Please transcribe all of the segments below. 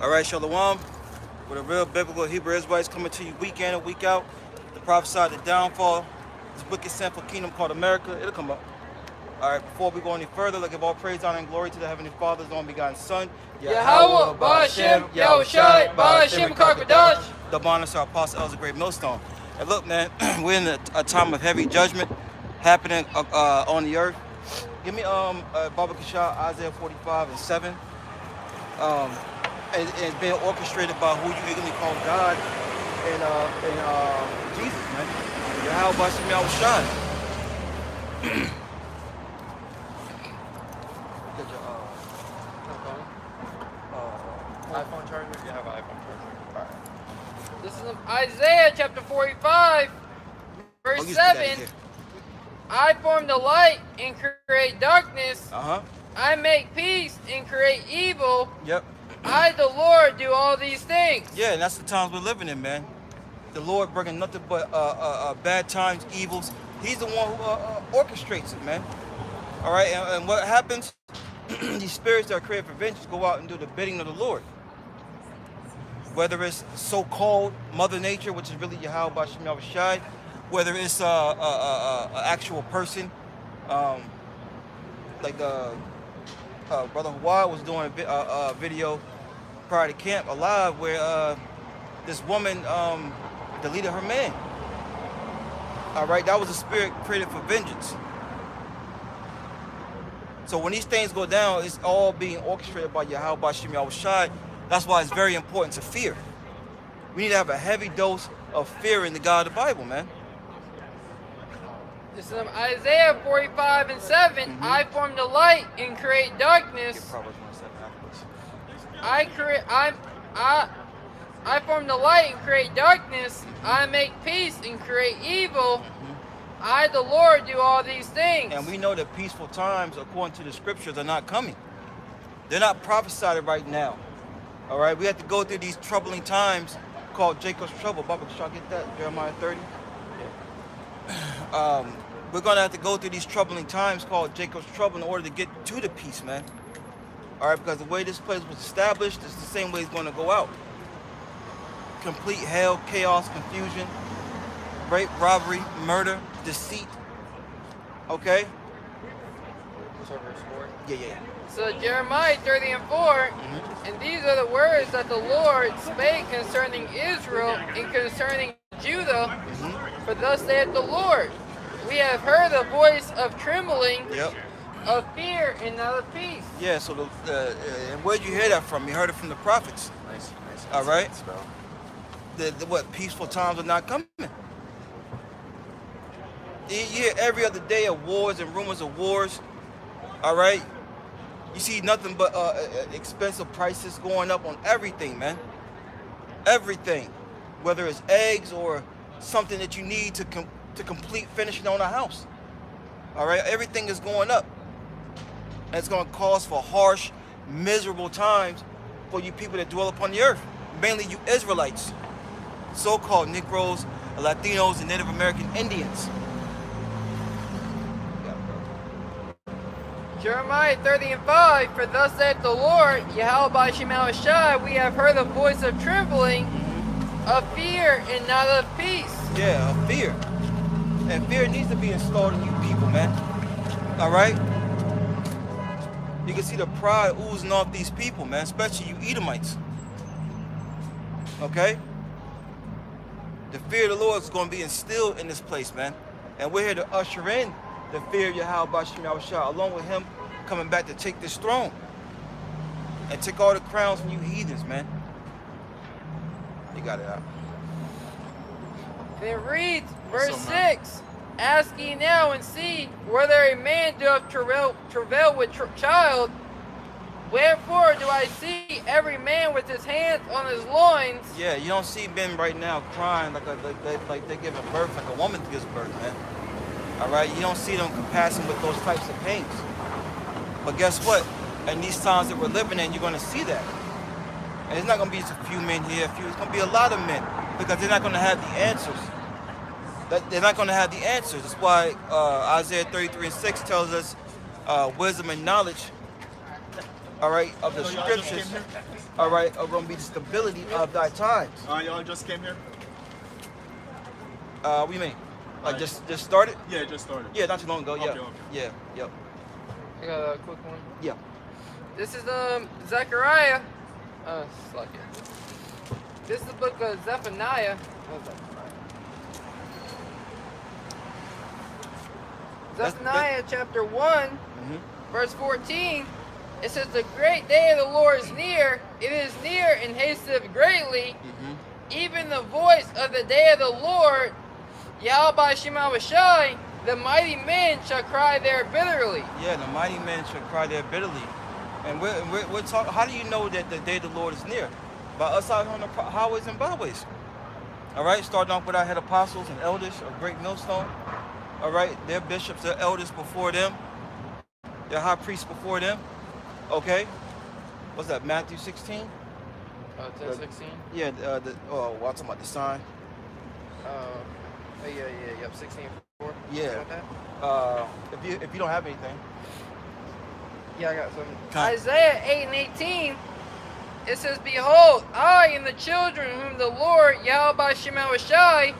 All right, Shalom, with a real biblical Hebrew Israelites coming to you week in and week out. The prophesied the downfall, this wicked sinful kingdom called America. It'll come up. All right, before we go any further, let's give all praise, honor, and glory to the Heavenly Father's only begotten Son, Yahweh, Ba'ashem, Yahushai, Ba'ashem, Karkadash. The bonus, our apostle, Elder Great Millstone. And look, man, we're in a time of heavy judgment happening on the earth. Give me Baba Kashah, Isaiah 45:7. And it's being orchestrated by who you ignorantly call God and Jesus, man. Yahweh Ba'ashem Yahushai. iPhone charger? You have an iPhone charger. All right. This is Isaiah chapter 45, verse 7. I form the light and create darkness. I make peace and create evil. Yep. I, the Lord, do all these things. Yeah, and that's the times we're living in, man. The Lord bringing nothing but bad times, evils. He's the one who orchestrates it, man. All right, and what happens? These spirits that are created for vengeance go out and do the bidding of the Lord. Whether it's so-called Mother Nature, which is really Yahweh Ba'ashem Yahushai, whether it's an actual person, like Brother Hawaii was doing a video prior to camp alive where this woman deleted her man. All right, that was a spirit created for vengeance. So when these things go down, it's all being orchestrated by Yahweh Ba'ashem Yahushai. That's why it's very important to fear. We need to have a heavy dose of fear in the God of the Bible, man. This is Isaiah 45:7. I form the light and create darkness. I form the light and create darkness. I make peace and create evil. I, the Lord, do all these things. And we know that peaceful times, according to the scriptures, are not coming. They're not prophesied right now. All right, we have to go through these troubling times called Jacob's trouble. Baba, should I get that? Jeremiah 30. We're going to have to go through these troubling times called Jacob's trouble in order to get to the peace, man. All right, because the way this place was established is the same way it's going to go out. Complete hell, chaos, confusion, rape, robbery, murder, deceit. Okay? Yeah. So Jeremiah 30:4, and these are the words that the Lord spake concerning Israel and concerning Judah. For thus saith the Lord, we have heard the voice of trembling, of fear, and not of peace. Yeah, so and where'd you hear that from? You heard it from the prophets. Nice. All right? What, peaceful times are not coming. You hear every other day of wars and rumors of wars. All right? You see nothing but expensive prices going up on everything, man. Everything. Whether it's eggs or something that you need to complete finishing on a house. All right? Everything is going up. And it's going to cause for harsh, miserable times for you people that dwell upon the earth. Mainly you Israelites. So-called Negroes, Latinos, and Native American Indians. Jeremiah 30:5, for thus saith the Lord, Yahweh Ba'ashem Yahushai, we have heard the voice of trembling, of fear, and not of peace. Yeah, of fear. And fear needs to be installed in you people, man. All right? You can see the pride oozing off these people, man, especially you Edomites. Okay? The fear of the Lord is going to be instilled in this place, man. And we're here to usher in the fear of Yahweh Ba'ashem Yahushai, along with him coming back to take this throne and take all the crowns from you heathens, man. You got it out. And it reads, verse 6, ask ye now and see whether a man doth travail with child. Wherefore do I see every man with his hands on his loins? Yeah, you don't see men right now crying like they're giving birth, like a woman gives birth, man. All right, you don't see them compassing with those types of pains. But guess what? In these times that we're living in, you're going to see that. And it's not going to be just a few men here, it's going to be a lot of men, because they're not going to have the answers. They're not going to have the answers. That's why Isaiah 33:6 tells us wisdom and knowledge all right, of the scriptures, all right, are going to be the stability of thy times. Y'all just came here? What do you mean? Like just started? Yeah, just started. Yeah, not too long ago. Yeah. Okay. Yeah. Yep. I got a quick one. Yeah. This is Zechariah. Suck it. This is the book of Zephaniah. Zephaniah chapter 1, verse 14. It says, the great day of the Lord is near. It is near and hasteth greatly. Even the voice of the day of the Lord, Yahweh Shemawashai, the mighty men shall cry there bitterly. Yeah, the mighty men shall cry there bitterly. And we're talking, how do you know that the day of the Lord is near? By us out on the highways and byways. All right, starting off with our head apostles and elders of Great Millstone. All right, their bishops, their elders before them, their high priests before them. Okay, what's that, Matthew 16? 10, 16? Yeah, I'm talking about the sign. Yep, 16, 4. Yeah. Like If you don't have anything. Yeah, I got some. Okay. Isaiah 8 and 18, it says, behold, I and the children whom the Lord, Yahweh Shemawashai,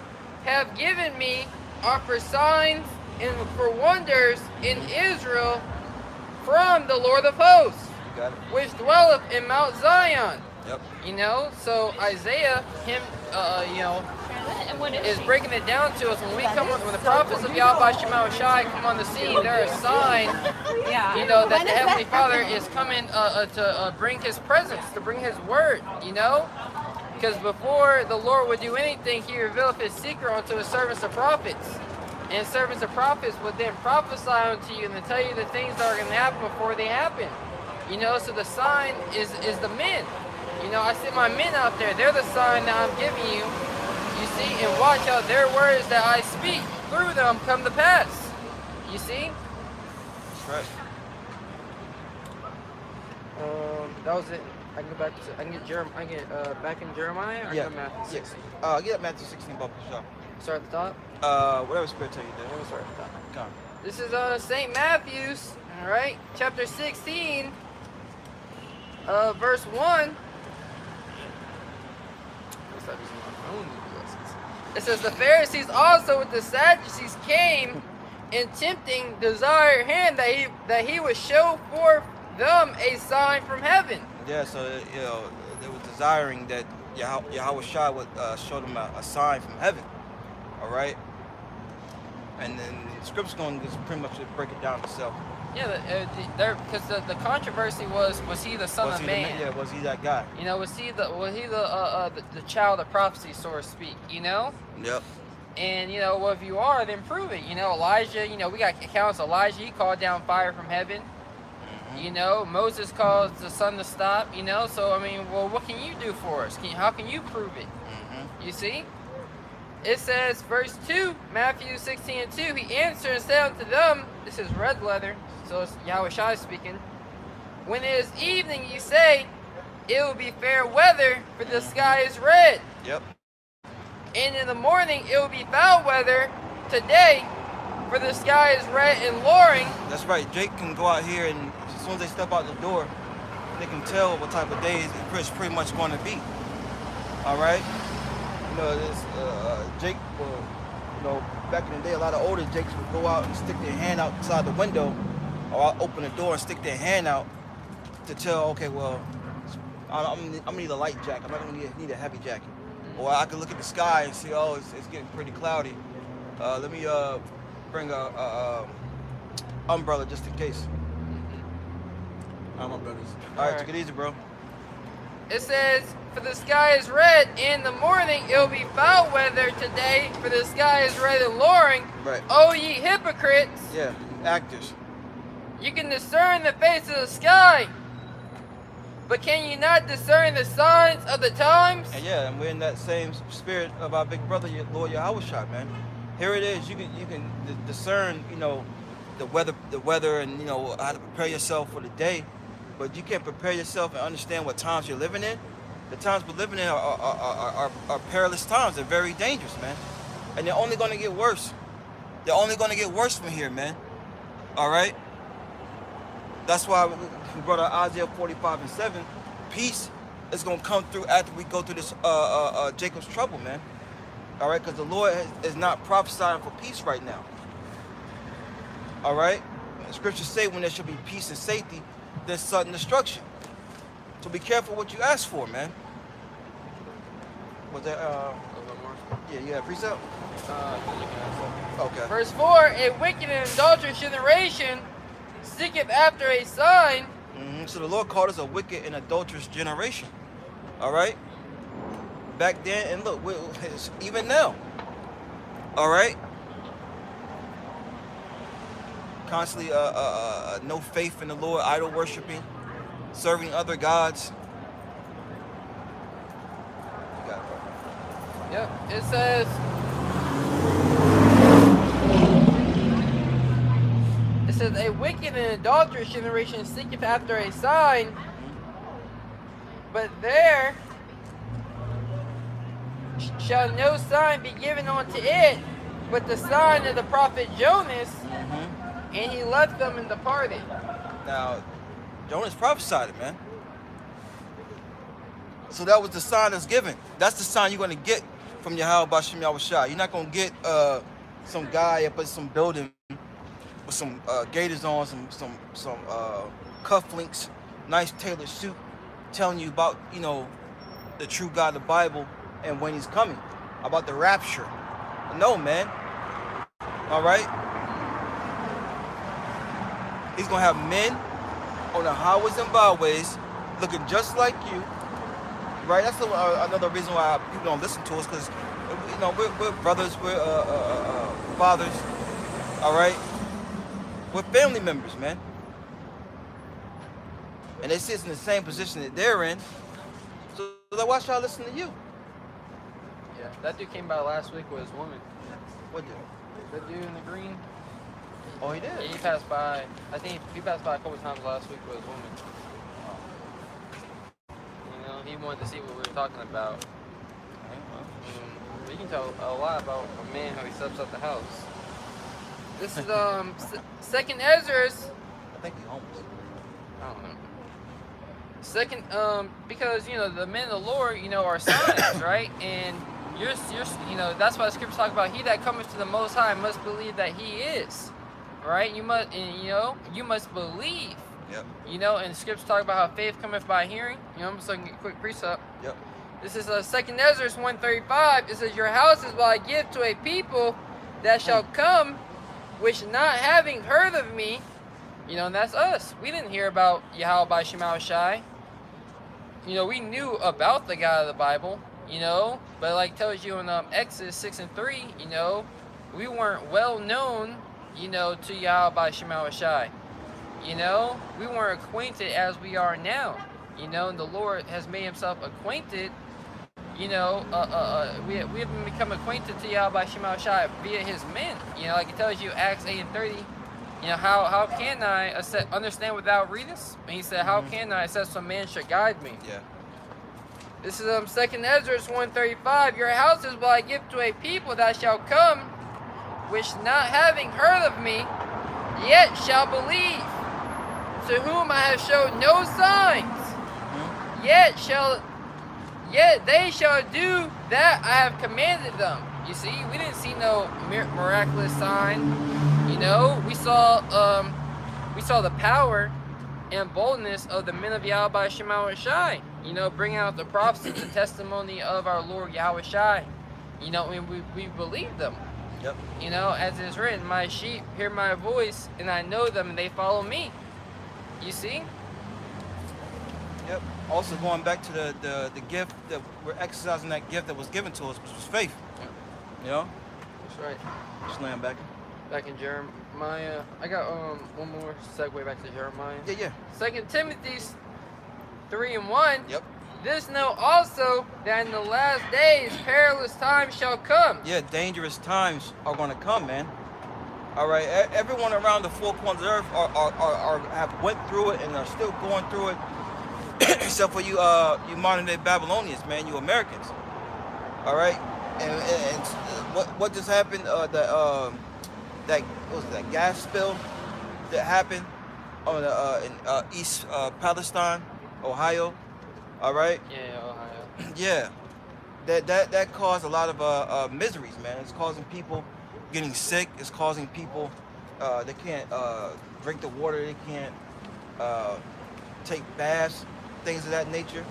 have given me are for signs and for wonders in Israel from the Lord of hosts, You got it. which dwelleth in Mount Zion. Yep. You know, so Isaiah, him, is breaking it down to us when the prophets of Yahweh Shemawashai come on the scene. They're a sign, you know, that the Heavenly Father is coming to bring His presence, to bring His word. You know, because before the Lord would do anything, He revealed His secret unto His servants, the prophets. And servants of prophets would then prophesy unto you and then tell you the things that are going to happen before they happen. You know, so the sign is the men. You know, I see my men out there. They're the sign that I'm giving you. You see, and watch how their words that I speak through them come to pass. You see? That's right. That was it. I can go back to. I can get back in Jeremiah. Or Yeah. go Matthew 16. Get Matthew 16, Bob, for sure. Start at the top. Whatever spirit tell you I'm to gonna start at the top. do. Come. This is St. Matthew's. All right, chapter 16, verse 1. It says, the Pharisees also with the Sadducees came, and tempting desired him that he would show forth them a sign from heaven. Yeah, so you know they were desiring that Yahweh Shai would show them a sign from heaven. All right, and then the scripture's going to just pretty much break it down itself. Yeah, because the controversy was he the son of man? Yeah, was he that guy? You know, was he the child of prophecy, so to speak? You know. Yep. And, you know, well, if you are, then prove it. You know, Elijah, you know, we got accounts of Elijah. He called down fire from heaven. You know, Moses caused the sun to stop, you know. So, I mean, well, what can you do for us? How can you prove it? You see? It says, verse 2, Matthew 16 and 2, he answered and said unto them, this is red leather, so it's Yahweh Shai speaking. When it is evening, ye say, it will be fair weather, for the sky is red. Yep. And in the morning, it will be foul weather today, for the sky is red and lowering. That's right. Jake can go out here, and as soon as they step out the door, they can tell what type of day it's pretty much going to be. All right. You know, Jake, you know, back in the day, a lot of older Jakes would go out and stick their hand outside the window, or I'll open the door and stick their hand out to tell, okay, well, I'm gonna need a light jacket. I'm not gonna need a heavy jacket. Or I can look at the sky and see, oh, it's getting pretty cloudy. Let me bring a umbrella just in case. I'm brothers. All right, take it easy, bro. It says, for the sky is red, in the morning it will be foul weather today, for the sky is red and lowering. Right. O ye hypocrites! Yeah, actors. You can discern the face of the sky, but can you not discern the signs of the times? And yeah, and we're in that same spirit of our big brother, Lord Yahweh Shai, man. Here it is. You can discern, you know, the weather, and you know how to prepare yourself for the day. But you can't prepare yourself and understand what times you're living in. The times we're living in are perilous times. They're very dangerous, man. And they're only going to get worse. They're only going to get worse from here, man. All right? That's why we brought out Isaiah 45:7. Peace is going to come through after we go through this Jacob's trouble, man. All right, because the Lord is not prophesying for peace right now. All right, the scriptures say when there should be peace and safety, there's sudden destruction. So be careful what you ask for, man. Was that A little bit more. yeah, you had precept? Okay. Verse 4, a wicked and adulterous generation seeketh after a sign. So the Lord called us a wicked and adulterous generation. All right. Back then, and look, even now. All right. Constantly, no faith in the Lord, idol worshiping, serving other gods. You got it, bro. Yep, it says, a wicked and adulterous generation seeketh after a sign, but there shall no sign be given unto it, but the sign of the prophet Jonas. And he left them and departed. Now, Jonas prophesied it, man. So that was the sign that's given. That's the sign you're going to get from Yahweh B'Shem Yahushua. You're not going to get some guy up at some building with some gaiters on, some cufflinks, nice tailored suit, telling you about, you know, the true God, the Bible, and when he's coming, about the rapture. No, man. All right? He's going to have men on the highways and byways looking just like you. Right? That's another reason why people don't listen to us, because, you know, we're brothers, we're fathers. All right? We're family members, man. And they see us in the same position that they're in. So why should I listen to you? Yeah, that dude came by last week with his woman. What dude? The dude in the green. Oh, he did? Yeah, he passed by. I think he passed by a couple times last week with his woman. You know, he wanted to see what we were talking about. But you can tell a lot about a man how he steps out the house. This is Second Ezra's. I think he's homeless. I don't know. Second, because you know the men of the Lord, you know, are signs, right? And you're, you know, that's why the scriptures talk about he that cometh to the Most High must believe that He is, right? You must, and, you know, you must believe. Yep. You know, and the scriptures talk about how faith cometh by hearing. You know, I'm just looking at a quick precept. Yep. This is Second Ezra 1:35. It says, "Your houses will I give to a people that shall come, which not having heard of me." You know, and that's us. We didn't hear about Yahweh by Shemau Shai. You know, we knew about the God of the Bible, you know, but like tells you in Exodus 6:3, you know, we weren't well known, you know, to Yahweh by Shemau Shai. You know, we weren't acquainted as we are now. You know, and the Lord has made Himself acquainted. You know, we have become acquainted to Yahweh by Shemau Shai via His men. You know, like it tells you Acts 8:30. You know, how can I understand without readers? And he said, how can I assess some man should guide me? Yeah. This is Second Ezra 1:35. Your houses will I give to a people that shall come, which not having heard of me, yet shall believe, to whom I have showed no signs, yet they shall do that I have commanded them. You see, we didn't see no miraculous sign. You know, we saw the power and boldness of the men of Yahweh by Shemau Shai. You know, bringing out the prophecy, the testimony of our Lord Yahweh Shai. You know, and we believe them. Yep. You know, as it is written, my sheep hear my voice, and I know them, and they follow me. You see? Yep. Also going back to the gift that we're exercising, that gift that was given to us, which was faith. Yep. You know? That's right. Just laying back. Back in Jeremiah, I got one more segue back to Jeremiah. Yeah. 2 Timothy 3:1. Yep. This know also that in the last days perilous times shall come. Yeah, dangerous times are going to come, man. All right, everyone around the four corners of the earth have went through it and are still going through it, except for you modern day Babylonians, man, you Americans. All right, and what just happened? That what was that gas spill that happened on in East Palestine, Ohio. All right. Yeah, Ohio. Yeah. That caused a lot of miseries, man. It's causing people getting sick. It's causing people they can't drink the water. They can't uh, take baths, things of that nature.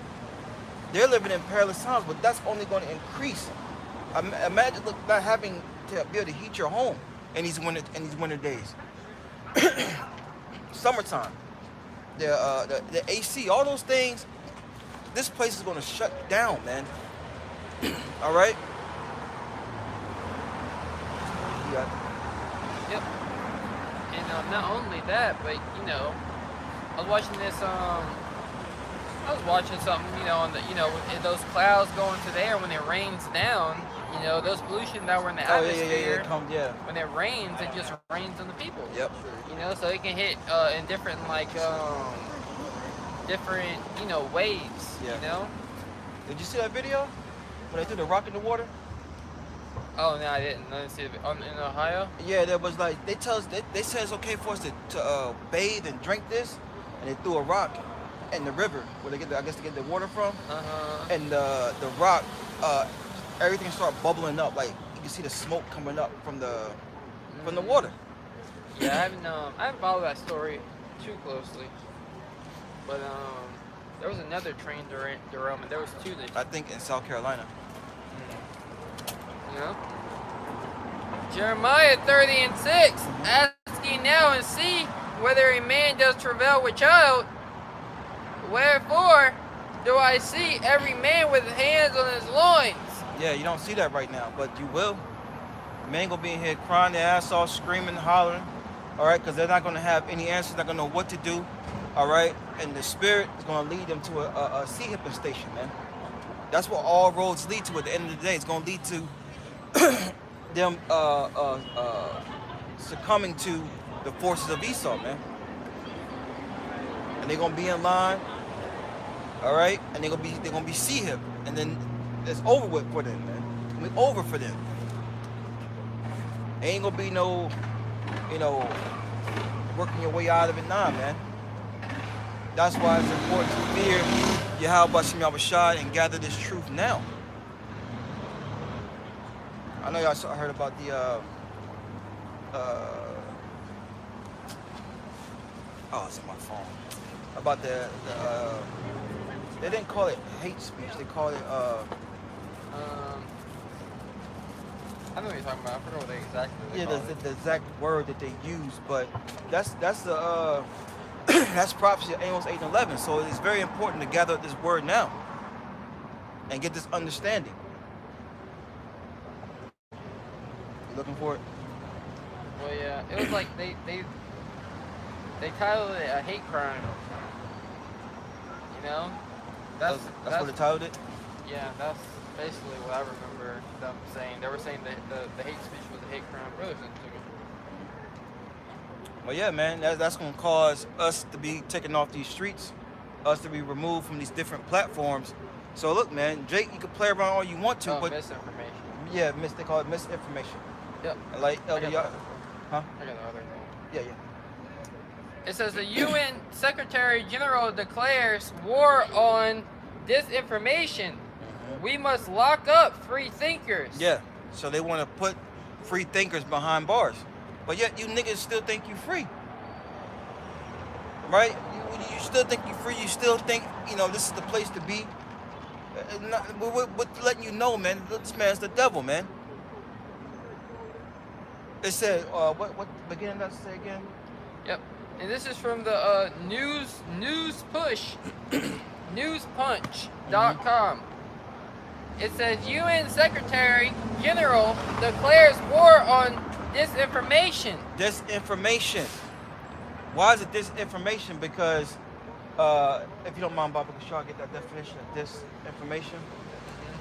They're living in perilous times, but that's only going to increase. Imagine not having to be able to heat your home in these winter days. Summertime, the AC, all those things. This place is going to shut down, man. All right. Yeah. Yep. And not only that, but I was watching this. I was watching something, on the, those clouds going to there when it rains down. Those pollution that were in the atmosphere. Yeah. When it rains, it just rains on the people. Yep. So it can hit in different different waves. Yeah. Did you see that video when they threw the rock in the water? Oh no, I didn't. I didn't see it in Ohio. Yeah, there was like they said it's okay for us to bathe and drink this, and they threw a rock in the river where they get I guess to get the water from. And the rock, everything started bubbling up, like you can see the smoke coming up from the water. Yeah, I haven't followed that story too closely, but there was another train derailment. There was two that I think in South Carolina. Jeremiah 30:6, ask ye now and see whether a man does travail with child. Wherefore do I see every man with hands on his loins? Yeah, you don't see that right now, but you will. Men gonna be in here crying their ass off, screaming, hollering, all right, because they're not gonna have any answers, not gonna know what to do, all right, and the spirit is gonna lead them to a sea hipping station, man. That's what all roads lead to at the end of the day. It's gonna lead to them succumbing to the forces of Esau, man. And they're gonna be in line, all right, and they're gonna be sea hip, and then it's over with for them, man. It's gonna be over for them. Ain't gonna be no, working your way out of it, nah, man. That's why it's important to fear Yahweh Shem Yahushua and gather this truth now. I know y'all heard about the oh, it's on my phone. About the they didn't call it hate speech. They called it I know what you're talking about. I forgot what they exactly call it. The exact word that they use, but that's the that's prophecy of Amos 8:11. So it's very important to gather this word now and get this understanding. You looking for it? Well, yeah, it was like they titled it a hate crime. That's what they titled it. Yeah, that's basically what I remember them saying. They were saying that the hate speech was a hate crime. Really, well, yeah, man, that's going to cause us to be taken off these streets, us to be removed from these different platforms. So look, man, Jake, you can play around all you want to, but misinformation. Yeah, they call it misinformation. Yep. Like huh? I got the other one. Yeah. It says the UN Secretary General declares war on disinformation. We must lock up free thinkers. Yeah. So they want to put free thinkers behind bars. But yet you niggas still think you free. Right? You still think you free. You still think, this is the place to be. We're letting you know, man, this man's the devil, man. It said, what beginning that say again? Yep. And this is from the news push, newspunch.com. It says UN Secretary General declares war on disinformation. Disinformation. Why is it disinformation? Because if you don't mind, Baba, could y'all get that definition of disinformation?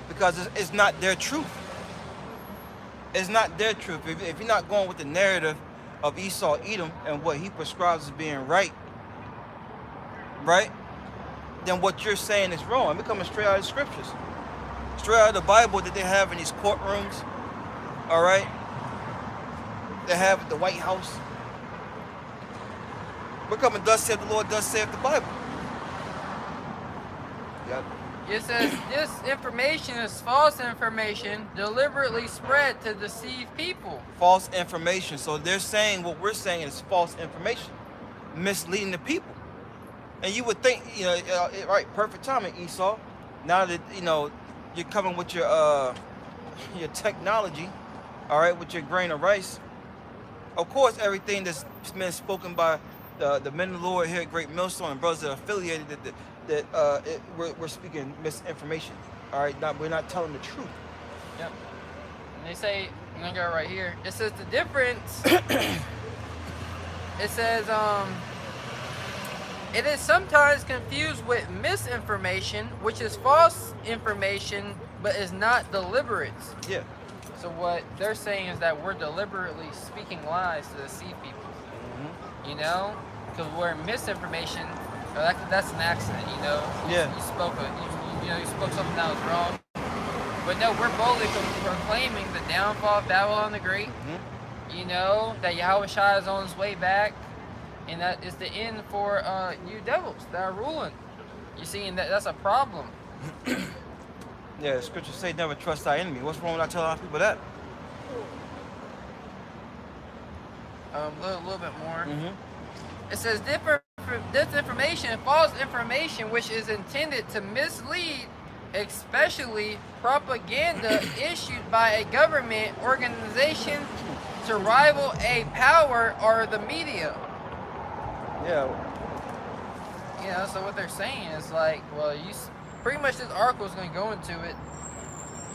Because it's not their truth. It's not their truth. If you're not going with the narrative of Esau, Edom, and what he prescribes as being right, then what you're saying is wrong. It's coming straight out of the scriptures. Straight out of the Bible that they have in these courtrooms, all right? They have at the White House. We're coming, thus saith the Lord, thus saith the Bible. Yep. It says this information is false information deliberately spread to deceive people. False information. So they're saying what we're saying is false information, misleading the people. And you would think, you know, right, perfect timing, Esau. Now that, you know, you're coming with your technology, all right, with your grain of rice. Of course, everything that's been spoken by the men of the Lord here at Great Millstone and brothers that are affiliated, we're speaking misinformation. All right, we're not telling the truth. Yep. And they say, I'm gonna go right here. It says the difference. It says it is sometimes confused with misinformation, which is false information, but is not deliberate. Yeah. So what they're saying is that we're deliberately speaking lies to deceive people. Mm-hmm. You know, because we're misinformation. That's an accident. You know. Yeah. You spoke you spoke something that was wrong. But no, we're boldly proclaiming the downfall of Babylon the Great. Mm-hmm. You know that Yahweh Shai is on his way back, and that is the end for you devils that are ruling. You see, and that's a problem. Yeah, the scriptures say never trust thy enemy. What's wrong with I tell our people that? A little bit more. Mm-hmm. It says disinformation, false information, which is intended to mislead, especially propaganda issued by a government organization to rival a power or the media. Yeah. You know, so what they're saying is like, well, pretty much this article is going to go into it.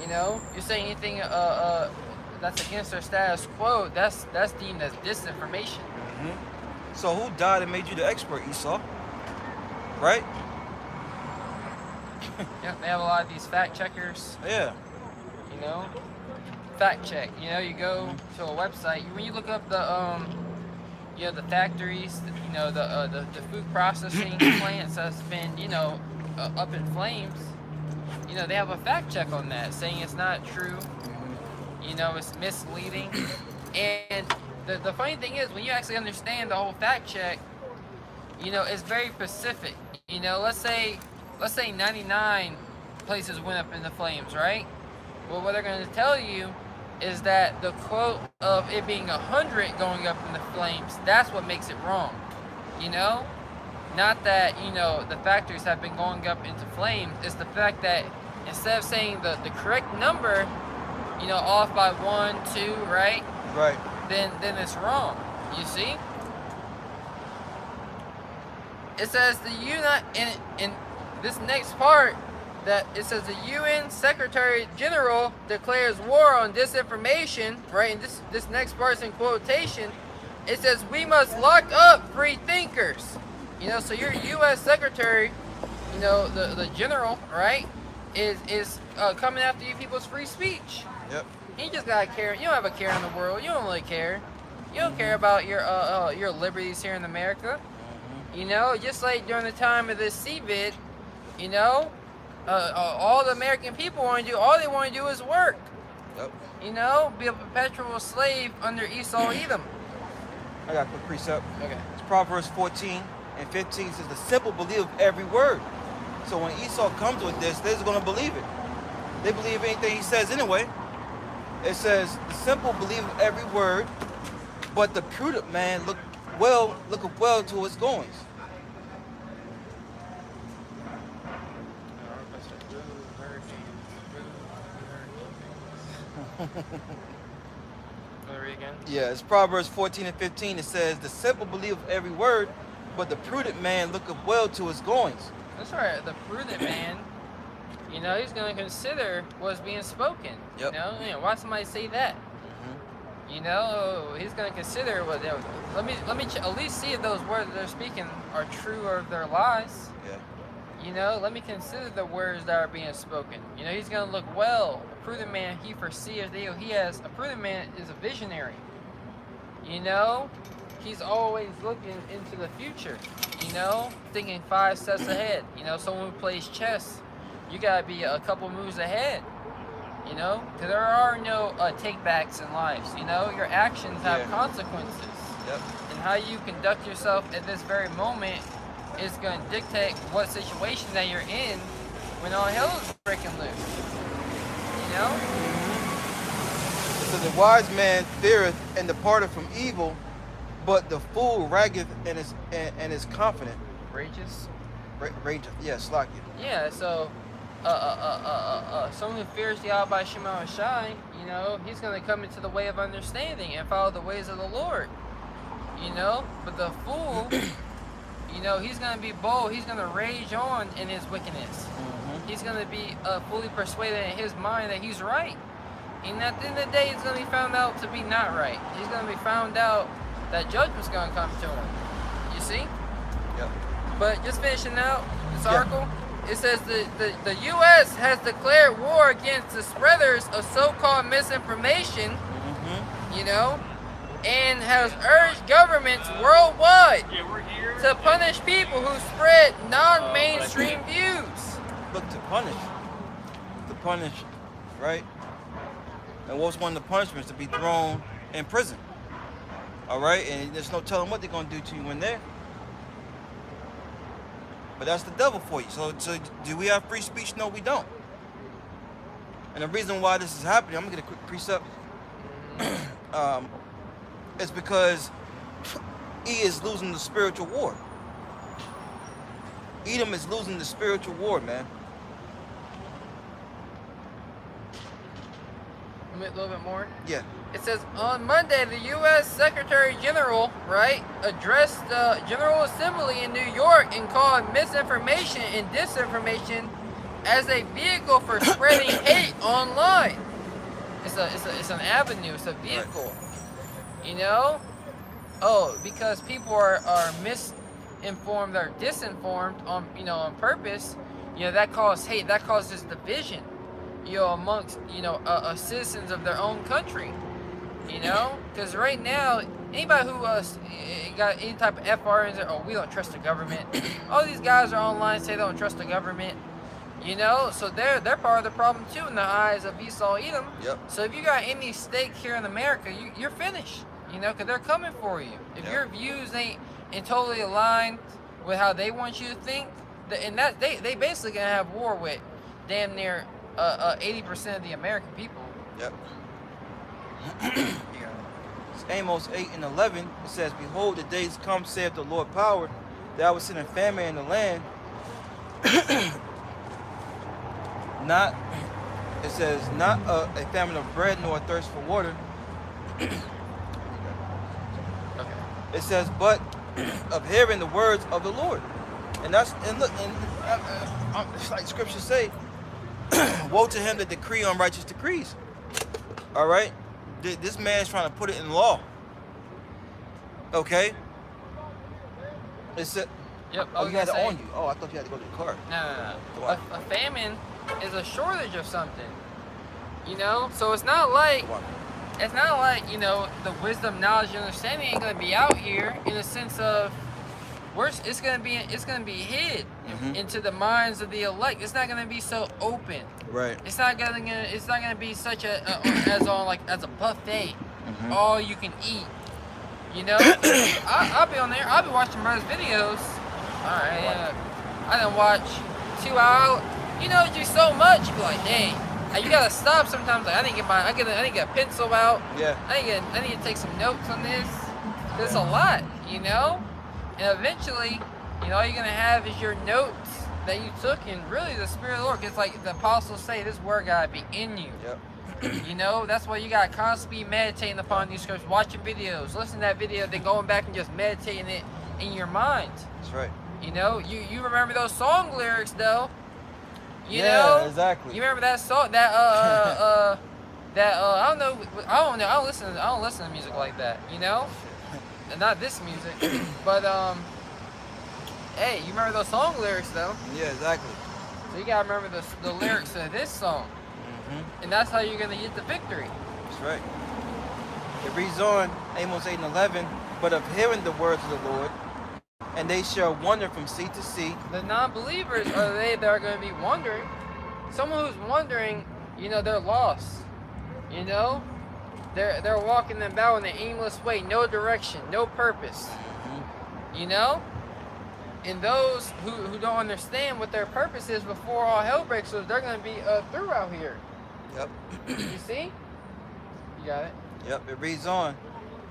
You know, you say anything that's against their status quo, that's deemed as disinformation. Mm-hmm. So who died and made you the expert, Esau? Right? Yeah, they have a lot of these fact checkers. Yeah. You know, fact check. You know, you go to a website. When you look up the you know, the factories, you know, the food processing plants that's been, you know, up in flames. You know, they have a fact check on that, saying it's not true. You know, it's misleading. And the funny thing is, when you actually understand the whole fact check, you know, it's very specific. You know, let's say 99 places went up in the flames, right? Well, what they're going to tell you is that the quote of it being 100 going up in the flames, that's what makes it wrong. You know? Not that, you know, the factories have been going up into flames. It's the fact that instead of saying the correct number, you know, off by 1, 2, right? Right. Then it's wrong. You see? It says in this next part that it says the UN Secretary General declares war on disinformation, right? And this next part's in quotation. It says we must lock up free thinkers. You know, so your U.S. Secretary, you know, the general, right, is coming after you people's free speech. Yep. You just gotta care. You don't have a care in the world. You don't really care. You don't care about your liberties here in America. You know, just like during the time of this CVID, you know, all the American people want to do, all they want to do is work. Yep. You know, be a perpetual slave under Esau Edom. I got a quick precept. Okay. It's Proverbs 14 and 15 says the simple believe every word. So when Esau comes with this, they're just going to believe it. They believe anything he says anyway. It says the simple believe every word, but the prudent man looketh well to his goings. Again? Yeah, it's Proverbs 14 and 15. It says the simple believe every word, but the prudent man looketh well to his goings. That's right. The prudent man, you know, he's going to consider what's being spoken. Yep. You know, why somebody say that? You know, he's going to consider what. Let me at least see if those words that they're speaking are true or if they're lies. Yeah. You know, let me consider the words that are being spoken. You know, he's going to look well. A prudent man, he foreseeth ill. A prudent man is a visionary. You know, he's always looking into the future. You know, thinking 5 steps ahead. You know, someone who plays chess, you got to be a couple moves ahead. You know, because there are no takebacks in life. You know, your actions have consequences. Yep. And how you conduct yourself at this very moment is going to dictate what situation that you're in when all hell is breaking loose. You know? So the wise man feareth and departeth from evil, but the fool raggeth and is confident. Rages? Rageth, yeah, slack you. Yeah, so someone who fears Yahweh Shema Shai, you know, he's going to come into the way of understanding and follow the ways of the Lord. You know? But the fool, you know, he's going to be bold. He's going to rage on in his wickedness. He's going to be fully persuaded in his mind that he's right. And at the end of the day, he's going to be found out to be not right. He's going to be found out that judgment's going to come to him. You see? Yep. But just finishing out this article, it says the U.S. has declared war against the spreaders of so-called misinformation, you know, and has urged governments worldwide to punish people who spread non-mainstream views. Look, to punish, right? And what's one of the punishments? To be thrown in prison. All right? And there's no telling what they're going to do to you in there. But that's the devil for you. So do we have free speech? No, we don't. And the reason why this is happening, I'm going to get a quick precept. It's because he is losing the spiritual war. Edom is losing the spiritual war, man. A little bit more. Yeah. It says on Monday, the U.S. Secretary General, right, addressed the General Assembly in New York and called misinformation and disinformation as a vehicle for spreading hate online. It's an avenue. It's a vehicle. Right. You know? Oh, because people are misinformed or disinformed on purpose. You know, that causes hate. That causes division. You know, amongst citizens of their own country. You know, because right now, anybody who got any type of FR in there, oh, we don't trust the government. All these guys are online say they don't trust the government. You know, so they're part of the problem too in the eyes of Esau Edom. Yep. So if you got any stake here in America, you're finished. You know, because they're coming for you. If your views ain't totally aligned with how they want you to think, and that they basically gonna have war with damn near 80% of the American people. Yep. It's Amos 8:11. It says, "Behold, the days come, saith the Lord power, that I will send a famine in the land." Not, it says, not a famine of bread nor a thirst for water. Okay. It says, but of hearing the words of the Lord. And look, it's like scriptures say, woe to him that decree unrighteous decrees. All right? This man's trying to put it in law. Okay? It said, yep. Oh, you had it on you. Oh, I thought you had to go to the car. No. A famine is a shortage of something. You know? So it's not like, you know, the wisdom, knowledge, and understanding ain't gonna be out here in the sense of it's gonna be hid into the minds of the elect. It's not gonna be so open. Right. It's not gonna be such as a buffet, all you can eat. You know, I'll be on there. I'll be watching brothers' videos. All right, I done watch 2 hours. You know, just so much. You be like, dang. You gotta stop sometimes. Like, I need to get a pencil out. Yeah. I need to take some notes on this. There's a lot, you know. And eventually, you know, all you're gonna have is your notes that you took, and really the Spirit of the Lord. It's like the apostles say, this word gotta be in you. Yep. You know, that's why you gotta constantly be meditating upon these scriptures, watching videos, listening to that video, then going back and just meditating it in your mind. That's right. You know, you remember those song lyrics though. You know? Exactly. You remember that song? I don't know. I don't listen to music like that. You know? And not this music, but hey, you remember those song lyrics though? Yeah, exactly. So you gotta remember the lyrics of this song, and that's how you're gonna get the victory. That's right. It reads on, Amos 8:11. But of hearing the words of the Lord, and they shall wander from sea to sea. The non-believers are they that are going to be wandering. Someone who's wandering, you know, they're lost. You know, they're walking about in an aimless way, no direction, no purpose. You know? And those who don't understand what their purpose is before all hell breaks loose, they're going to be through out here. Yep. You see? You got it? Yep, it reads on.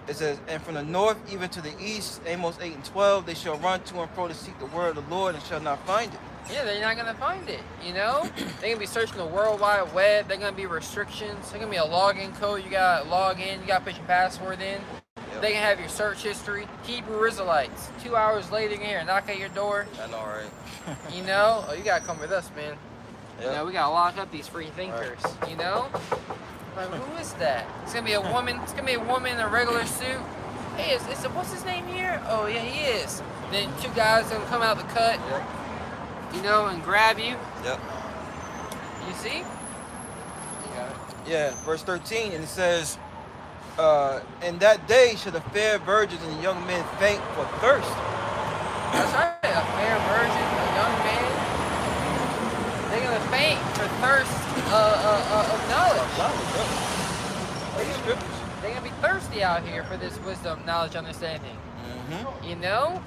It says, and from the north even to the east, Amos 8 and 12, they shall run to and fro to seek the word of the Lord and shall not find it. Yeah, they're not going to find it, you know? They're going to be searching the World Wide Web. They're going to be restrictions. There's going to be a login code. You got to log in. You got to put your password in. Yep. They can have your search history. Hebrew Israelites. 2 hours later, you're here, knock at your door. I know, right? You know? Oh, you got to come with us, man. Yep. You know, we got to lock up these free thinkers, right. You know? Like, who is that? It's going to be a woman. It's going to be a woman in a regular suit. Hey, what's his name here? Oh, yeah, he is. Then 2 guys going to come out the cut. Yep. You know, and grab you. Yep. You see? You got it. Yeah, verse 13, and it says, in that day shall the fair virgins and the young men faint for thirst. That's right, a fair virgin, a young man. They're going to faint for thirst of knowledge. They're going to be thirsty out here for this wisdom, knowledge, understanding. Mm-hmm. You know?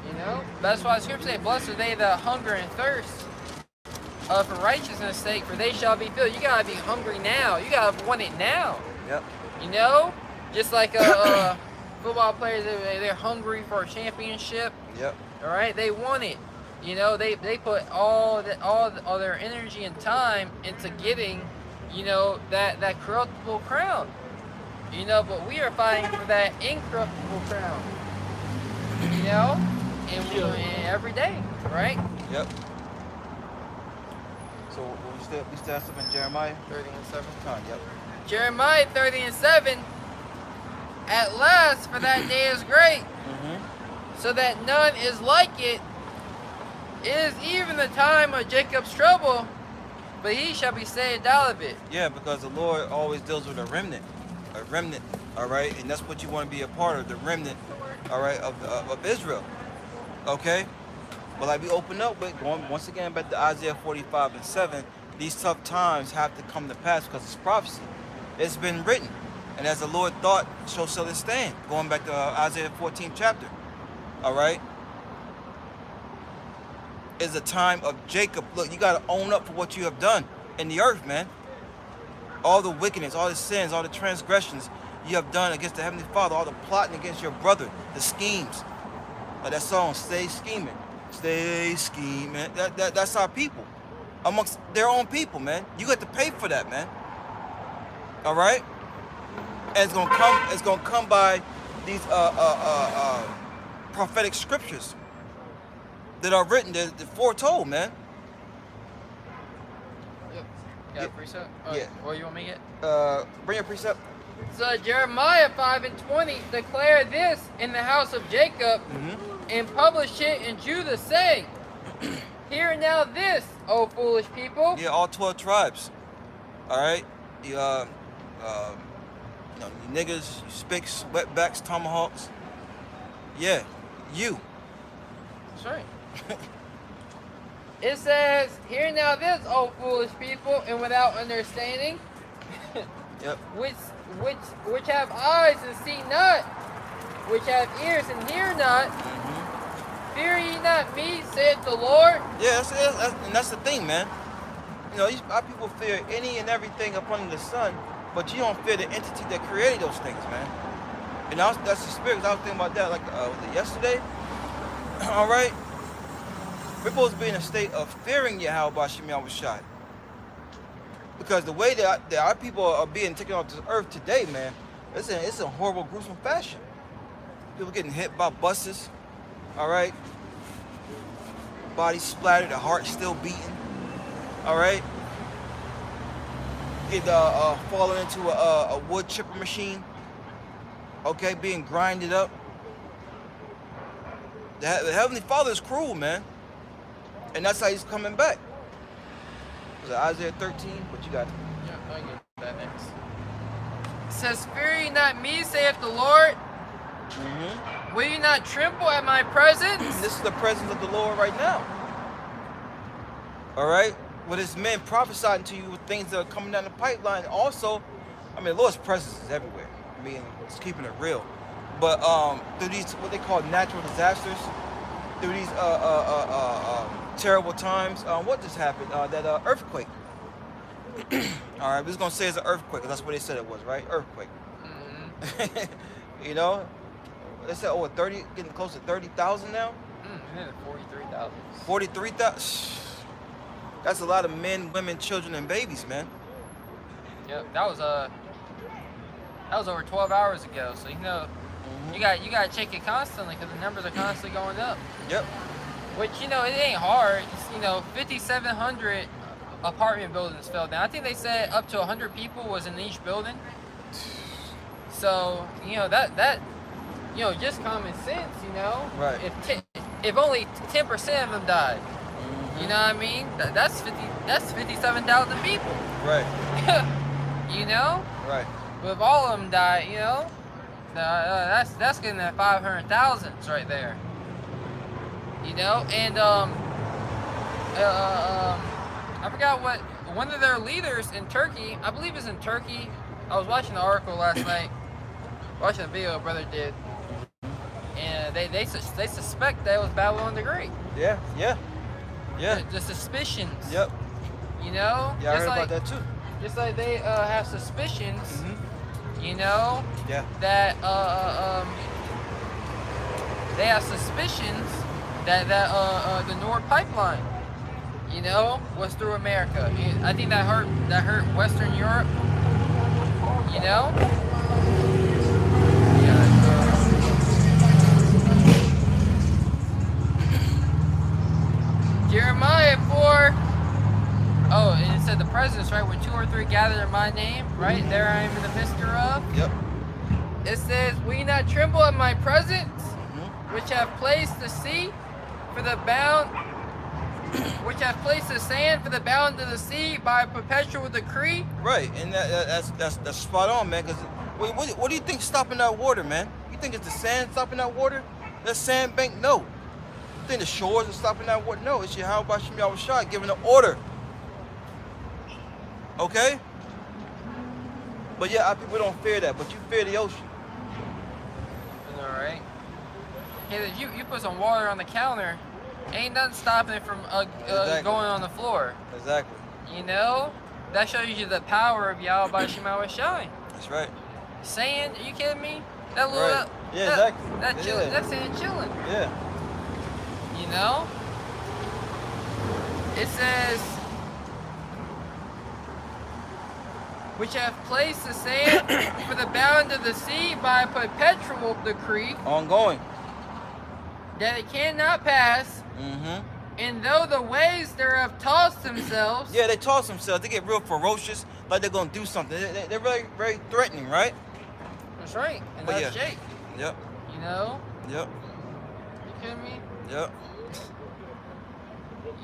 You know? That's why the scripture says, blessed are they that hunger and thirst for righteousness' sake, for they shall be filled. You gotta be hungry now. You gotta want it now. Yep. You know? Just like football players, they're hungry for a championship. Yep. All right? They want it. You know, they put all their energy and time into getting, you know, that corruptible crown. You know, but we are fighting for that incorruptible crown. You know? And every day, right? Yep. So we still have something in Jeremiah 30 and 7. Yep. Jeremiah 30 and 7. At last, for that day is great, so that none is like it. It is even the time of Jacob's trouble, but he shall be saved out of it. Yeah, because the Lord always deals with a remnant, all right, and that's what you want to be a part of, the remnant, all right, of Israel. Okay, but like we open up with going once again back to Isaiah 45 and 7, these tough times have to come to pass because it's prophecy. It's been written, and as the Lord thought, so shall it stand. Going back to Isaiah 14th chapter, all right. Is a time of Jacob. Look, you got to own up for what you have done in the earth, man. All the wickedness, all the sins, all the transgressions you have done against the Heavenly Father, all the plotting against your brother, the schemes. Like that song, stay scheming. That's our people, amongst their own people, man. You got to pay for that, man. All right, and it's gonna come by these prophetic scriptures that are written, that foretold, man. Yep. Got a precept? Oh, yeah. What you want me to get? Bring your precept. So Jeremiah 5 and 20 declare this in the house of Jacob, and publish it in Judah, saying, hear now this, O foolish people. Yeah, all 12 tribes. All right, you know, you niggas, you spicks, wetbacks, tomahawks. Yeah, you. That's right. It says, hear now this, O foolish people, and without understanding. Yep. Which have eyes and see not, which have ears and hear not. Fear ye not me, saith the Lord. Yeah, that's the thing, man. You know, our people fear any and everything up under the sun, but you don't fear the entity that created those things, man. And that's the spirit. I was thinking about that, like, was it yesterday? All right. We're supposed to be in a state of fearing Yahweh Shem Yahushai. Because the way that our people are being taken off this earth today, man, it's in a horrible, gruesome fashion. People getting hit by buses, all right? Bodies splattered, the heart still beating, all right? Get falling into a wood chipper machine, okay, being grinded up. The Heavenly Father is cruel, man. And that's how he's coming back. Was it Isaiah 13? What you got? Yeah, I get that next. It says, fear ye not me, saith the Lord. Will you not tremble at my presence? This is the presence of the Lord right now. All right? What his men prophesying to you with things that are coming down the pipeline. Also, I mean, the Lord's presence is everywhere. I mean, it's keeping it real. But through these what they call natural disasters, through these terrible times, what just happened? That earthquake. All right, we're just gonna say it's an earthquake, 'cause that's what they said it was, right? Earthquake. You know, they said over 30, getting close to 30,000 now. 43,000. 43,000. That's a lot of men, women, children, and babies, man. Yep, that was over 12 hours ago. So you know, you got to check it constantly because the numbers are constantly going up. Yep. Which you know, it ain't hard. It's, you know, 5,700 apartment buildings fell down. I think they said up to 100 people was in each building. So you know that you know, just common sense. You know, right? If only 10% of them died, you know what I mean? That's 57,000 people. Right. You know? Right. But if all of them die, you know, that's getting that 500,000 right there. You know, and I forgot what one of their leaders in Turkey, I believe it's in Turkey. I was watching the article last night, watching a video a brother did, and they suspect that it was Babylon the Great. Yeah. The suspicions. Yep. You know. Yeah, I heard about that too. Just like they have suspicions, you know, that they have suspicions that the Nord pipeline, you know, was through America. I think that hurt Western Europe, you know. Jeremiah 4. Oh, and it said the presence, right? When 2 or 3 gather in my name, right? There I am in the midst thereof. Yep. It says, will ye not tremble at my presence, which have placed the sea for the bound, which have placed the sand for the bound of the sea by a perpetual decree? Right, and that's spot on, man. Cause what do you think stopping that water, man? You think it's the sand stopping that water? That sand bank? No. You think the shores are stopping that water? No. It's Yahweh Shem Yahushua giving an order. Okay? But yeah, our people don't fear that, but you fear the ocean. Alright. Yeah, you put some water on the counter, ain't nothing stopping it from Exactly. going on the floor. Exactly. You know? That shows you the power of Yahweh Shema Shai. That's right. Sand, are you kidding me? That little Right. Yeah, exactly. That sand chilling. Yeah. You know? It says, which have placed the sand for the bound of the sea by a perpetual decree. Ongoing. That it cannot pass. And though the waves thereof toss themselves. Yeah, they toss themselves. They get real ferocious, like they're gonna do something. They're very, very threatening, right? That's right. And But that's yeah. Jake. Yep. You know? Yep. You kidding me? Yep.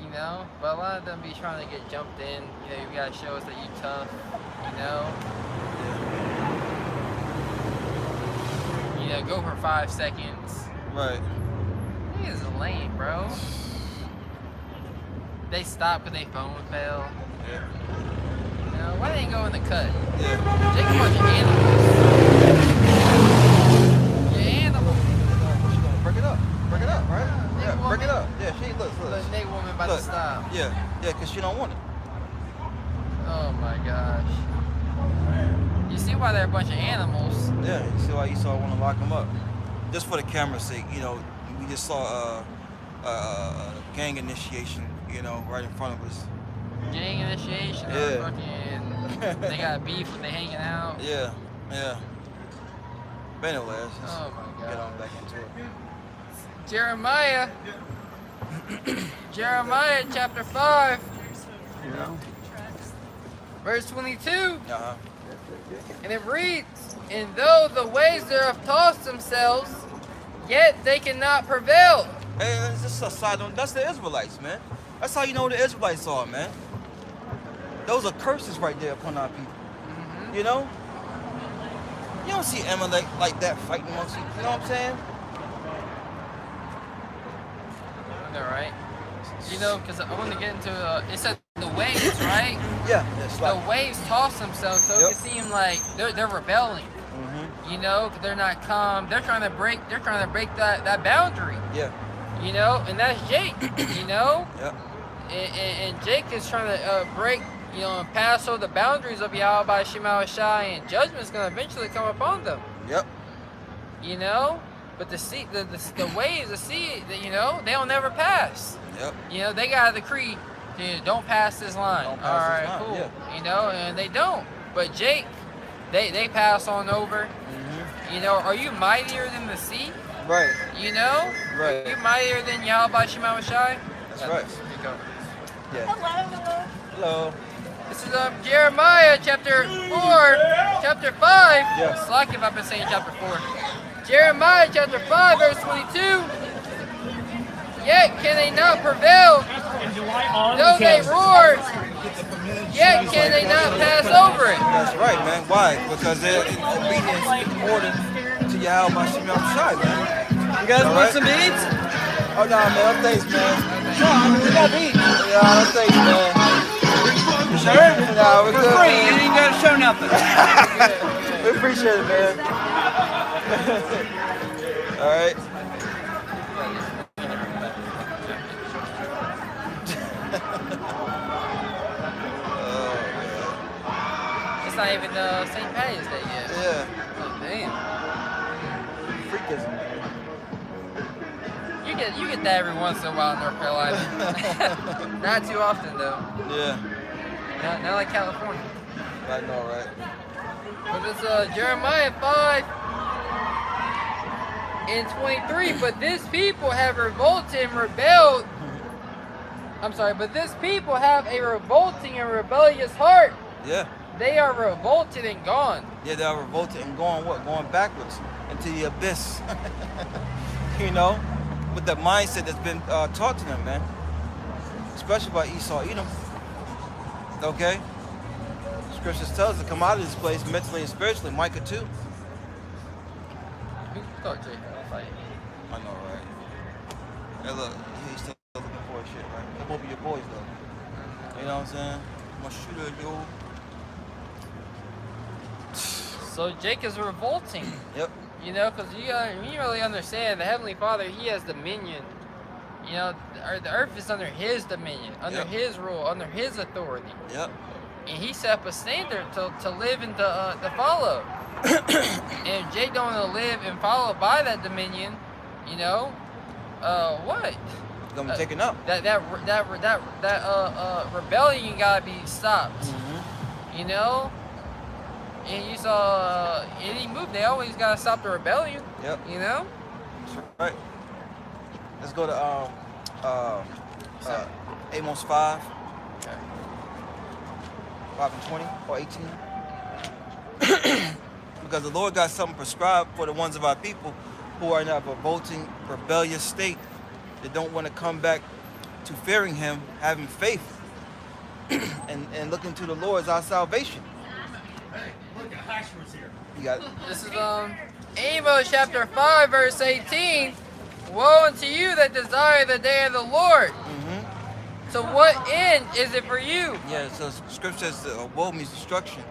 You know? But a lot of them be trying to get jumped in. You know, you gotta show us that you tough. You know? You know, go for 5 seconds. Right. Niggas is lame, bro. They stop because they phone fail. Yeah. You know, why they ain't go in the cut? Yeah. Jake a bunch of animals. You're animals. She's gonna break it up. Break it up, right? Nigga Yeah, break it woman. up. Yeah, she look. The nigga woman about Look. to stop. Yeah, because she don't want it. Oh my gosh. You see why they're a bunch of animals? Yeah, you see why Esau want to lock them up. Just for the camera's sake, you know, we just saw gang initiation, you know, right in front of us. Gang initiation. Yeah. Fucking, they got beef when they hanging out. Yeah, yeah. But anyway, let's just Oh my get god. on back into it. Jeremiah. Jeremiah chapter 5. Verse 22. Uh-huh. And it reads, and though the waves thereof toss themselves, yet they cannot prevail. Hey, it's just a side note. That's the Israelites, man. That's how you know the Israelites are, man. Those are curses right there upon our people. You know? You don't see Amalek like that fighting amongst you. You know what I'm saying? All right. You know, because I want to get into, it said the waves, right? Yeah, it's The like, waves toss themselves, so Yep. it can seem like they're rebelling. You know, 'cause they're not calm. They're trying to break that boundary. yeah, You know, and that's Jake. You know, yep, and Jake is trying to break, you know, and pass over the boundaries of Yahweh Shema Shai, and judgment's gonna eventually come upon them. yep, You know, but the waves, the sea, you know, they'll never pass. yep. You know, they got a decree, dude, don't pass this line. Don't pass All this right, line, cool. yeah. You know, and they don't. But Jake, they pass on over. You know, are you mightier than the sea? Right, You know? Right. Are you mightier than Yahweh Shema Shai? that's right. Here you go. Yeah. Hello. This is Jeremiah chapter 4, chapter 5. Yes. Slack if I've been saying chapter 4. Jeremiah chapter 5, verse 22. Yet can they not prevail, though they roar, yet can they not pass over it. That's right, man. Why? Because they're in obedience in order to Yahweh Shema Shai, man. You guys All want right. some eats? Oh, no, man. No thanks, man. No, we got meat. Yeah, no thanks, man. You sure? Nah, we're For good, free. You man. ain't got to show nothing. We appreciate it, man. All right. It's not even St. Patty's Day yet. Yeah. Oh, damn. Freakism, man. You get that every once in a while in North Carolina. Not too often though. Yeah. Not like California. I know, right? But it's Jeremiah 5 and 23. But this people have revolted and rebelled. I'm sorry, but this people have a revolting and rebellious heart. Yeah. They are revolted and gone. Yeah, they're revolted and going what? Going backwards into the abyss. You know? With that mindset that's been taught to them, man. Especially by Esau, Edom. Okay? Scriptures tells us to come out of this place mentally and spiritually. Micah 2. Who thought Jake had a fight? I know, right? Hey, look, he's still looking for shit, right? Come over your boys, though. You know what I'm saying? I'm gonna shoot at you. So Jake is revolting. Yep. You know, because you really understand the Heavenly Father, He has dominion. You know, the earth is under His dominion, under Yep. His rule, under His authority. Yep. And He set up a standard to live and to follow. And if Jake don't want to live and follow by that dominion, you know, what? It's gonna be taken up. That rebellion gotta be stopped. Mm-hmm. You know? And you saw any move, they always gotta stop the rebellion. Yep. You know? That's right. Let's go to Amos 5. Okay. 5 and 20 or 18. Because the Lord got something prescribed for the ones of our people who are in a revolting, rebellious state that don't want to come back to fearing Him, having faith, and looking to the Lord as our salvation. Hey, look, Hashman's here. You got This is Amos chapter 5, verse 18. Woe unto you that desire the day of the Lord. To what end is it for you? yeah. So Scripture says, "Woe means destruction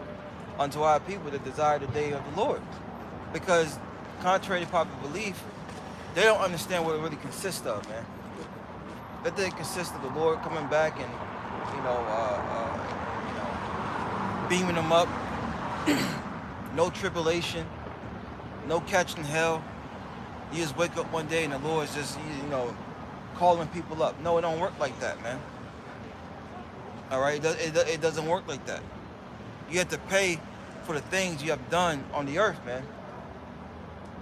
unto our people that desire the day of the Lord," because contrary to popular belief, they don't understand what it really consists of, man. That day consists of the Lord coming back and beaming them up. No tribulation, no catching hell. You just wake up one day and the Lord's just, calling people up. No, it don't work like that, man. All right? It doesn't work like that. You have to pay for the things you have done on the earth, man.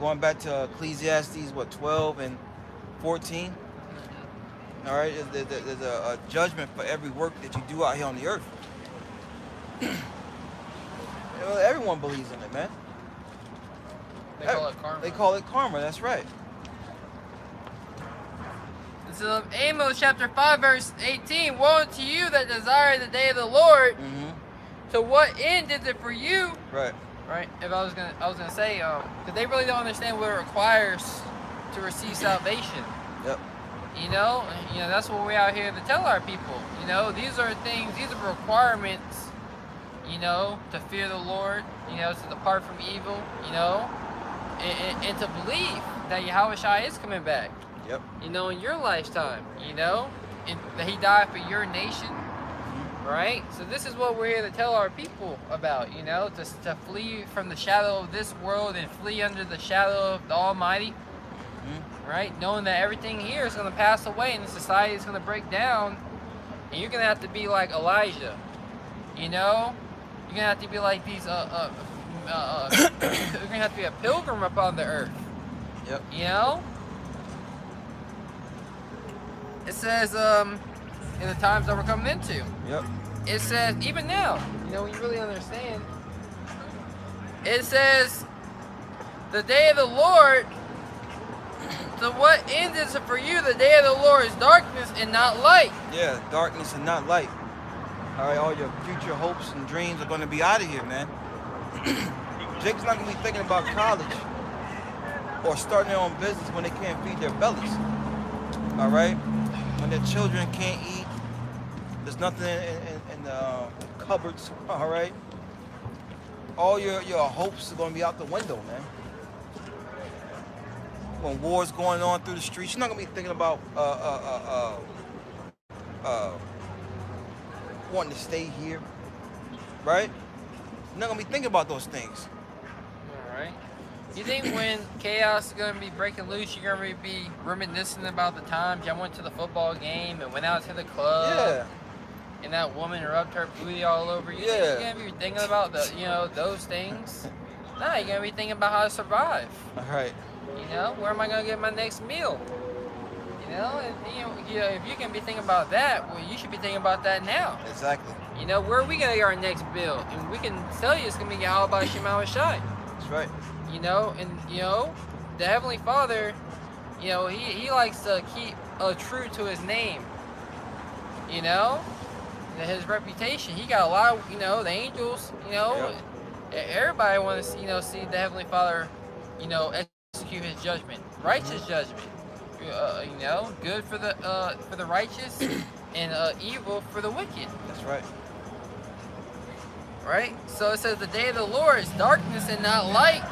Going back to Ecclesiastes, 12 and 14. All right? There's a judgment for every work that you do out here on the earth. Everyone believes in it, man. They call it karma. They call it karma, that's right. This is Amos chapter 5, verse 18. Woe unto you that desire the day of the Lord. To what end is it for you? Right. Right. If I was gonna say, because they really don't understand what it requires to receive salvation. Yep. You know, that's what we're out here to tell our people. You know, these are things, these are requirements, you know, to fear the Lord, you know, to depart from evil, you know, and to believe that Yahweh Shai is coming back. Yep. You know, in your lifetime, you know, and that he died for your nation, right? So this is what we're here to tell our people about, you know, to flee from the shadow of this world and flee under the shadow of the Almighty. Right? Knowing that everything here is going to pass away and the society is going to break down, and you're going to have to be like Elijah, you know? You're going to have to be like these, you're going to have to be a pilgrim upon the earth. Yep. You know? It says, in the times that we're coming into. Yep. It says, even now, you know, when you really understand, it says, the day of the Lord. So what end is it for you? The day of the Lord is darkness and not light. Yeah, darkness and not light. All right, all your future hopes and dreams are going to be out of here, man. Jake's not going to be thinking about college or starting their own business when they can't feed their bellies. All right? When their children can't eat, there's nothing in the cupboards, all right? All your hopes are going to be out the window, man. When war's going on through the streets, you're not gonna be thinking about wanting to stay here, right? You're not gonna be thinking about those things. All right. You think when chaos is gonna be breaking loose, you're gonna be reminiscing about the times y'all went to the football game and went out to the club? Yeah. And that woman rubbed her booty all over you. Yeah. You're gonna be thinking about those things. Nah, you're gonna be thinking about how to survive. All right. You know, where am I gonna get my next meal? You know, and if you can be thinking about that, well, you should be thinking about that now. Exactly. You know, where are we gonna get our next meal? And we can tell you it's gonna be Yahweh by Shema Shai. That's right. You know, and you know, the Heavenly Father, you know, he likes to keep true to his name. You know, and his reputation. He got a lot of, you know, the angels. You know, everybody wants to, you know, see the Heavenly Father, you know, execute his judgment, righteous judgment. You know, good for the righteous and evil for the wicked. That's right. Right? So it says the day of the Lord is darkness and not light.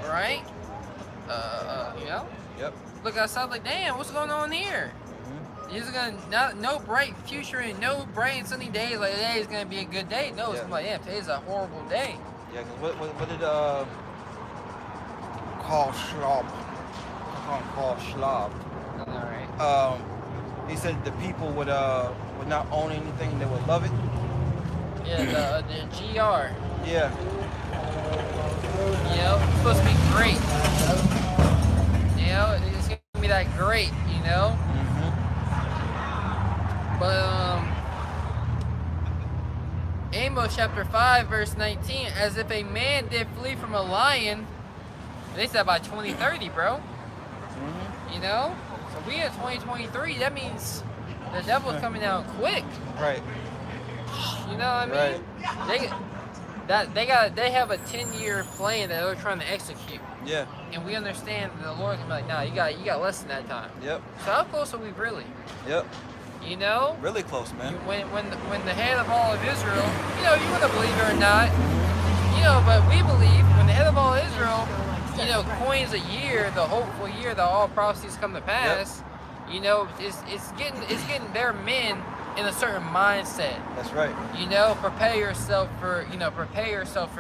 Right? You know? Yep. Look outside like, damn, what's going on here? It's gonna no bright future and no bright and sunny days like today is gonna be a good day. No, it's gonna be like, yeah, today's a horrible day. Yeah, because what did Carl Schwab. Alright. He said the people would not own anything, they would love it. Yeah, the GR. Yeah. You know, it's supposed to be great. You know, it's gonna be that great, you know? But Amos chapter 5 verse 19, as if a man did flee from a lion, they said by 2030, bro. You know? So we in 2023, that means the devil's coming out quick. Right. You know what I mean? Right. They have a 10-year plan that they're trying to execute. Yeah. And we understand that the Lord can be like, nah, you got less than that time. Yep. So how close are we really? Yep. You know? Really close, man. When the head of all of Israel, you know, you want to believe it or not, you know, but we believe when the head of all Israel, you know, coins a year, the hopeful year that all prophecies come to pass, you know, it's getting their men in a certain mindset. That's right. You know, prepare yourself for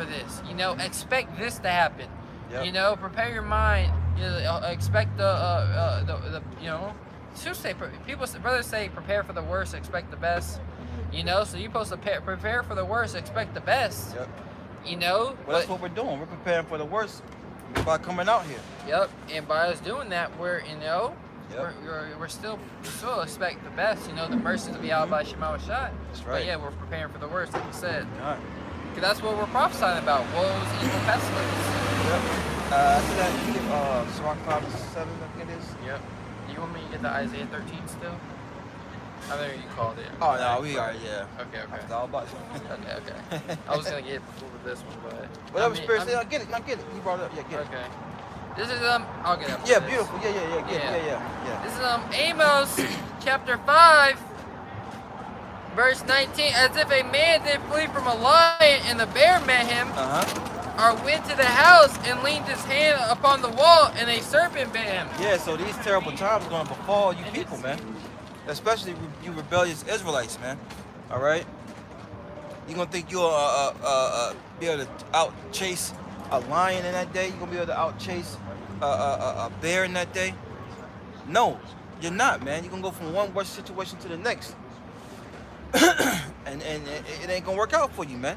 this. You know, expect this to happen. Yep. You know, prepare your mind. You know, expect the you know. Brothers say prepare for the worst, expect the best. You know, so you're supposed to prepare for the worst, expect the best. Yep. You know. Well, that's what we're doing. We're preparing for the worst by coming out here. Yep. And by us doing that, we're, you know, Yep. we still expect the best. You know, the mercy to be out by Shema Shai. That's right. But yeah, we're preparing for the worst, like you said. All right. Because that's what we're prophesying about. Woes, evil, pestilence. Yep. After that, you get Sirach 5 and 7, I think it is. Yep. Do you want me to get the Isaiah 13 still? I know you called it. Oh, no, we are, yeah. Okay. That's all about Okay. I was going to get it before this one, but... Whatever spirit say, I get it. You brought it up. Yeah, get it. Okay. This is I'll get up. Yeah, this. beautiful. Yeah. This is Amos chapter 5, verse 19. As if a man did flee from a lion and the bear met him, or went to the house and leaned his hand upon the wall and a serpent bit him. Yeah, so these terrible times are going to befall you people, man. Especially you rebellious Israelites, man. All right? You going to think you'll be able to out-chase a lion in that day? You going to be able to out-chase a bear in that day? No, you're not, man. You're going to go from one worse situation to the next. and it ain't going to work out for you, man.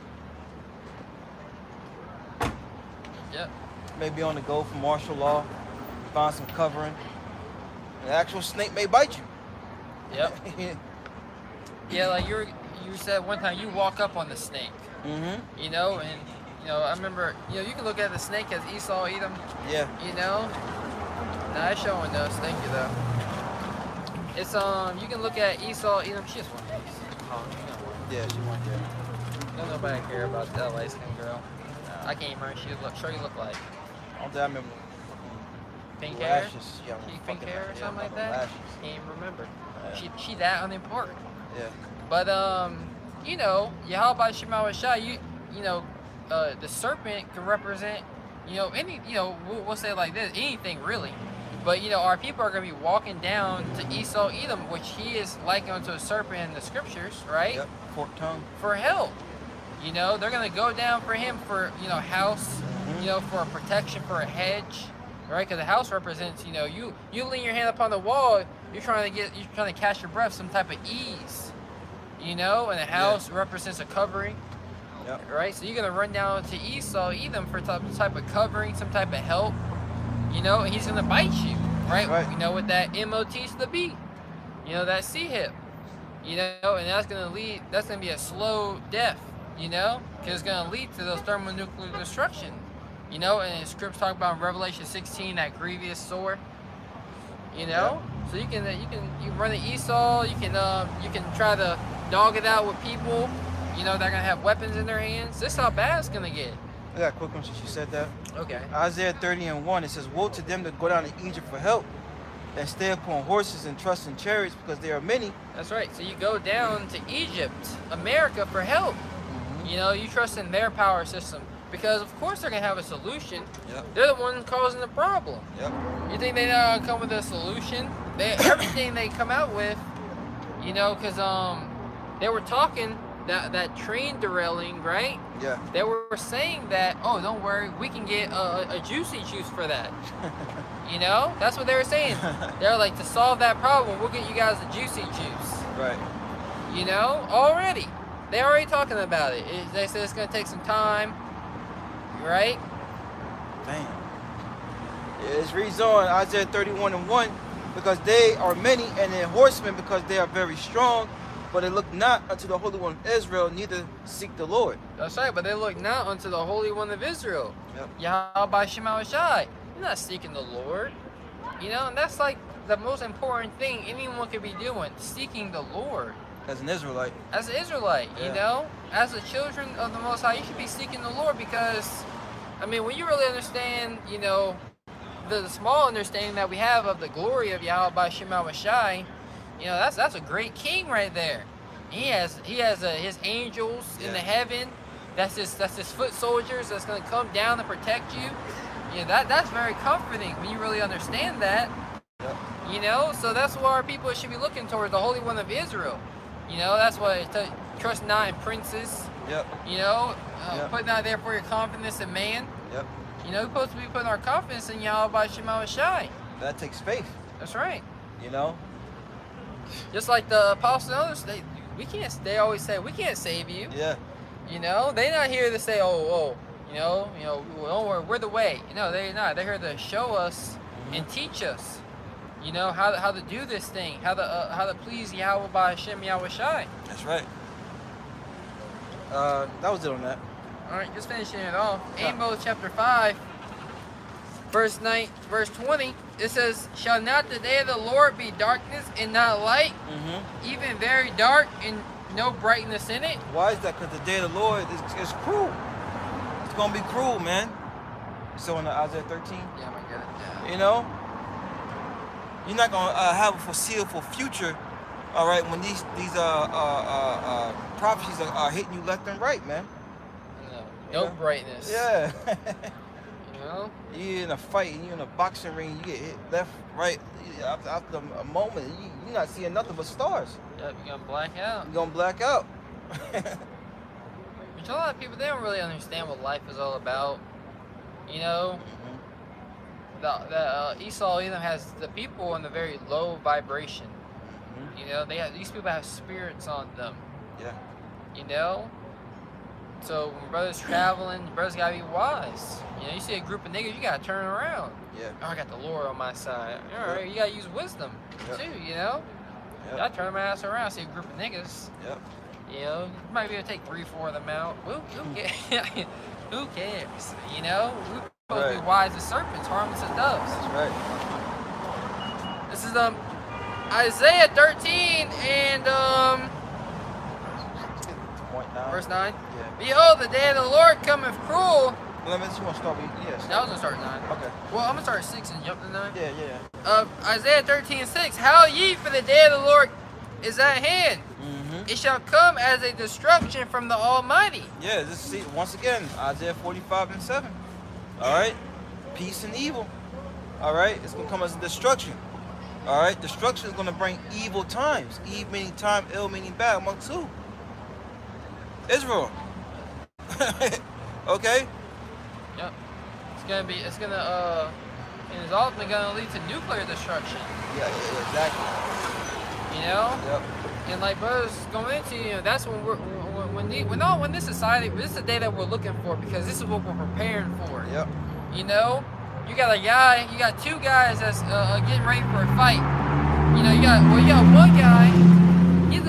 Yep. Maybe on the go for martial law, find some covering. An actual snake may bite you. Yep. Yeah, like you said one time you walk up on the snake. Mm-hmm. You know, and I remember, you can look at the snake as Esau, Edom. Yeah. You know? Nah, it's showing those. Thank you though. It's you can look at Esau, Edom. She just one piece. Oh, Yeah, she went there. don't nobody care about that light skinned girl. I can't remember. She look like. I remember. Pink hair? Lashes. Yeah, She pink hair or something like that. that? Lashes. Can't even remember. Yeah. She that unimportant. Yeah. But Yahweh Shema Shai, the serpent can represent, any, we'll say it like this, anything really. But our people are gonna be walking down to Esau Edom, which he is likened unto a serpent in the scriptures, right? Yep. Forked tongue. For help. They're gonna go down for him for house, for protection, for a hedge, right? Because the house represents, you lean your hand upon the wall, you're trying to catch your breath, some type of ease, and the house represents a covering, right? So you're gonna run down to Esau Edom for some type of covering, some type of help, and he's gonna bite you, right? Right. With that MOT to the B, that C hip, and that's gonna be a slow death. Because it's going to lead to those thermonuclear destruction. And the scripts talk about in Revelation 16 that grievous sword. So you run the Esau. You can try to dog it out with people. They're going to have weapons in their hands. This is how bad it's going to get. I got a quick one since you said that. Okay. Isaiah 30:1, it says, "Woe to them that go down to Egypt for help, and stay upon horses and trust in chariots, because there are many." That's right. So you go down to Egypt, America, for help. You trust in their power system because, of course, they're going to have a solution. Yep. They're the ones causing the problem. Yep. You think they're not going to come with a solution? Everything they come out with, because they were talking that train derailing, right? Yeah. They were saying that, oh, don't worry, we can get a juicy juice for that. That's what they were saying. They're like, to solve that problem, we'll get you guys a juicy juice. Right. Already. They're already talking about it. They said it's going to take some time, right? Damn. Yeah, it reads on Isaiah 31:1, because they are many, and their horsemen, because they are very strong, but they look not unto the Holy One of Israel, neither seek the Lord. That's right, but they look not unto the Holy One of Israel. Yep. Yahweh Shema Shai. You're not seeking the Lord. And that's like the most important thing anyone could be doing, seeking the Lord. As an Israelite. As an Israelite, as the children of the Most High, you should be seeking the Lord because, when you really understand, the small understanding that we have of the glory of Yahweh Shema Shai, that's a great king right there. He has his angels in the heaven. That's his foot soldiers that's going to come down and protect you. That's very comforting when you really understand that. Yep. So that's what our people should be looking towards, the Holy One of Israel. That's why trust not in princes. Yep. Put not therefore your confidence in man. Yep. We're supposed to be putting our confidence in Yahweh Shema Shai. That takes faith. That's right. Just like the apostles and others, they always say, we can't save you. Yeah. They're not here to say, don't worry, we're the way. They're not. They're here to show us and teach us. How to do this thing, how to please Yahweh by Hashem Yahweh Shai. That's right. That was it on that. All right, just finishing it off. Amos chapter 5, verse 20. It says, "Shall not the day of the Lord be darkness and not light, even very dark and no brightness in it?" Why is that? Because the day of the Lord is cruel. It's gonna be cruel, man. So in Isaiah 13. Yeah, my God. forget it. Yeah. You know, you're not gonna have a foreseeable future. All right, when these prophecies are hitting you left and right, man. No brightness. Yeah. You know? You're in a fight, and you're in a boxing ring, you get hit left, right. After a moment, you're not seeing nothing but stars. Yep, you're gonna black out. You're gonna black out. Which a lot of people, they don't really understand what life is all about. You know? Esau Edom has the people in a very low vibration. You know, these people have spirits on them. Yeah. You know? So when brothers traveling, brothers gotta be wise. You know, you see a group of niggas, you gotta turn around. Yeah. Oh, I got the Lord on my side. Alright, you gotta use wisdom too, you know? Yep. I turn my ass around, see a group of niggas. Yep. You know, you might be able to take 3-4 of them out. Who cares? Who cares? You know? We're supposed to be wise as serpents, harmless as doves. That's right. This is Isaiah 13 and verse 9. Yeah. Behold, the day of the Lord cometh cruel. Let me just want to start with yes. I was gonna start at 9. Okay. Well, I'm gonna start at 6 and jump to 9. Yeah. Isaiah 13:6. Howl ye, for the day of the Lord is at hand. It shall come as a destruction from the Almighty. Yeah. Just see once again Isaiah 45:7. All right. Peace and evil. All right. It's gonna come as a destruction. All right. Destruction is gonna bring evil times. Eve meaning time, ill meaning bad. Amongst who? Israel. Okay. Yep. And it's ultimately gonna lead to nuclear destruction. Yeah, exactly. You know? Yep. And like brothers going into, you know, that's when this society, this is the day that we're looking for, because this is what we're preparing for. Yep. You know? You got two guys that's getting ready for a fight. You know, you got one guy, he's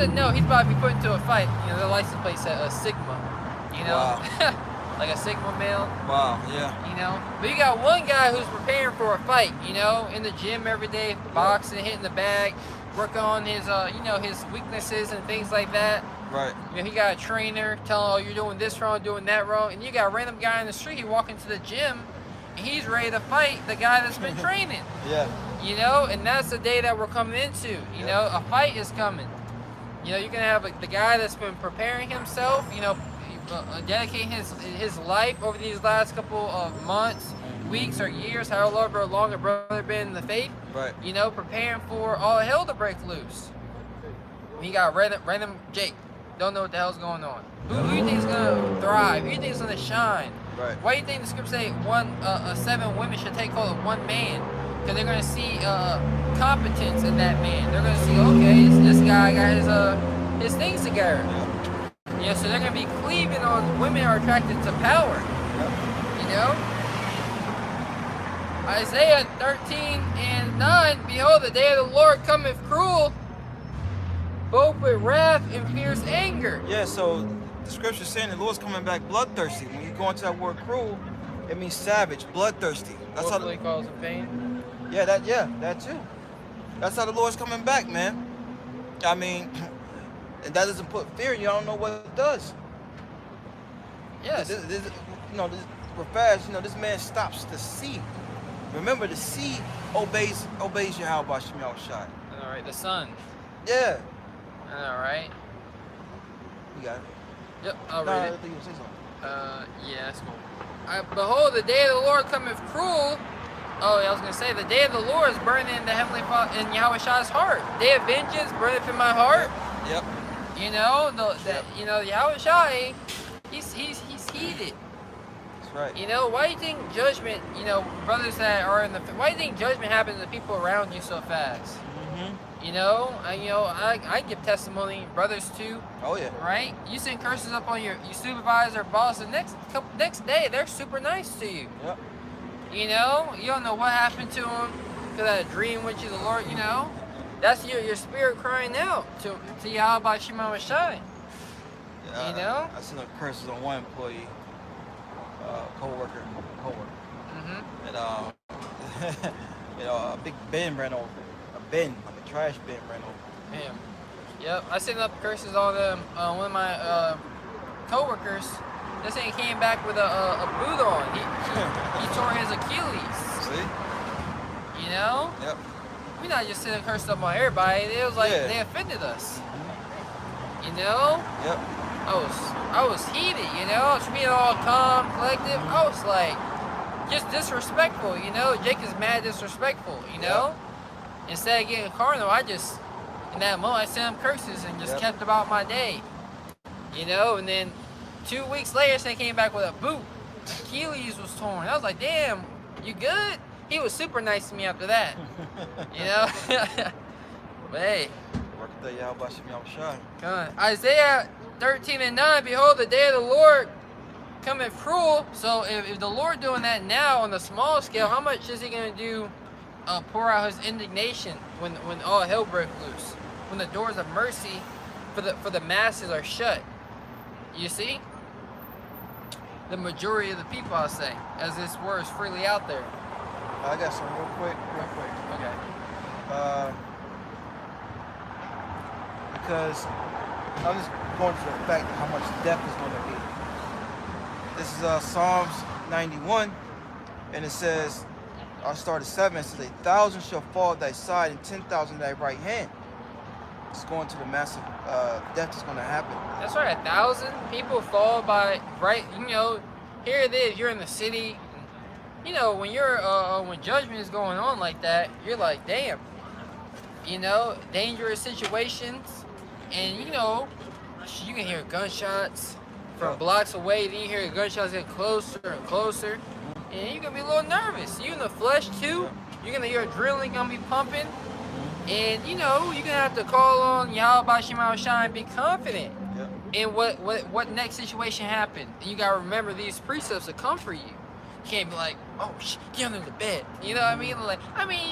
about to be put into a fight. You know, the license plate said Sigma. You know? Wow. Like a Sigma male. Wow, yeah. You know? But you got one guy who's preparing for a fight, you know, in the gym every day, boxing, hitting the bag, working on his his weaknesses and things like that. Right. You know, he got a trainer telling, oh, you're doing this wrong, doing that wrong, and you got a random guy in the street, he walking to the gym, and he's ready to fight the guy that's been training. Yeah. You know, and that's the day that we're coming into. You know, a fight is coming. You know, you're gonna have the guy that's been preparing himself, you know, dedicating his life over these last couple of months, weeks, or years, however long a brother been in the faith. Right. You know, preparing for all hell to break loose. You got random Jake, don't know what the hell's going on. Who do you think is gonna thrive? Who do you think is gonna shine? Right. Why do you think the scripture say 7 women should take hold of one man? Because they're gonna see competence in that man. They're gonna see, okay, this guy got his things together. Yeah, so they're going to be cleaving on women are attracted to power. You know? Isaiah 13:9, behold, the day of the Lord cometh cruel, both with wrath and fierce anger. Yeah, so the scripture is saying the Lord's coming back bloodthirsty. When you go into that word cruel, it means savage, bloodthirsty. That's how Hopefully cause of pain. Yeah, that too. That's how the Lord's coming back, man. I mean, and that doesn't put fear in you. I don't know what it does. Yes. We're fast. You know, this man stops the sea. Remember, the sea obeys Yahweh Shemel Shai. All right, the sun. Yeah. All right. You got it. Yep, I'll No, read I it. think you say something. Yeah, that's cool. Behold, the day of the Lord cometh cruel. Oh, yeah, I was going to say, the day of the Lord is burning in the Heavenly Father, in Yahweh Shai's heart. Day of vengeance burneth in my heart. Yep. You know, Yahweh Shai, he's heated. That's right. You know, why do you think judgment, you know, brothers that are in the, why do you think judgment happens to people around you so fast? Mm-hmm. You know, I give testimony, brothers too. Oh yeah. Right? You send curses up on your supervisor, boss, the next day they're super nice to you. Yep. You know, you don't know what happened to them because I had a dream with you, the Lord. You know, that's your spirit crying out to Yahweh Shema Shai. Yeah, You know? I seen the curses on one employee, coworker, Mm-hmm. and a big bin ran over. Like a trash bin ran over. Damn. Yep, I sent up curses on them. One of my coworkers. This thing came back with a boot on. He tore his Achilles. See? You know? Yep. We're not just sitting cursing up on everybody. It was like Yeah. they offended us. You know? Yep. I was heated, you know? I was being all calm, collective. I was like, just disrespectful, you know? Jake is mad disrespectful, you know? Instead of getting carnal, I just, in that moment, I sent him curses and just kept about my day. You know? And then 2 weeks later, they came back with a boot. Achilles was torn. I was like, damn, you good? He was super nice to me after that. You know? But hey. Come on. Isaiah 13:9, behold, the day of the Lord cometh cruel. So if the Lord doing that now on the small scale, how much is he going to do, pour out his indignation when all hell breaks loose? When the doors of mercy for the masses are shut? You see? The majority of the people, I'll say, as this word is freely out there. I got some real quick. Okay. Because I'm just going to the fact of how much death is going to be. This is Psalms 91, and it says, I'll start at 7, it says, 1,000 shall fall at thy side and 10,000 at thy right hand. It's going to the massive death that's going to happen. That's right, 1,000 people fall by, right, you know, here it is, you're in the city. You know, when you're, when judgment is going on like that, you're like, damn. You know, dangerous situations. And, you know, you can hear gunshots from blocks away. Then you hear gunshots get closer and closer. And you're going to be a little nervous. You in the flesh, too. You're going to hear adrenaline going to be pumping. And, you know, you're going to have to call on Yahweh Shema Shai and be confident in what next situation happened. And you got to remember these precepts to comfort you. You can't be like, oh, get under the bed. You know what I mean? Like,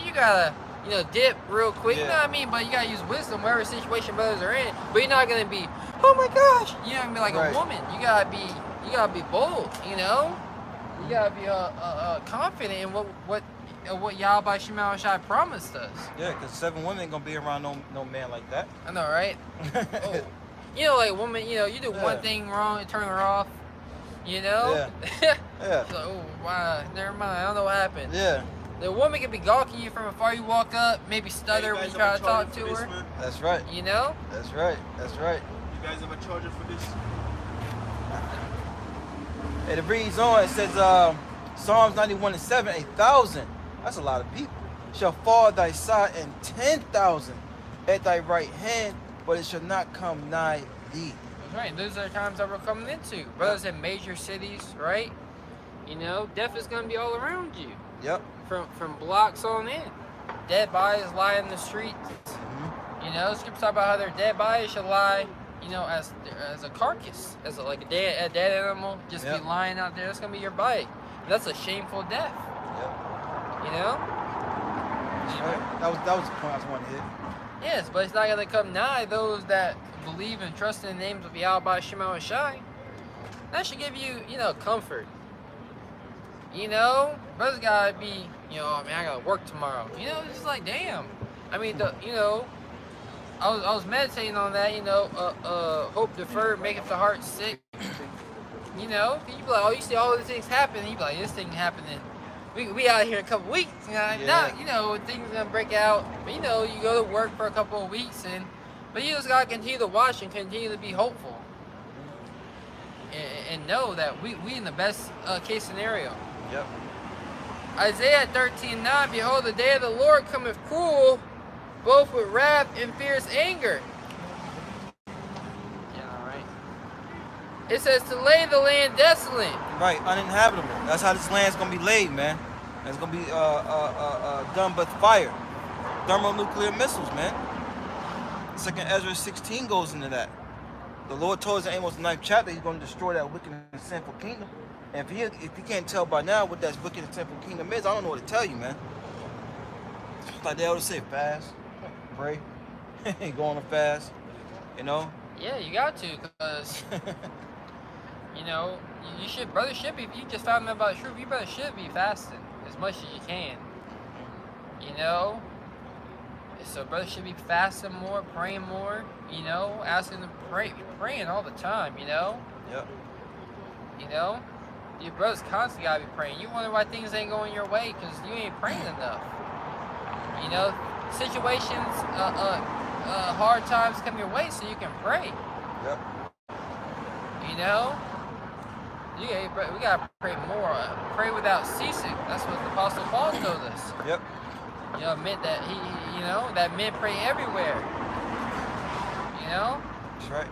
you got to, you know, dip real quick. You know what I mean? But you got to use wisdom wherever situation brothers are in. But you're not going to be, oh my gosh. You're not going to be like a woman. You got to be bold, you know? You got to be confident in what Yahweh Shema Shai promised us. Yeah, because 7 women ain't going to be around no man like that. I know, right? Oh. You know, like woman, you know, you do one thing wrong, you turn her off. You know? Yeah. Like, oh, wow, never mind. I don't know what happened. Yeah. The woman could be gawking you from afar. You walk up, maybe stutter when you try to talk to her. That's right. You know? That's right. You guys have a charger for this? And it reads on. It says, Psalms 91:7, 1,000. That's a lot of people. Shall fall at thy side and 10,000 at thy right hand, but it shall not come nigh thee. That's right. Those are the times that we're coming into. Brothers in major cities, right? You know, death is going to be all around you. Yep. From blocks on in. Dead bodies lie in the streets. You know, scriptures talk about how their dead bodies should lie, you know, as a carcass, as like a dead animal, just be lying out there. That's going to be your body. That's a shameful death. Yep. You know? That's right. That was the point I was wanting to hit. Yes, but it's not going to come nigh those that believe and trust in the names of Yahweh Shema Shai. That should give you, you know, comfort. You know, brothers gotta be, you know, I mean, I gotta work tomorrow. You know, it's just like, damn. I mean, you know, I was meditating on that. You know, hope deferred maketh the heart sick. You know, you be like, oh, you see all these things happen, and you be like, this thing happening. We out here in a couple weeks. You know, now, you know, things are gonna break out. But you know, you go to work for a couple of weeks, but you just gotta continue to watch and continue to be hopeful, and know that we in the best case scenario. Yep. Isaiah 13:9, behold, the day of the Lord cometh cruel, both with wrath and fierce anger. Yeah, all right. It says to lay the land desolate. Right, uninhabitable. That's how this land's gonna be laid, man. It's gonna be done with fire, thermonuclear missiles, man. 2nd Ezra 16 goes into that. The Lord told us in Amos 9th chapter, He's gonna destroy that wicked and sinful kingdom. And if you can't tell by now what that wicked and sinful kingdom is, I don't know what to tell you, man. Like they always say, fast, pray, go on a fast, you know? Yeah, you got to, because, you know, you should, brothers should be, if you just found out about the truth, you brothers should be fasting as much as you can, you know? So brothers should be fasting more, praying more, you know, asking to pray, praying all the time, you know? Yep. You know? Your brothers constantly gotta be praying. You wonder why things ain't going your way because you ain't praying enough. You know, situations, hard times come your way, so you can pray. Yep. You know, we gotta pray more. Pray without ceasing. That's what the Apostle Paul told us. Yep. You know, it meant that that men pray everywhere. You know. That's right.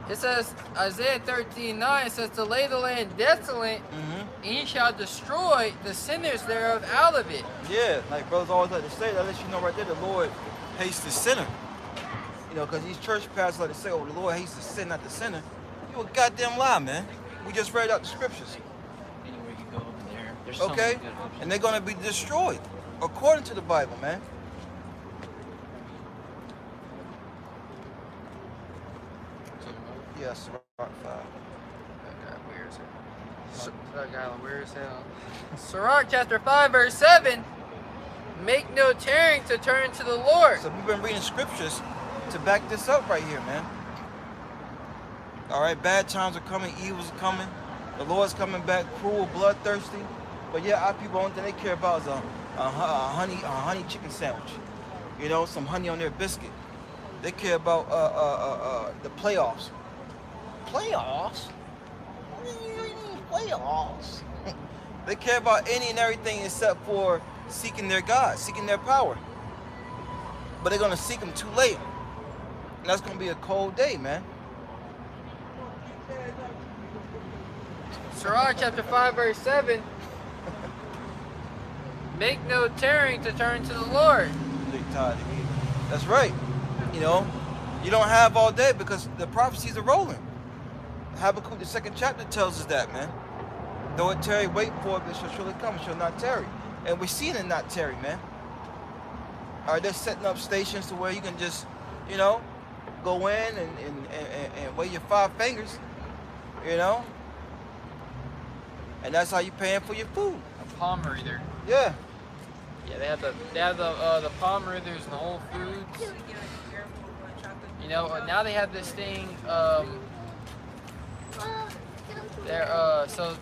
It says, Isaiah 13:9 says, to lay the land desolate, and he shall destroy the sinners thereof out of it. Yeah, like brothers always like to say, that lets you know right there the Lord hates the sinner. You know, because these church pastors like to say, oh, the Lord hates the sin, not the sinner. You a goddamn lie, man. We just read out the scriptures. Anywhere you go over there, there's so Okay? many good options. And they're going to be destroyed, according to the Bible, man. Yes, Rock 5. That guy weird as hell. Sirach chapter 5 verse 7. Make no tearing to turn to the Lord. So we've been reading scriptures to back this up right here, man. All right, bad times are coming, evil's coming. The Lord's coming back, cruel, bloodthirsty. But yeah, our people, only thing they care about is a honey chicken sandwich. You know, some honey on their biscuit. They care about the playoffs. Playoffs? What do you mean playoffs? They care about any and everything except for seeking their God, seeking their power. But they're gonna seek them too late. And that's gonna be a cold day, man. Sirach chapter 5 verse 7. Make no tearing to turn to the Lord. That's right. You know, you don't have all day because the prophecies are rolling. Habakkuk, the 2nd chapter, tells us that, man. Though it tarry, wait for it, but it shall surely come, it shall not tarry. And we're seeing it not tarry, man. All right, they're setting up stations to where you can just, you know, go in and wave your 5 fingers, you know. And that's how you're paying for your food. A palm reader. Yeah. Yeah, they have the palm readers and the Whole Foods. You know, now they have this thing. So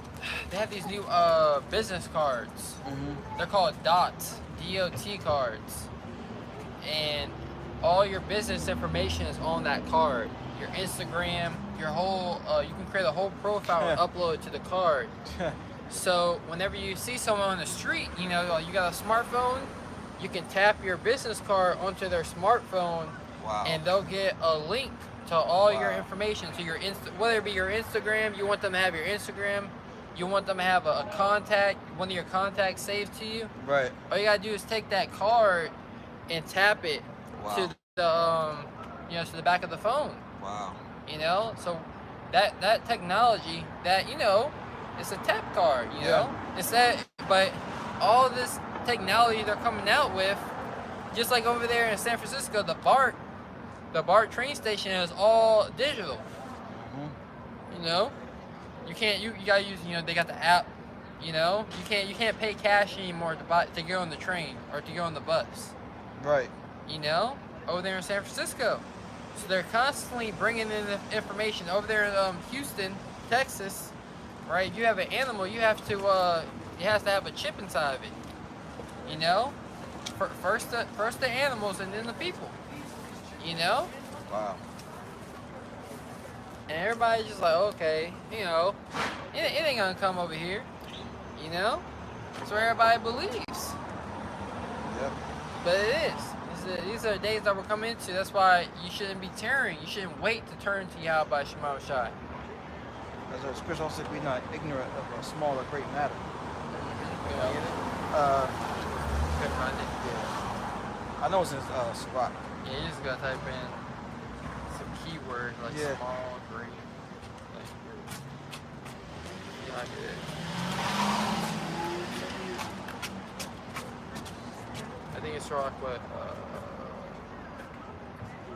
they have these new business cards. They're called DOTs, DOT cards, and all your business information is on that card. Your Instagram, your whole, you can create a whole profile and upload it to the card. So whenever you see someone on the street, you know, you got a smartphone, you can tap your business card onto their smartphone, and they'll get a link to all your information, to your whether it be your Instagram, you want them to have your Instagram, you want them to have a contact, one of your contacts saved to you. Right. All you gotta do is take that card and tap it to the you know, to the back of the phone. Wow. You know, so that technology, that, you know, it's a tap card, you know? It's that, but all this technology they're coming out with, just like over there in San Francisco, the BART train station is all digital. You know? You gotta use, you know, they got the app, you know? You can't pay cash anymore to go on the train or to go on the bus. Right. You know? Over there in San Francisco. So they're constantly bringing in the information. Over there in Houston, Texas, right? You have an animal, you have to have a chip inside of it. You know? First the animals and then the people. You know? Wow. And everybody's just like, okay, you know, it ain't gonna come over here. You know? That's what everybody believes. Yep. But it is. These are the days that we're coming into. That's why you shouldn't be tearing. You shouldn't wait to turn to Yahweh Shema Shai. As our scripture also said, be not ignorant of a small or great matter. You know? Couldn't find it. Yeah. I know it's in Sirach. Yeah, you just gotta type in some keywords like small, great. Like, yeah, I get it. I think it's Sirach, but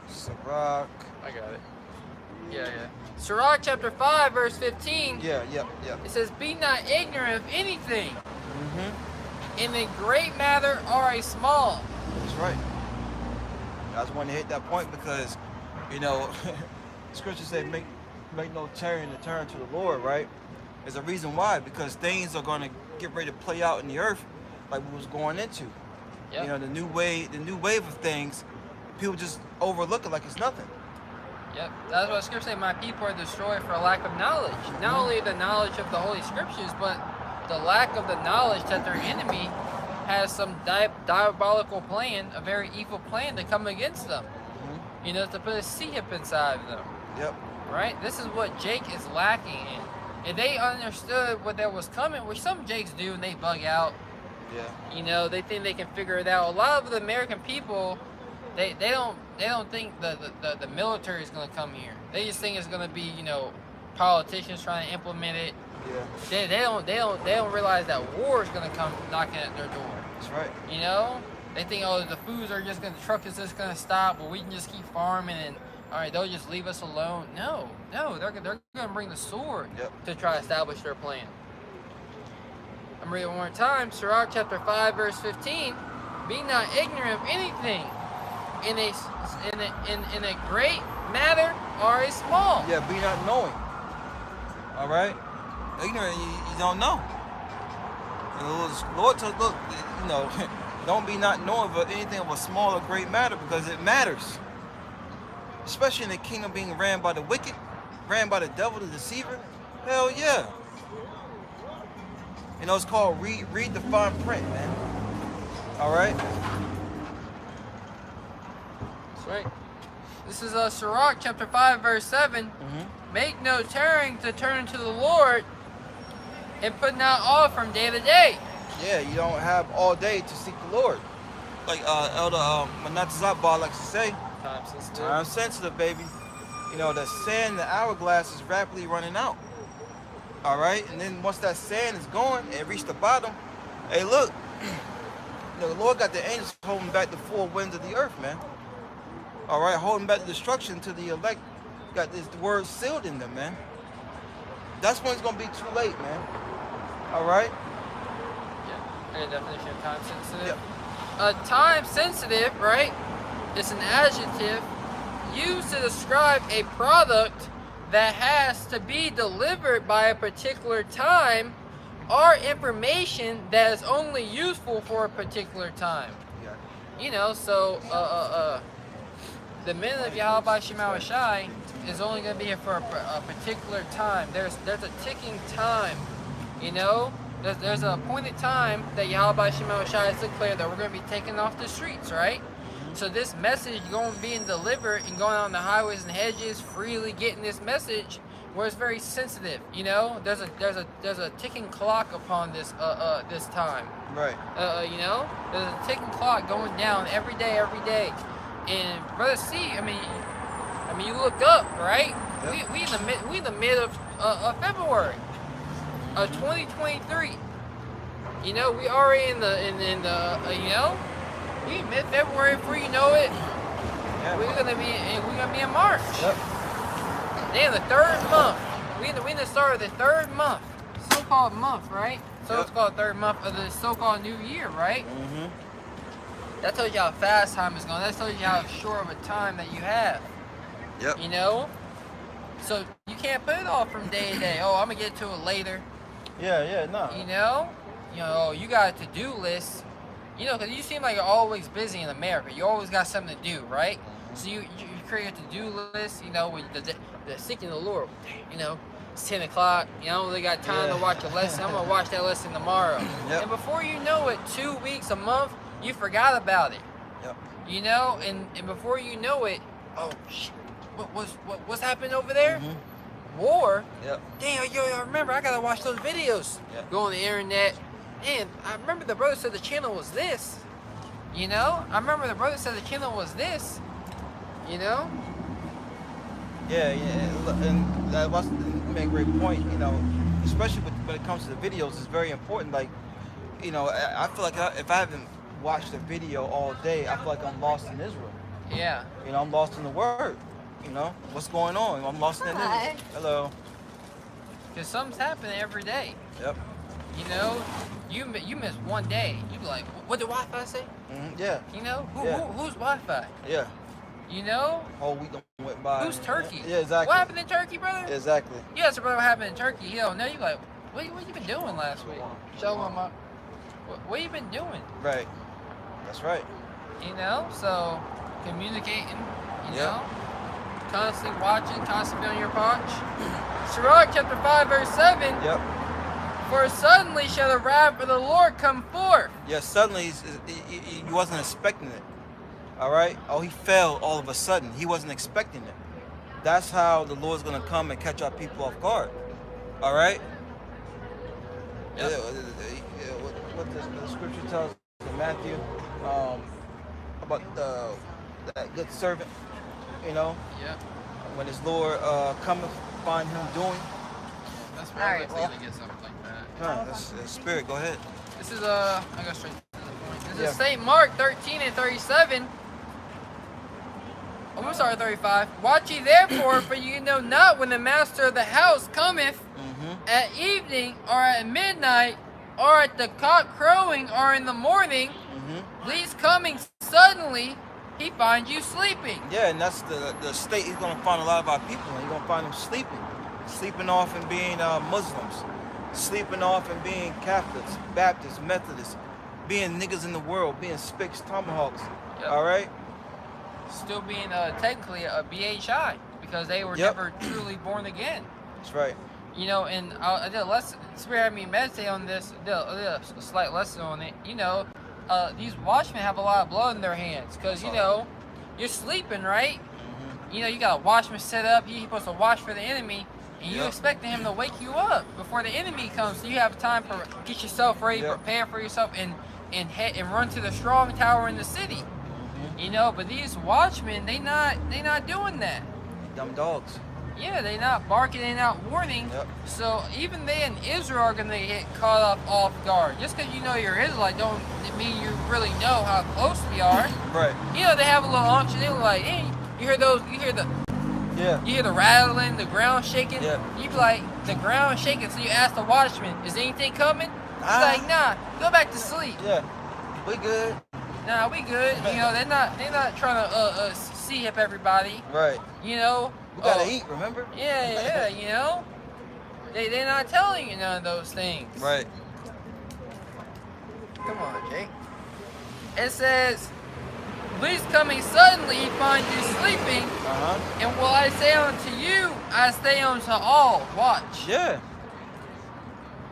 Sirach. I got it. Yeah. Sirach chapter 5, verse 15. Yeah. It says, be not ignorant of anything. In a great matter or a small. That's right. I just wanted to hit that point because, you know, scripture said make no tearing to turn to the Lord, right? There's a reason why, because things are going to get ready to play out in the earth like we was going into. Yep. You know, the new wave of things, people just overlook it like it's nothing. Yep, that's what Scripture says. My people are destroyed for a lack of knowledge. Not only the knowledge of the Holy Scriptures, but the lack of the knowledge that their enemy has some diabolical plan, a very evil plan to come against them. You know, to put a C-hip inside of them. Yep. Right? This is what Jake is lacking in. If they understood what that was coming, which some Jakes do and they bug out. Yeah. You know, they think they can figure it out. A lot of the American people, they don't think the military is gonna come here. They just think it's gonna be, you know, politicians trying to implement it. Yeah. They don't realize that war is gonna come knocking at their door. That's right. You know? They think, oh, the foods are just gonna, the truck is just gonna stop, or we can just keep farming and all right, they'll just leave us alone. No, they're gonna bring the sword to try to establish their plan. I'm reading one more time, Sirach chapter 5, verse 15. Be not ignorant of anything in a great matter or a small. Yeah, be not knowing. All right? Ignorant, you don't know. And the Lord tells, look, you know, don't be not knowing of anything of a small or great matter, because it matters. Especially in the kingdom being ran by the wicked, ran by the devil, the deceiver. Hell yeah. You know, it's called read the fine print, man. All right? That's right. This is Sirach chapter 5, verse 7. Make no tarrying to turn to the Lord, and put not off from day to day. Yeah, you don't have all day to seek the Lord. Like Elder Manatazabah likes to say, Time sensitive. time sensitive, baby. You know, the sand in the hourglass is rapidly running out. All right? And then once that sand is gone and reached the bottom, hey, look, you know, the Lord got the angels holding back the four winds of the earth, man. All right? Holding back the destruction to the elect. Got this word sealed in them, man. That's when it's going to be too late, man. All right? Yeah, a definition of time sensitive. Yep. Time sensitive, right? It's an adjective used to describe a product that has to be delivered by a particular time, or information that is only useful for a particular time. Yeah. You know, so the minute of Yahweh Shema Shai is only going to be here for a particular time. There's a ticking time, you know. There's a appointed time that Yahweh Shema Shai has declared that we're going to be taken off the streets, right? So this message being delivered and going on the highways and hedges, freely getting this message, where it's very sensitive. You know, there's a ticking clock upon this this time. Right. You know, there's a ticking clock going down every day. And brother C, I mean, you look up, right? Yep. We in the mid of February of 2023. You know, we already in the you know. We mid-February, before you know it, we're gonna be in March. Yep. Then the third month. We in the start of the third month, so-called month, right? So it's called third month of the so-called new year, right? That tells you how fast time is going. That tells you how short of a time that you have. Yep. You know, so you can't put it off from day to day. Oh, I'm gonna get to it later. Yeah, no. You know, you got a to-do list. You know, because you seem like you're always busy in America. You always got something to do, right? So you create a to-do list, you know, with the seeking the Lord. You know, it's 10 o'clock. You know, I only got time to watch a lesson. I'm going to watch that lesson tomorrow. Yep. And before you know it, 2 weeks, a month, you forgot about it. Yep. You know, and before you know it, oh, shit, what's happening over there? War? Yep. Damn, I remember, I got to watch those videos. Yep. Go on the internet. And I remember the brother said the channel was this. You know? I remember the brother said the channel was this. You know? Yeah, and that was you made a great point, you know, especially when it comes to the videos, it's very important. Like, you know, I feel like if I haven't watched a video all day, I feel like I'm lost in Israel. Yeah. You know, I'm lost in the Word. You know, what's going on? I'm lost in Israel. Hello. Because something's happening every day. Yep. You know, you miss one day, you be like, what did Wi-Fi say? Yeah. You know, who's Wi-Fi? Yeah. You know? Whole week went by. Who's Turkey? Yeah, exactly. What happened in Turkey, brother? Exactly. You asked brother what happened in Turkey. He don't know. You like, what you been doing last week? Show him up. what you been doing? Right. That's right. You know, so communicating, you Yep. know, constantly watching, constantly on your watch. Sirach chapter 5 verse 7. Yep. For suddenly shall the wrath of the Lord come forth. Yeah, suddenly he wasn't expecting it. All right? Oh, he fell all of a sudden. He wasn't expecting it. That's how the Lord's going to come and catch our people off guard. All right? Yep. What the scripture tells us in Matthew about that good servant, you know, Yeah. when his Lord cometh, find him doing. That's All where I right, was well. to get something like that. That's spirit. Go ahead. This is I go straight to the point. This Yeah. is St. Mark 13 and 37. Oh, I'm sorry, 35. Watch ye therefore, for you know not when the master of the house cometh at evening, or at midnight, or at the cock crowing, or in the morning, lest coming suddenly he find you sleeping. Yeah, and that's the state he's going to find a lot of our people. He's going to find them sleeping off and being Muslims, sleeping off and being Catholics, Baptists, Methodists, being niggas in the world, being spicks, tomahawks. Yep. All right. Still being technically a BHI because they were Yep. never truly born again. That's right. You know, and I did a lesson. Spirit had me meditate on this. I did a slight lesson on it. You know, these watchmen have a lot of blood in their hands because you know you're sleeping, right? You know, you got a watchman set up. He's supposed to watch for the enemy, and you Yep. expecting him to wake you up before the enemy comes, so you have time to get yourself ready, Yep. prepare for yourself, and head and run to the strong tower in the city. You know, but these watchmen, they not doing that. Dumb dogs. Yeah, they not barking, they not warning. Yep. So even they in Israel are gonna get caught up off guard. Just because you know you're Israelite don't mean you really know how close we are. Right. You know, they have a little unction. They're like, hey, you hear Yeah. the rattling, the ground shaking. Yeah. You be like, the ground shaking. So you ask the watchman, is anything coming? He's Ah. like, nah, go back to sleep. Yeah. We good. Nah, we good. You know, they're not trying to see up everybody. Right. You know. We gotta Oh, eat. Remember? Yeah, you know. They're not telling you none of those things. Right. Come on, Jake. It says, least coming suddenly he find you sleeping, and will I say unto you, I say unto all, watch. Yeah.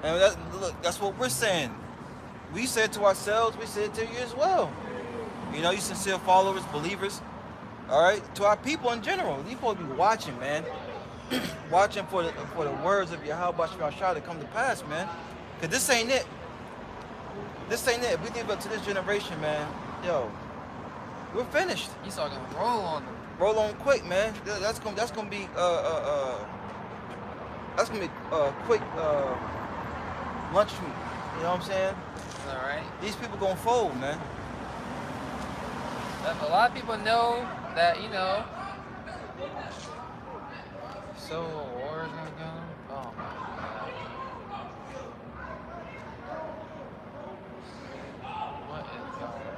And look, that's what we're saying. We say it to ourselves, we say it to you as well. You know, you sincere followers, believers, all right? To our people in general, you supposed to be watching, man. Watching for the words of Yahweh Shah to come to pass, man. Because this ain't it. This ain't it. If we leave it to this generation, man, yo, we're finished. He's all gonna roll on them. Roll on quick, man. That's gonna be quick lunch meat. You know what I'm saying? All right. These people gonna fold, man. A lot of people know that, you know. So war is gonna come. Oh my God. What is going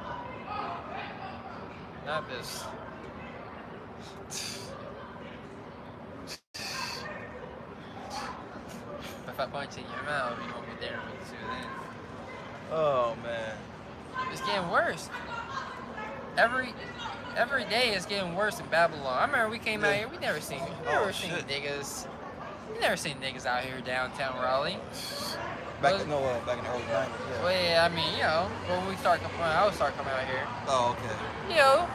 on? Not this. If I punch in your mouth, you won't be there with you then. Oh man. It's getting worse. Every day it's getting worse in Babylon. I remember we came out here, we never seen shit. niggas. We never seen niggas out here downtown Raleigh. Back in the early 90s. Yeah. Well, yeah, I mean, you know, when I would start coming out here. Oh, okay. You know,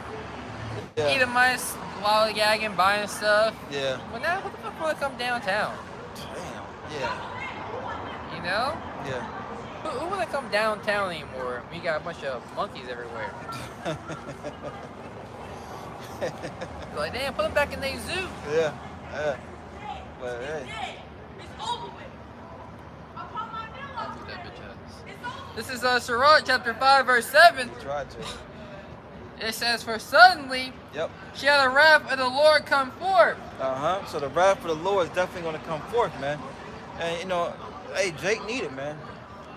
Yeah. eating mice, lollygagging, buying stuff. Yeah. But now, who the fuck wanna come downtown? Damn. Yeah. You know? Yeah. Who wanna come downtown anymore? We got a bunch of monkeys everywhere. Like, damn, put them back in their zoo. Yeah. Yeah. But hey. This is Sirach chapter 5 verse 7. Try to. It says, for suddenly Yep. shall the wrath of the Lord come forth. So the wrath of the Lord is definitely gonna come forth, man. And you know, hey, Jake needed, man.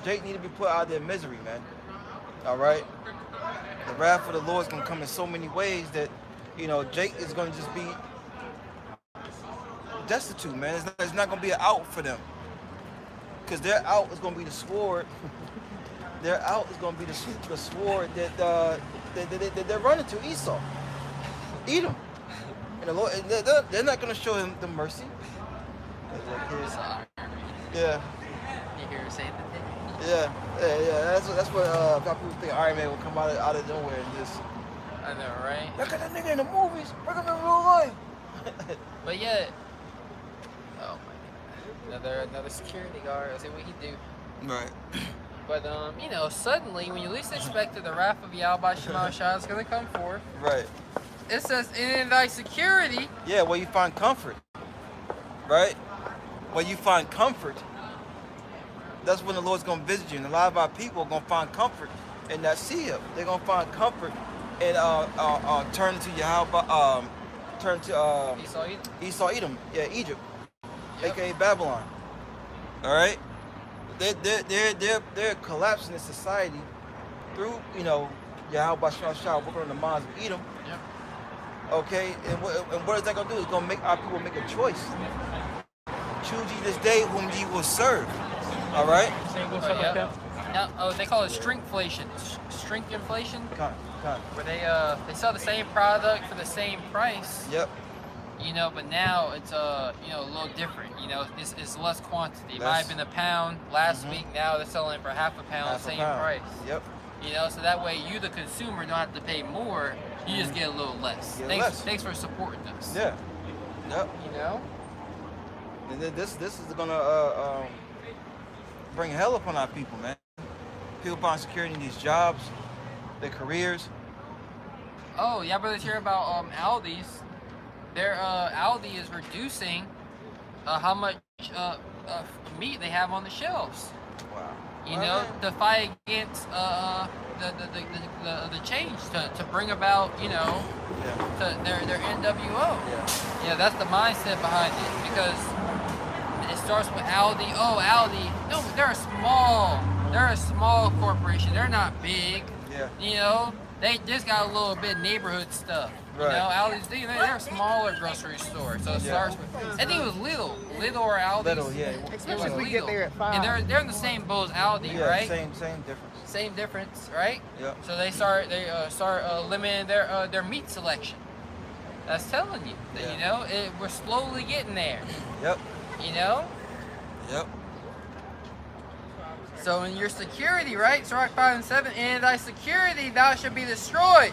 Jake needed to be put out of their misery, man. All right. The wrath of the Lord is gonna come in so many ways that, you know, Jake is gonna just be destitute, man. It's not gonna be an out for them, because their out is gonna be the sword their out is going to be the sword that they're running to Esau. Edom. And the Lord, and they're not going to show him the mercy. Yeah. You hear her say that? Yeah. That's what people think Iron Man will come out of nowhere and just. I know, right? Look at that nigga in the movies. Look at him in real life. But yet, oh my God, another security guard. Let's see what he do. Right. But you know, suddenly when you least expect it, the wrath of Yahweh Shema Shah is going to come forth. Right. It says, in thy security. Yeah, where you find comfort. Right? Where you find comfort. That's when the Lord's going to visit you. And a lot of our people are going to find comfort in that sea. They're going to find comfort and turn to Yahweh, turn to Esau Edom. Yeah, Egypt. Yep. AKA Babylon. All right? They're collapsing the society through, you know, Yahweh Shah working on the minds of Edom. Yep. Okay, and what is that gonna do? It's gonna make our people make a choice. Choose ye this day whom ye will serve. All right. Now, they call it shrinkflation. Shrinkflation. Where they sell the same product for the same price. Yep. You know, but now it's you know, a little different. You know, it's less quantity. It might have been a pound last week. Now they're selling it for half a pound, same price. Yep. You know, so that way you, the consumer, don't have to pay more. You just get a little less. Thanks for supporting us. Yeah. Yep. You know. And then this is gonna bring hell upon our people, man. People find security in these jobs, their careers. Oh yeah, brothers, hear about Aldi's. Their Aldi is reducing how much meat they have on the shelves. Wow. You know, to fight against the change, to bring about, you know, to their NWO. Yeah, that's the mindset behind it, because it starts with Aldi. Oh, Aldi. No, they're a small corporation. They're not big. Yeah. You know, they just got a little bit of neighborhood stuff. You know, Aldi's, they're a smaller grocery store. So it starts with, I think it was Lidl or Aldi's. Lidl, yeah. Especially if we get there at 5. And they're in the same boat as Aldi, right? Same difference. Same difference, right? Yep. So they start limiting their meat selection. That's telling you that, you know, we're slowly getting there. Yep. You know? Yep. So in your security, right? Sirach 5:7, in thy security thou shalt be destroyed.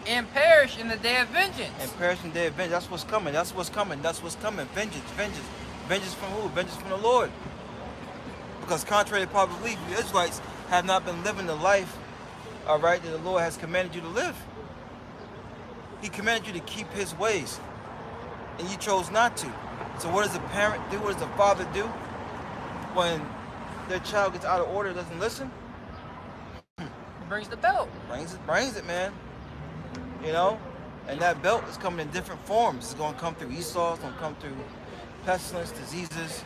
And perish in the day of vengeance. And perish in the day of vengeance. That's what's coming. That's what's coming. That's what's coming. Vengeance. Vengeance. Vengeance from who? Vengeance from the Lord. Because contrary to popular belief, the Israelites have not been living the life, all right, that the Lord has commanded you to live. He commanded you to keep his ways. And you chose not to. So what does a parent do? What does a father do when their child gets out of order, doesn't listen? Brings the belt. Brings it, man. You know? And that belt is coming in different forms. It's going to come through Esau. It's going to come through pestilence, diseases.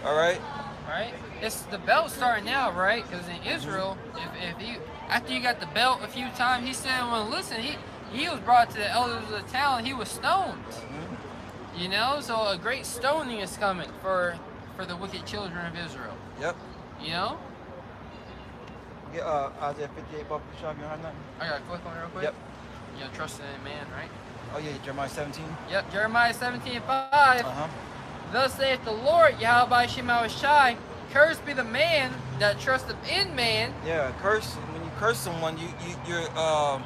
All right? Right? It's the belt starting now, right? Because in Israel, if you, after you got the belt a few times, he still didn't want to listen. He was brought to the elders of the town. He was stoned. You know? So a great stoning is coming for the wicked children of Israel. Yep. You know? Get Isaiah 58, Bob, shop your hand. I got to click on it real quick. Yep. You know, trusting in man, right? Oh yeah, Jeremiah 17. Yep, Jeremiah 17:5. Thus saith the Lord, Yahweh Shema Shai, cursed be the man that trusteth in man. Yeah, curse. When you curse someone, you're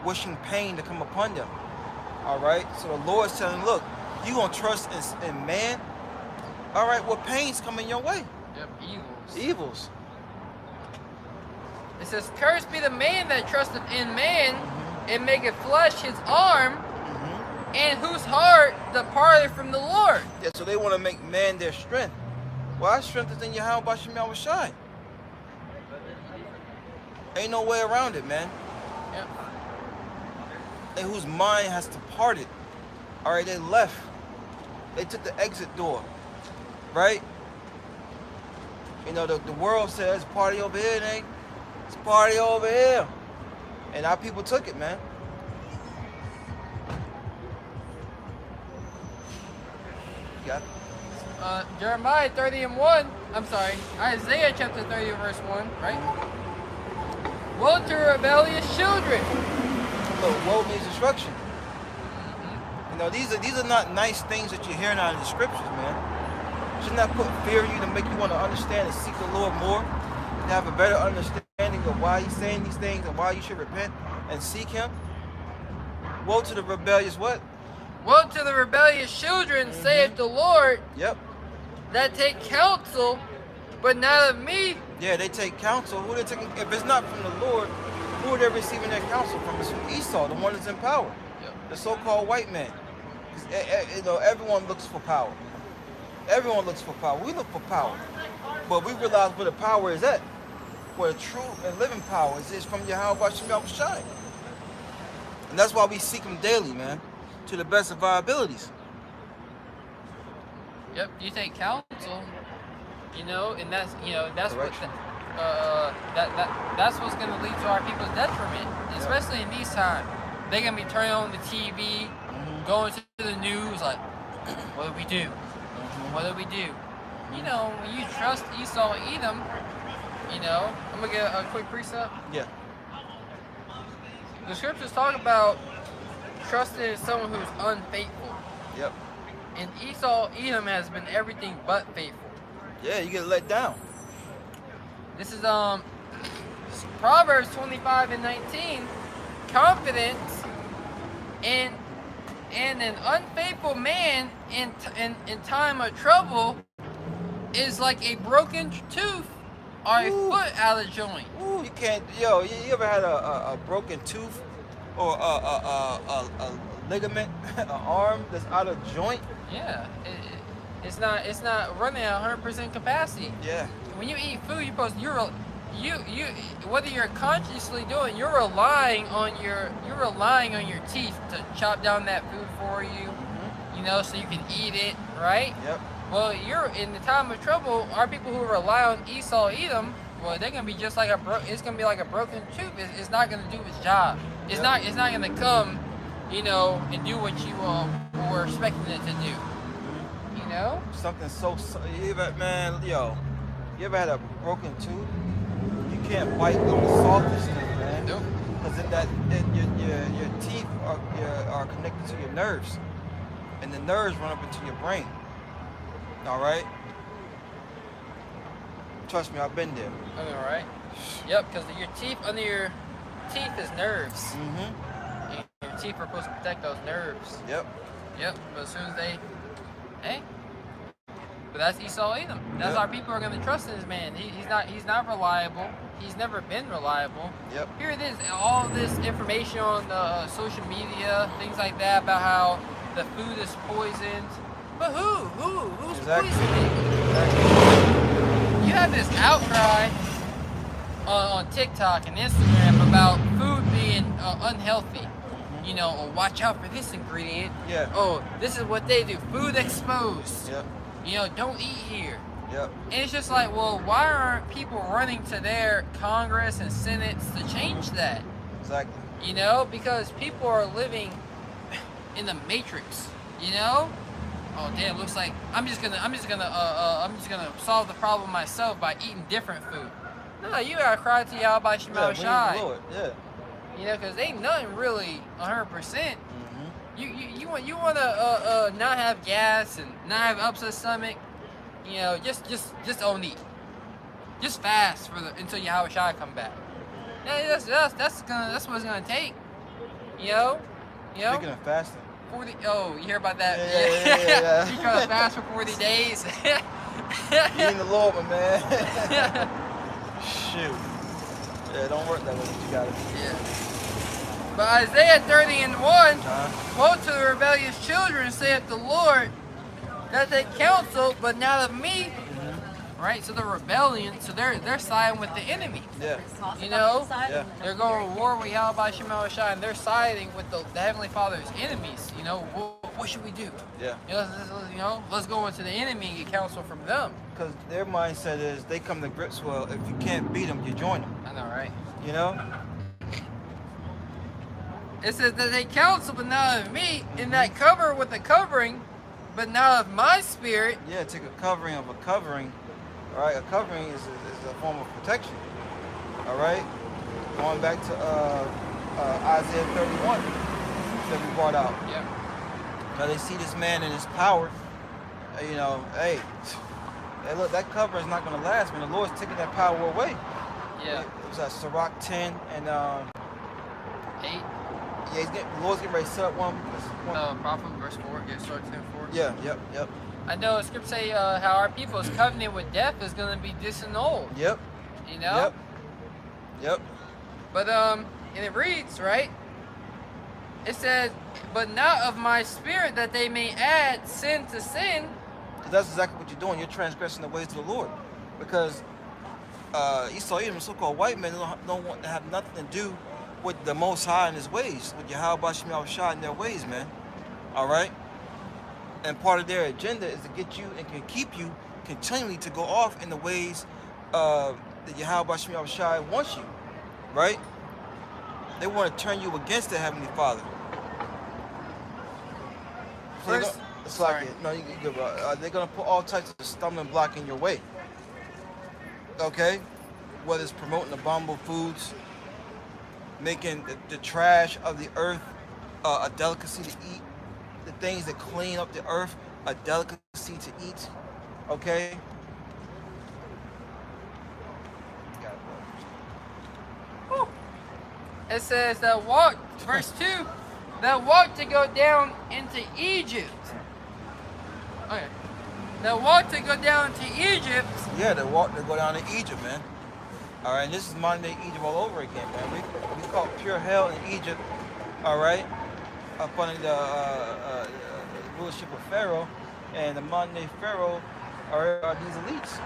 wishing pain to come upon them. All right. So the Lord's telling, look, you gonna trust in man. All right. Well, pain's coming your way. Yep, Evils. It says, cursed be the man that trusteth in man, and maketh flesh his arm, and whose heart departed from the Lord. Yeah, so they want to make man their strength. Well, our strength is in Yahweh Shema Shai. Ain't no way around it, man. Yep. And whose mind has departed. All right, they left. They took the exit door, right? You know, the world says, party over here, Nate. It's party over here. And our people took it, man. You got it? Jeremiah 30:1. I'm sorry, Isaiah chapter 30 verse 1, right? Woe to rebellious children. But woe means destruction. You know, these are not nice things that you're hearing out of the scriptures, man. Should not put fear in you to make you want to understand and seek the Lord more, to have a better understanding of why He's saying these things and why you should repent and seek Him. Woe to the rebellious what? Woe to the rebellious children, saith the Lord, Yep. that take counsel, but not of me. Yeah, they take counsel. Who they taking? If it's not from the Lord, who are they receiving their counsel from? It's from Esau, the one that's in power, the so-called white man. 'Cause, you know, everyone looks for power. Everyone looks for power. We look for power, but we realize where the power is at. Where the true and living power is from Yahweh Shai. And that's why we seek Him daily, man, to the best of our abilities. Yep, you take counsel, you know, and that's, you know, that's what Correction. that's what's going to lead to our people's detriment, especially in these times. They're going to be turning on the TV, going to the news, like, what do we do? What do we do? You know, when you trust Esau, Edom, you know, I'm going to get a quick precept. Yeah. The scriptures talk about trusting in someone who's unfaithful. Yep. And Esau, Edom has been everything but faithful. Yeah, you get let down. This is Proverbs 25:19. Confidence in an unfaithful man in time of trouble is like a broken tooth or a foot out of joint. Ooh, you can't. Yo, you ever had a broken tooth or a ligament, an arm that's out of joint? Yeah, it's not running at 100% capacity. Yeah. When you eat food, you whether you're consciously doing, you're relying on your teeth to chop down that food for you, you know, so you can eat it, right? Yep. Well, you're in the time of trouble. Our people who rely on Esau, Edom, well, they're gonna be just like it's gonna be like a broken tooth. It's not gonna do its job. It's not gonna come, you know, and do what you were expecting it to do. You know? Something you ever had a broken tooth? You can't bite on the softest thing, man. Nope. Because your teeth are connected to your nerves, and the nerves run up into your brain. All right. Trust me, I've been there. I know, right? Yep, because your teeth under your teeth is nerves. And your teeth are supposed to protect those nerves. Yep. Yep. But as soon as but that's Esau Edom. That's our people are going to trust in this man. He's not reliable. He's never been reliable. Yep. Here it is, all this information on social media, things like that about how the food is poisoned. But who's poisoning it? You have this outcry on TikTok and Instagram about food being unhealthy. You know, oh, watch out for this ingredient. Yeah. Oh, this is what they do. Food exposed. Yep. You know, don't eat here. Yep. And it's just like, well, why aren't people running to their Congress and Senates to change that? Exactly. You know, because people are living in the matrix. You know? Oh damn! Looks like I'm just gonna solve the problem myself by eating different food. No, you gotta cry to Yahweh Shema Shai. Yeah. You know, cause ain't nothing really 100%. You want to not have gas and not have upset stomach. You know, just don't eat. Just fast until Yahweh Shai come back. Yeah, that's what it's gonna take. You know. Speaking of fasting. 40, oh, you hear about that? Yeah. You try to fast for 40 days. You in the Lord, my man. Shoot. Yeah, don't work that way. You got it. Yeah. But Isaiah 30:1, woe to the rebellious children, saith the Lord, that they counsel, but not of me. Right? So the rebellion, so they're siding with the enemy. Yeah. You know? Yeah. They're going to war with Yahweh Shema Shai, and they're siding with the Heavenly Father's enemies. You know, what should we do? Yeah. You know, let's go into the enemy and get counsel from them. Because their mindset is they come to grips, well, if you can't beat them, you join them. I know, right? You know? It says that they counsel, but not of me, and that cover with a covering, but not of my spirit. Yeah, take a covering of a covering. All right, a covering is a form of protection. All right? Going back to Isaiah 31 that we brought out. Yeah. Now they see this man in his power. You know, hey, look, that cover is not going to last, man. The Lord's taking that power away. Yeah. It was at Sirach 10 and 8. yeah, the Lord's getting ready to set up one. Prophet verse 4. Yeah, starts in 4. Yeah, yep. I know scripture say how our people's covenant with death is going to be disannulled. Yep. You know? Yep. But and it reads, right? It says, but not of my spirit that they may add sin to sin. That's exactly what you're doing. You're transgressing the ways of the Lord. Because Esau, Edom, so-called white men, don't want to have nothing to do with the Most High and His ways, with Yahweh Shem Yahushua and their ways, man. All right? And part of their agenda is to get you and can keep you continually to go off in the ways that Yahweh Shem Yahushua wants you, right? They want to turn you against the Heavenly Father. So First, it's like it. No, you good, bro. They're gonna put all types of stumbling block in your way. Okay, whether it's promoting abominable foods, making the trash of the earth a delicacy to eat, the things that clean up the earth a delicacy to eat. Okay. it says that walk, verse 2, that walk to go down into Egypt. Okay. That walk to go down to Egypt. Yeah, they walk to go down to Egypt, man. All right, and this is modern day Egypt all over again, man. We call it pure hell in Egypt. All right, up under the rulership of Pharaoh, and the modern day Pharaoh are these elites.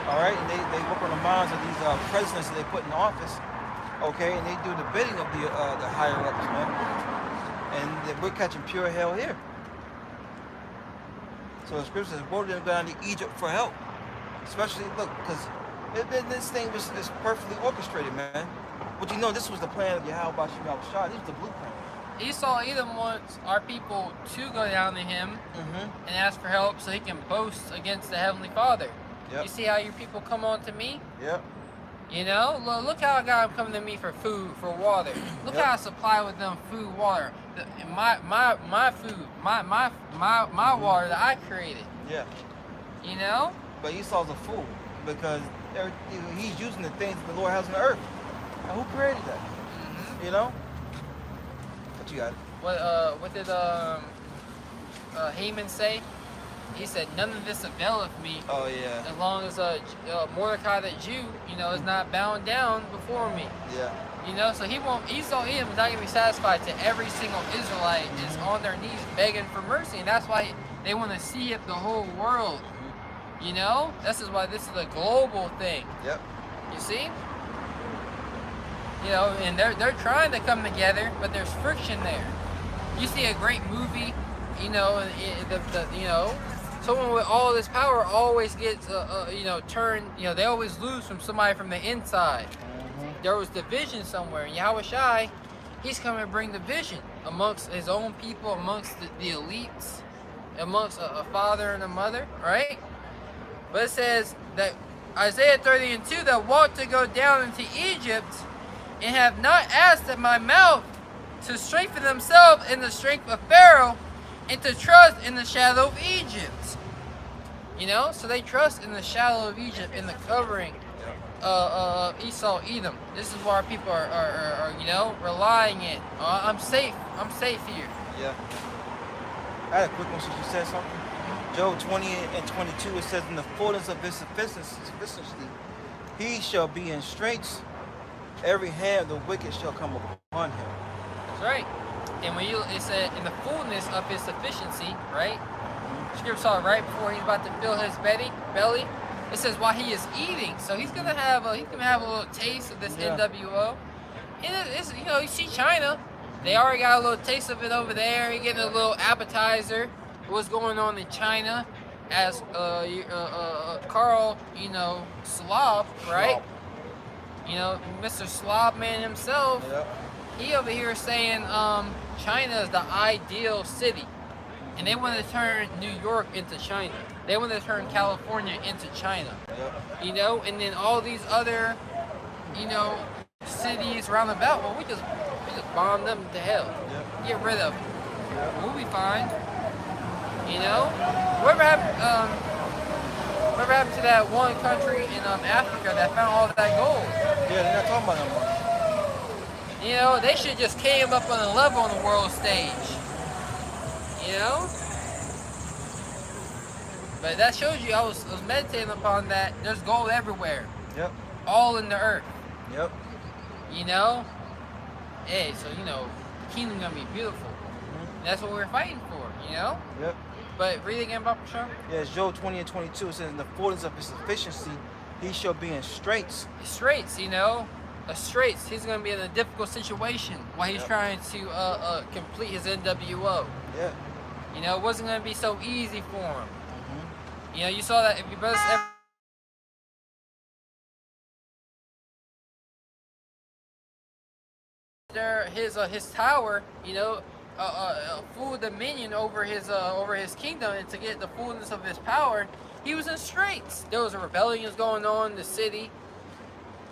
All right, and they work on the minds of these presidents that they put in office. Okay, and they do the bidding of the higher ups, man. And we're catching pure hell here. So the scripture says, "Woe to them down to Egypt for help." Especially, look, because this thing is perfectly orchestrated, man. But you know, this was the plan of Yahweh Shem Yahushua. This was the blueprint. Esau Edom wants our people to go down to him and ask for help so he can boast against the Heavenly Father. Yep. You see how your people come on to me? Yep. You know, look how God coming to me for food, for water. Look how I supply with them food, water. My food, my water that I created. Yeah. You know? But Esau's a fool because he's using the things that the Lord has on the earth. Now, who created that? You know? What you got? What did Haman say? He said, "None of this availeth me." Oh yeah. As long as Mordecai, the Jew, you know, is not bound down before me. Yeah. You know, so he won't. Esau Edom is not gonna be satisfied to every single Israelite is on their knees begging for mercy, and that's why they want to see it the whole world. You know, this is why this is a global thing. Yep. You see? You know, and they're trying to come together, but there's friction there. You see a great movie, you know, and you know, someone with all this power always gets you know, turned. You know, they always lose from somebody from the inside. There was division somewhere, and Yahweh Shai, he's coming to bring division amongst his own people, amongst the elites, amongst a father and a mother, right? But it says that Isaiah 30:2, that walk to go down into Egypt, and have not asked at my mouth to strengthen themselves in the strength of Pharaoh, and to trust in the shadow of Egypt. You know, so they trust in the shadow of Egypt, in the covering of Esau Edom. This is where our people are you know, relying in. I'm safe here. Yeah. I had a quick one since you said something. Job 20 and 22, it says, "In the fullness of his sufficiency, he shall be in straits. Every hand of the wicked shall come upon him." That's right. And when it said in the fullness of his sufficiency, right? Scripture saw it right before he's about to fill his belly. It says while he is eating, so he's gonna have a little taste of this NWO. And it's, you know, you see China, they already got a little taste of it over there. You're getting a little appetizer. What's going on in China? As Carl, you know, Slob, right? Slob. You know, Mr. Slobman himself. Yep. He over here saying China is the ideal city, and they want to turn New York into China. They want to turn California into China. Yep. You know, and then all these other, you know, cities around about. Well, we just bomb them to hell. Yep. Get rid of them. Yep. We'll be fine. You know? Whatever happened to that one country in Africa that found all that gold? Yeah, they're not talking about no more. You know, they should just came up on a level on the world stage. You know? But that shows you, I was meditating upon that. There's gold everywhere. Yep. All in the earth. Yep. You know? Hey, so you know, kingdom gonna be beautiful. That's what we're fighting for, you know? Yep. But read again about Prashant. Yeah, it's Job 20 and 22. It says, in the fullness of his sufficiency, he shall be in straits. Straits, you know? Straits. He's gonna be in a difficult situation while he's trying to complete his NWO. Yeah. You know, it wasn't gonna be so easy for him. You know, you saw that if your brothers ever his tower, you know, full dominion over his kingdom, and to get the fullness of his power, he was in straits. There was a rebellion going on in the city.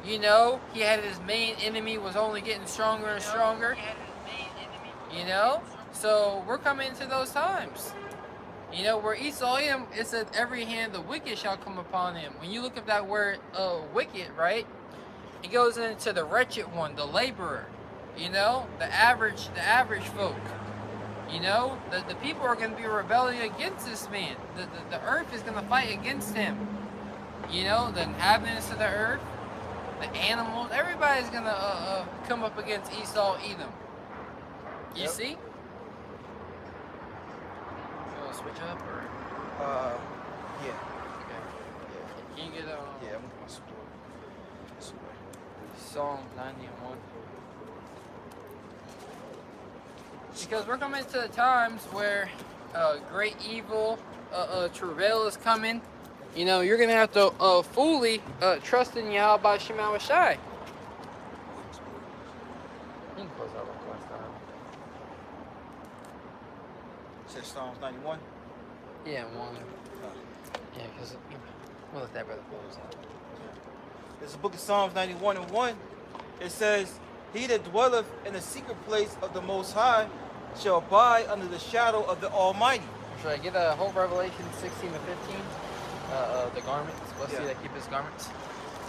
You know, he had his main enemy was only getting stronger and stronger. You know, so we're coming into those times. You know, where Esau him, it said every hand the wicked shall come upon him. When you look at that word wicked, right, it goes into the wretched one, the laborer. You know, the average folk. You know, the people are going to be rebelling against this man. The earth is going to fight against him. You know, the inhabitants of the earth, the animals, everybody's going to come up against Esau, Edom. You see? Switch up or? Yeah. Okay. Yeah. Can you get Yeah, I'm going to support this way. Psalm 91? Because we're coming to the times where great evil, travail is coming. You know, you're gonna have to fully trust in Yahweh Shema Shai. You can close that one last time. It says Psalms 91. Yeah, one. Yeah, because we'll let that brother close out. This is the book of Psalms 91 and 1. It says, he that dwelleth in the secret place of the Most High shall abide under the shadow of the Almighty. Should I get a whole Revelation 16 to 15? The garments. Let's see that keep his garments.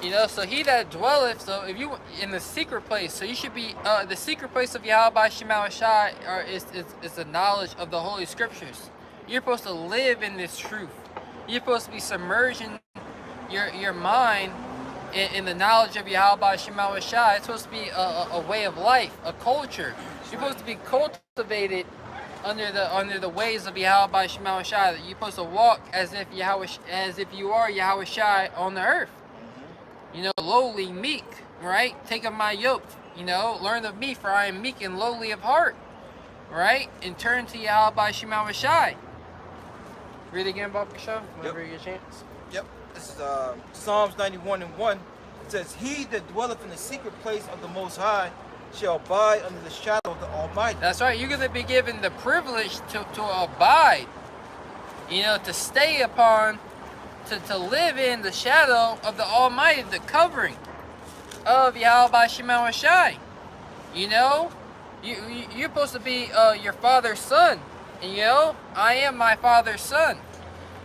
You know, so he that dwelleth, so if you in the secret place, so you should be the secret place of Yahweh Shema Shai is the knowledge of the Holy Scriptures. You're supposed to live in this truth. You're supposed to be submerging your mind in the knowledge of Yahweh Shema Shai. It's supposed to be a way of life, a culture. You're supposed to be cultivated under the ways of Yahweh Shema Shai. You're supposed to walk as if you are Yahweh Shai on the earth. You know, lowly, meek, right? Take up my yoke. You know, learn of me, for I am meek and lowly of heart, right? And turn to Yahweh Shema Shai. Read again, Bob Kashaw, whenever you get a chance. Yep. This is Psalms 91 and 1. It says, he that dwelleth in the secret place of the Most High shall abide under the shadow of the Almighty. That's right. You're going to be given the privilege to abide, you know, to stay upon, to live in the shadow of the Almighty, the covering of Yahweh Shema Shai. You know, you're supposed to be your father's son. And, you know, I am my father's son.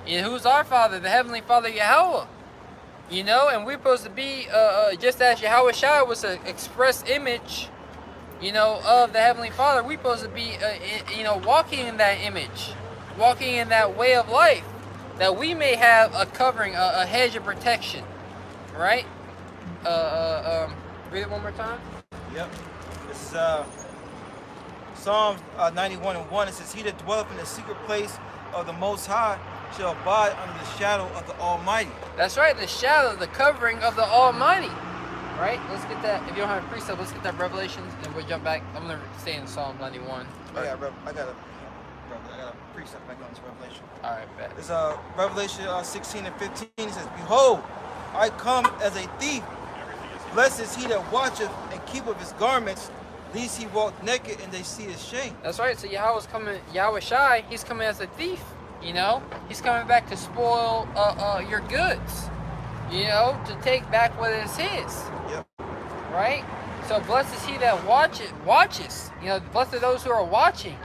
And who's our father? The Heavenly Father, Yahweh. You know, and we're supposed to be, just as Yahweh Shai was an express image, you know, of the Heavenly Father, we're supposed to be, you know, walking in that image, walking in that way of life, that we may have a covering, a hedge of protection, right? Read it one more time. Yep. This is Psalms 91 and 1. It says, he that dwelleth in the secret place of the Most High shall abide under the shadow of the Almighty. That's right, the shadow, the covering of the Almighty. Right? Let's get that. If you don't have a precept, let's get that Revelations, and we'll jump back. I'm going to stay in Psalm 91. I got a precept back on this Revelation. All right, bet. It's Revelation 16 and 15. It says, behold, I come as a thief. Blessed is he that watcheth and keepeth his garments, lest he walk naked and they see his shame. That's right. So Yahweh's coming, Yahweh Shai, he's coming as a thief. You know, he's coming back to spoil your goods. You know, to take back what is his. Yep. Right? So blessed is he that watches. You know, blessed are those who are watching.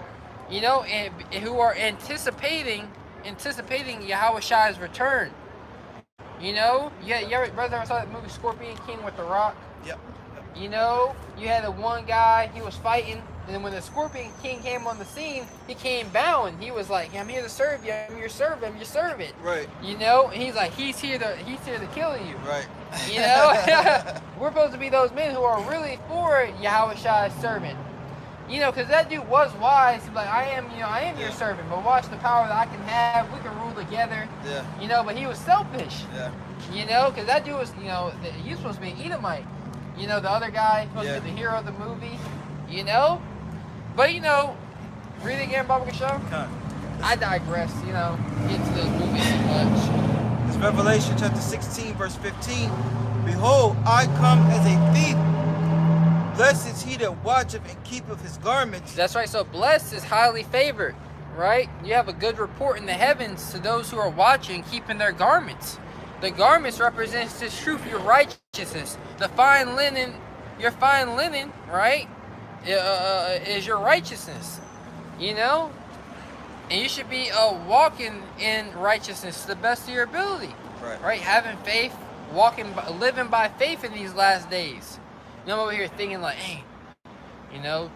You know, and who are anticipating Yahweh return. You know, brother, I saw that movie Scorpion King with The Rock. Yep. You know, you had the one guy, he was fighting, and then when the Scorpion King came on the scene, he came bowing. He was like, I'm here to serve you, I'm your servant, I'm your servant. Right. You know, and he's like, he's here to kill you. Right. You know, we're supposed to be those men who are really for Yahweh servant. You know, because that dude was wise. He's like, I am your servant, but watch the power that I can have. We can rule together. Yeah. You know, but he was selfish. Yeah. You know, because that dude was, he was supposed to be an Edomite. You know, the other guy, supposed to be the hero of the movie. You know? But, read it again, Baba Show. I digress, get into those movies too much. It's Revelation chapter 16, verse 15. Behold, I come as a thief. Blessed is he that watcheth and keepeth his garments. That's right. So blessed is highly favored, right? You have a good report in the heavens to those who are watching, keeping their garments. The garments represents the truth, your righteousness. The fine linen, your fine linen, right, is your righteousness. You know? And you should be walking in righteousness to the best of your ability. Right? Having faith, living by faith in these last days. I'm over here thinking like, hey,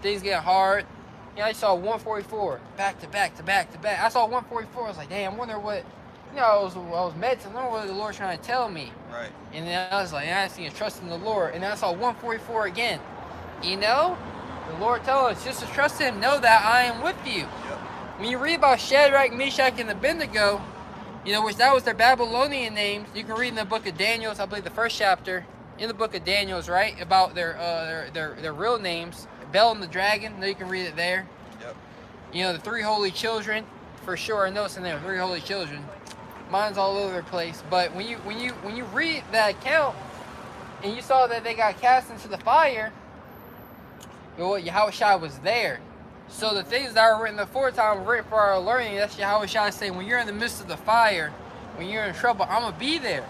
things get hard. I saw 144 back to back to back to back. I saw 144. I was like, damn, I wonder what, I was meditating. I wonder what the Lord's trying to tell me. Right. And then I was like, I see to trust in the Lord. And then I saw 144 again. The Lord telling us just to trust Him. Know that I am with you. Yep. When you read about Shadrach, Meshach, and Abednego, which that was their Babylonian names, you can read in the book of Daniel, I believe the first chapter. In the book of Daniel, right, about their real names. Bel and the dragon, you can read it there. Yep. The three holy children, for sure. I know it's in there, three holy children. Mine's all over the place. But when you read that account and you saw that they got cast into the fire, Yahweh was there. So the things that are written aforetime were written for our learning. That's Yahweh saying, when you're in the midst of the fire, when you're in trouble, I'm gonna be there.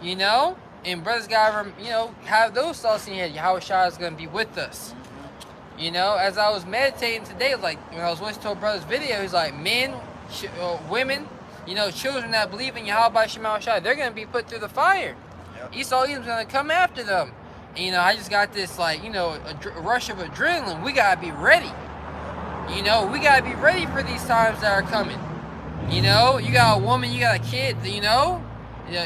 Yep. And brothers gotta, have those thoughts in your head. Yahweh is gonna be with us. As I was meditating today, like when I was listening to a brother's video, he's like, men, women, children that believe in Yahweh Shema, they're gonna be put through the fire. Yep. Esau Edom's gonna come after them. And, I just got this a rush of adrenaline. We gotta be ready. We gotta be ready for these times that are coming. You got a woman, you got a kid,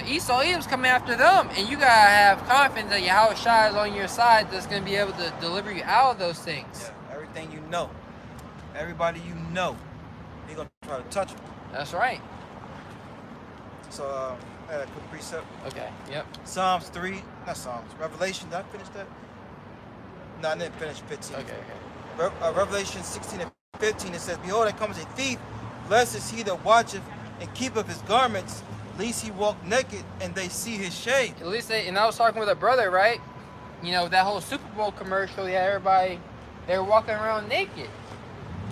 Esau Edom's coming after them, and you gotta have confidence that Yahweh is on your side, that's gonna be able to deliver you out of those things. Yeah, everything everybody he's gonna try to touch them. That's right. So, I had a quick precept. Okay. Yep. Revelation. Did I finish that? No, I didn't finish 15. Okay. Revelation 16 and 15. It says, "Behold, I come as a thief. Blessed is he that watcheth and keepeth his garments. Least he walk naked and they see his shame." At least and I was talking with a brother, right? That whole Super Bowl commercial, everybody, they were walking around naked.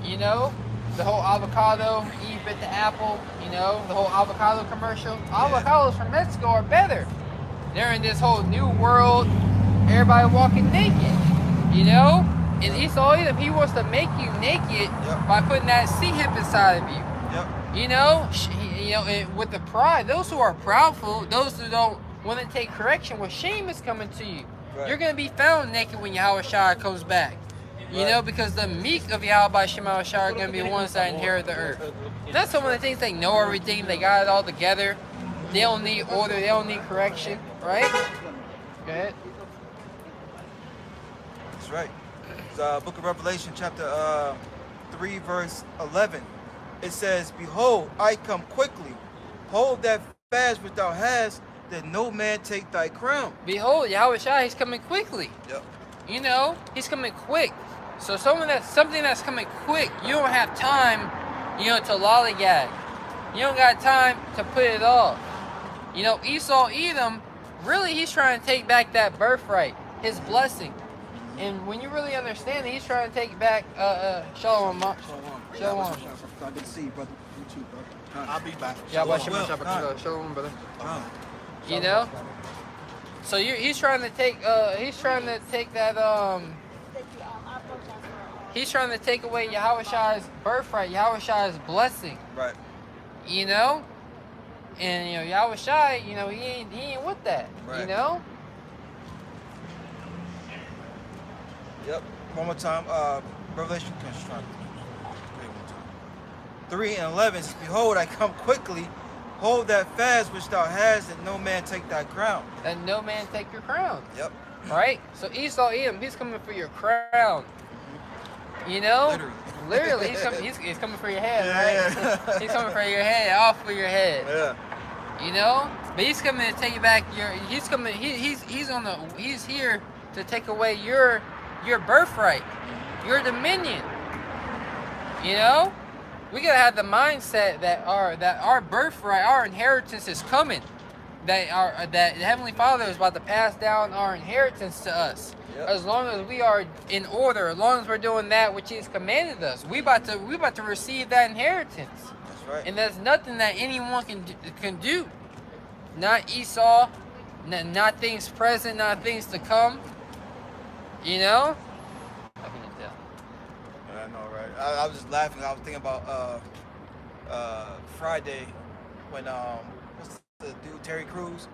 The whole avocado, Eve bit the apple, the whole avocado commercial. Avocados from Mexico are better. They're in this whole new world, everybody walking naked, And Esau Edom, he wants to make you naked by putting that sea hip inside of you. Yep. With the pride, those who are proudful, those who don't want to take correction, shame is coming to you. Right. You're going to be found naked when Yahweh comes back. Because the meek of Yahweh Shema are going to be the ones that inherit the earth. That's some of the things they know everything, they got it all together. They don't need order, they don't need correction, right? Go ahead. That's right. It's book of Revelation, chapter 3, verse 11. It says, "Behold, I come quickly. Hold that fast which thou hast, that no man take thy crown." Behold, Yahweh he's coming quickly. Yep. He's coming quick. So something that's coming quick, you don't have time, to lollygag. You don't got time to put it off. Esau Edom, really he's trying to take back that birthright, his blessing. And when you really understand it, he's trying to take back Shalom. Shalom. Good to see you, brother. You too, brother. I'll be back. Shalom, brother. So he's trying to take that he's trying to take away Yahushai's birthright, Yahushai's blessing. Right. You know? And Yahushai, he ain't with that. Right. You know? Yep. One more time. Revelation 3:11 says, "Behold, I come quickly. Hold that fast which thou hast, that no man take thy crown." That no man take your crown. Yep. Right? So Esau, Edom, he's coming for your crown. You know? Literally, he's coming for your head, right? Yeah. He's coming for your head, off of your head. Yeah. You know? But he's coming to take you back he's here to take away your birthright, your dominion. You know? We gotta have the mindset that our birthright, our inheritance is coming. That the Heavenly Father is about to pass down our inheritance to us. Yep. As long as we are in order, as long as we're doing that which He's commanded us, we about to receive that inheritance. That's right. And there's nothing that anyone can do. Not Esau, not things present, not things to come. You know? I can tell. I know, right? I was just laughing. I was thinking about Friday when what's the dude, Terry Crews?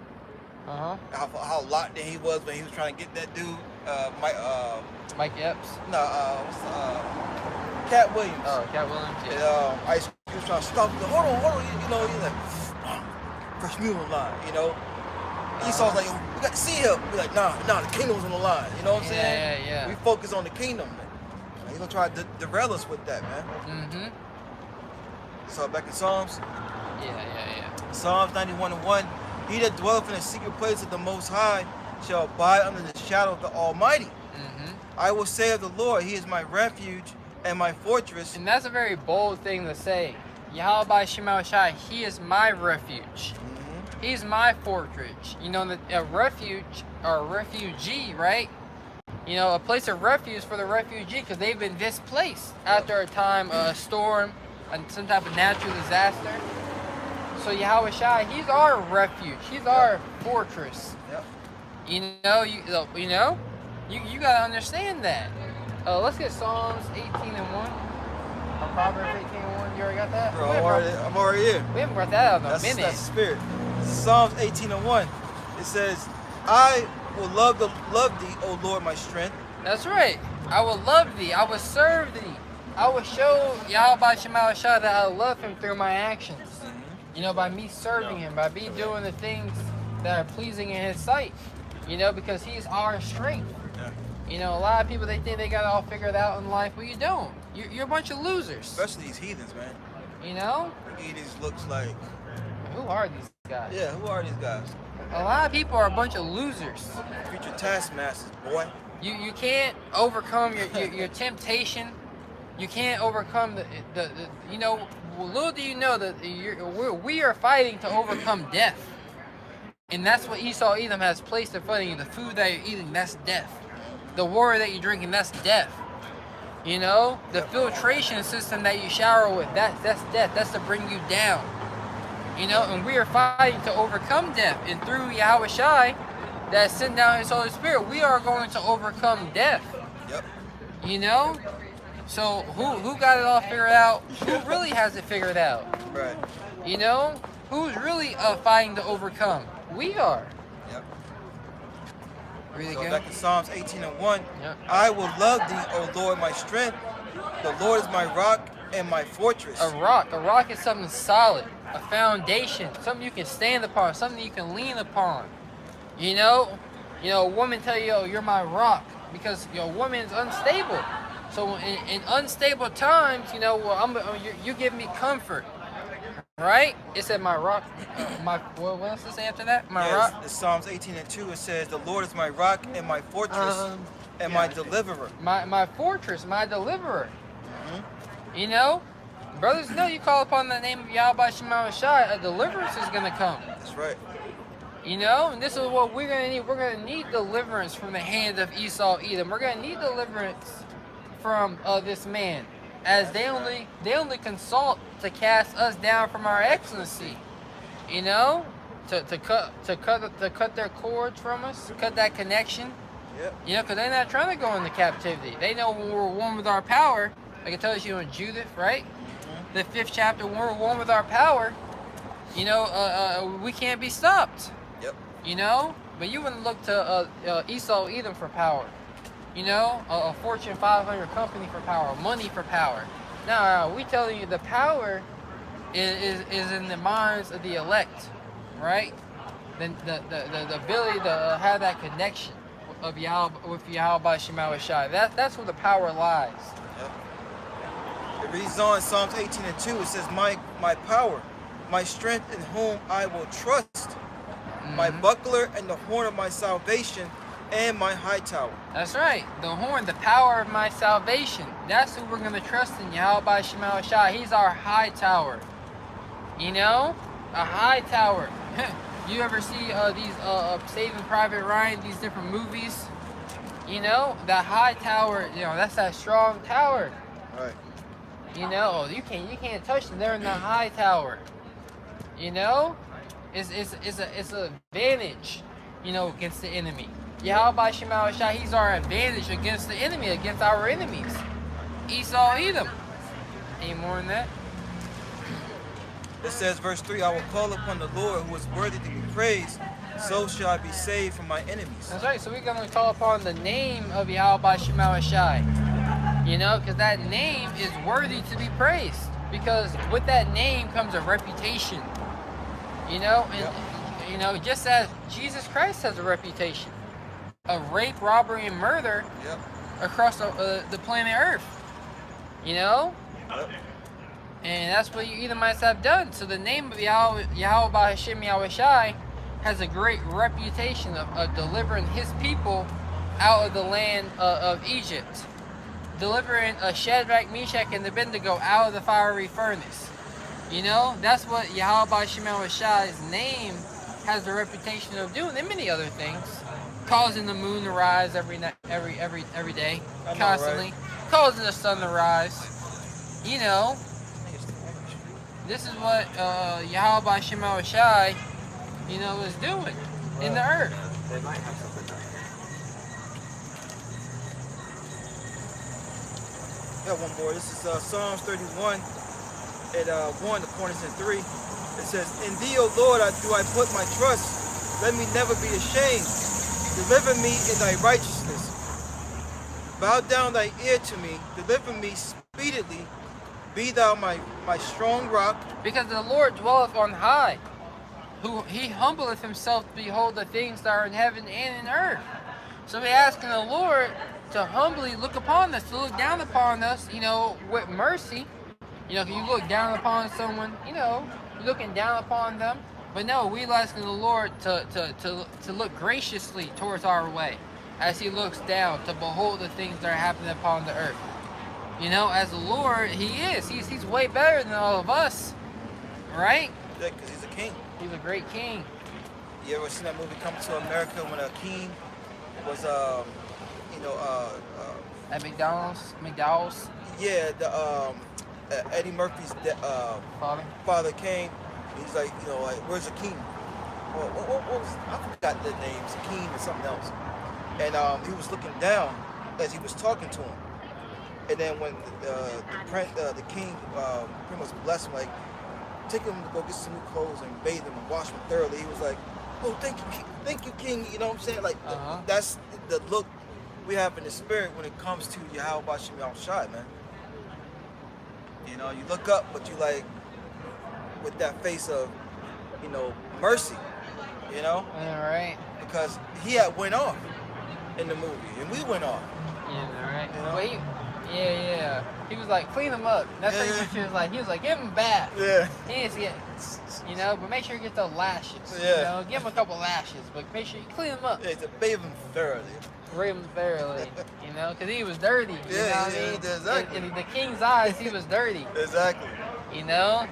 How locked in he was when he was trying to get that dude, Mike Epps. No, Cat Williams. Oh, Cat Williams. Yeah. And, Ice Cube was trying to stop him. Hold on. You know, he's like, fresh meal on the line. You know. Esau's like, we got to see him. We're like, nah, the kingdom's on the line. You know what I'm saying? Yeah. We focus on the kingdom. He's gonna try to derail us with that, man. Mm-hmm. So back in Psalms. Yeah. Psalms 91:1. He that dwelleth in the secret place of the Most High shall abide under the shadow of the Almighty. Mm-hmm. I will say of the Lord, He is my refuge and my fortress. And that's a very bold thing to say. Yahweh Shema Shai, He is my refuge. Mm-hmm. He's my fortress. You know, a refuge or a refugee, right? You know, a place of refuge for the refugee because they've been displaced after a time, a storm, and some type of natural disaster. So Yahweh Shai, He's our refuge. He's our fortress. Yep. You gotta understand that. Let's get Psalms 18:1. Or Proverbs 18:1. You already got that? Bro, I'm already here. We haven't brought that out in a minute. That's the spirit. Psalms 18:1. It says, I will love thee, O Lord, my strength. That's right. I will love thee. I will serve thee. I will show Yahweh Shema Shah that I love Him through my actions. You know, by me serving Him, by me doing the things that are pleasing in His sight. You know, because He's our strength. Yeah. You know, a lot of people, they think they got it all figured out in life, but you don't. You're a bunch of losers. Especially these heathens, man. You know? Heathens looks like... Who are these guys? Yeah, who are these guys? A lot of people are a bunch of losers. Future taskmasters, boy. You can't overcome your temptation. You can't overcome the you know, little do you know that we are fighting to overcome death. And that's what Esau Edom has placed in front of you. The food that you're eating, that's death. The water that you're drinking, that's death. You know, the filtration system that you shower with, that's death. That's to bring you down. You know, and we are fighting to overcome death. And through Yahweh Shai, that sent down His Holy Spirit, we are going to overcome death. Yep. You know? So who got it all figured out? Who really has it figured out? Right. You know? Who's really fighting to overcome? We are. Yep. Really So good. back in Psalms 18:1. Yep. I will love thee, O Lord, my strength. The Lord is my rock and my fortress. A rock is something solid, a foundation, something you can stand upon, something you can lean upon. You know, a woman tell you, "Oh, you're my rock," because your woman's unstable. So in unstable times, you know, well, you give me comfort, right? It said my rock. What else does it say after that? My rock. It's Psalms 18:2. It says, "The Lord is my rock and my fortress and my deliverer." My fortress, my deliverer. Mm-hmm. You know, brothers know you call upon the name of Yahweh Shema Shai, a deliverance is gonna come. That's right. You know, and this is what we're gonna need. We're gonna need deliverance from the hand of Esau Edom. We're gonna need deliverance from this man, as they only consult to cast us down from our excellency. You know, to cut their cords from us, cut that connection. Yep. You know, because they're not trying to go into captivity. They know when we're one with our power, like it tells you in Judith, right? Mm-hmm. The 5th chapter, when we're one with our power, you know, we can't be stopped. Yep. You know? But you wouldn't look to Esau, Edom for power. You know? A Fortune 500 company for power, money for power. Now, we telling you the power is in the minds of the elect, right? The ability to have that connection of Yahweh with Yahweh Shema Shai. That's where the power lies. Yep. It reads on Psalms 18:2. It says, my power, my strength in whom I will trust, my buckler and the horn of my salvation, and my high tower. That's right. The horn, the power of my salvation. That's who we're going to trust in, Yahweh Shema Shai. He's our high tower. You know? A high tower. You ever see these Saving Private Ryan, these different movies? You know, the high tower, you know, that's that strong tower. Right. You know, you can't touch them. They're in the high tower. You know? It's an advantage, you know, against the enemy. Yahweh Shema Shai, he's our advantage against the enemy, against our enemies. Esau, Edom. Any more than that? It says, verse 3, I will call upon the Lord who is worthy to be praised, so shall I be saved from my enemies. That's right. So we're going to call upon the name of Yahweh Shema Shai. You know, because that name is worthy to be praised. Because with that name comes a reputation. You know, and you know, just as Jesus Christ has a reputation of rape, robbery, and murder across the planet Earth. You know? Yep. And that's what you Edomites have done. So the name of Yahweh Hashem Yahweh Shai has a great reputation of delivering his people out of the land of Egypt. Delivering Shadrach, Meshach, and Abednego out of the fiery furnace. You know, that's what Yahweh Hashem Yahweh Shai's name has the reputation of doing, and many other things. Causing the moon to rise every day, constantly. Right? Causing the sun to rise. You know, this is what Yahweh Hashem Yahweh Shai, you know, is doing in the earth. They might have something there. Got one more. This is Psalms 31 at 1, the pointers in 3. It says, in thee, O Lord, do I put my trust. Let me never be ashamed. Deliver me in thy righteousness. Bow down thy ear to me. Deliver me speedily. Be thou my strong rock. Because the Lord dwelleth on high. He humbleth himself to behold the things that are in heaven and in earth. So we're asking the Lord to humbly look upon us, to look down upon us, you know, with mercy. You know, you look down upon someone, you know, you're looking down upon them. But no, we're asking the Lord to look graciously towards our way as he looks down to behold the things that are happening upon the earth. You know, as the Lord, he's way better than all of us, right? Yeah, because he's a king. He's a great king. You ever seen that movie Come to America when a king was, At McDowell's. Yeah, the Eddie Murphy's father came. He's like, you know, like, where's the king? What was, I forgot the names, King or something else. And he was looking down as he was talking to him. And then when the king pretty much blessed him, like, take him to go get some new clothes and bathe him and wash him thoroughly. He was like, oh, thank you, king. You know what I'm saying? Like, that's the look we have in the spirit when it comes to Yahweh Hashem Yahweh Shai, man. You know, you look up, but you like, with that face of, you know, mercy, you know? All right. Because he had went off in the movie, and we went off. Yeah, right. You know? Wait. Yeah. He was like, clean him up. That's pretty much he was like. He was like, give him a bath. Yeah. He needs to get, you know, but make sure you get those lashes. Yeah. You know, give him a couple lashes, but make sure you clean him up. Yeah, to bathe him thoroughly. Bathe him thoroughly, you know, because he was dirty. You know what I mean? Exactly. In the king's eyes, he was dirty. Exactly. You know?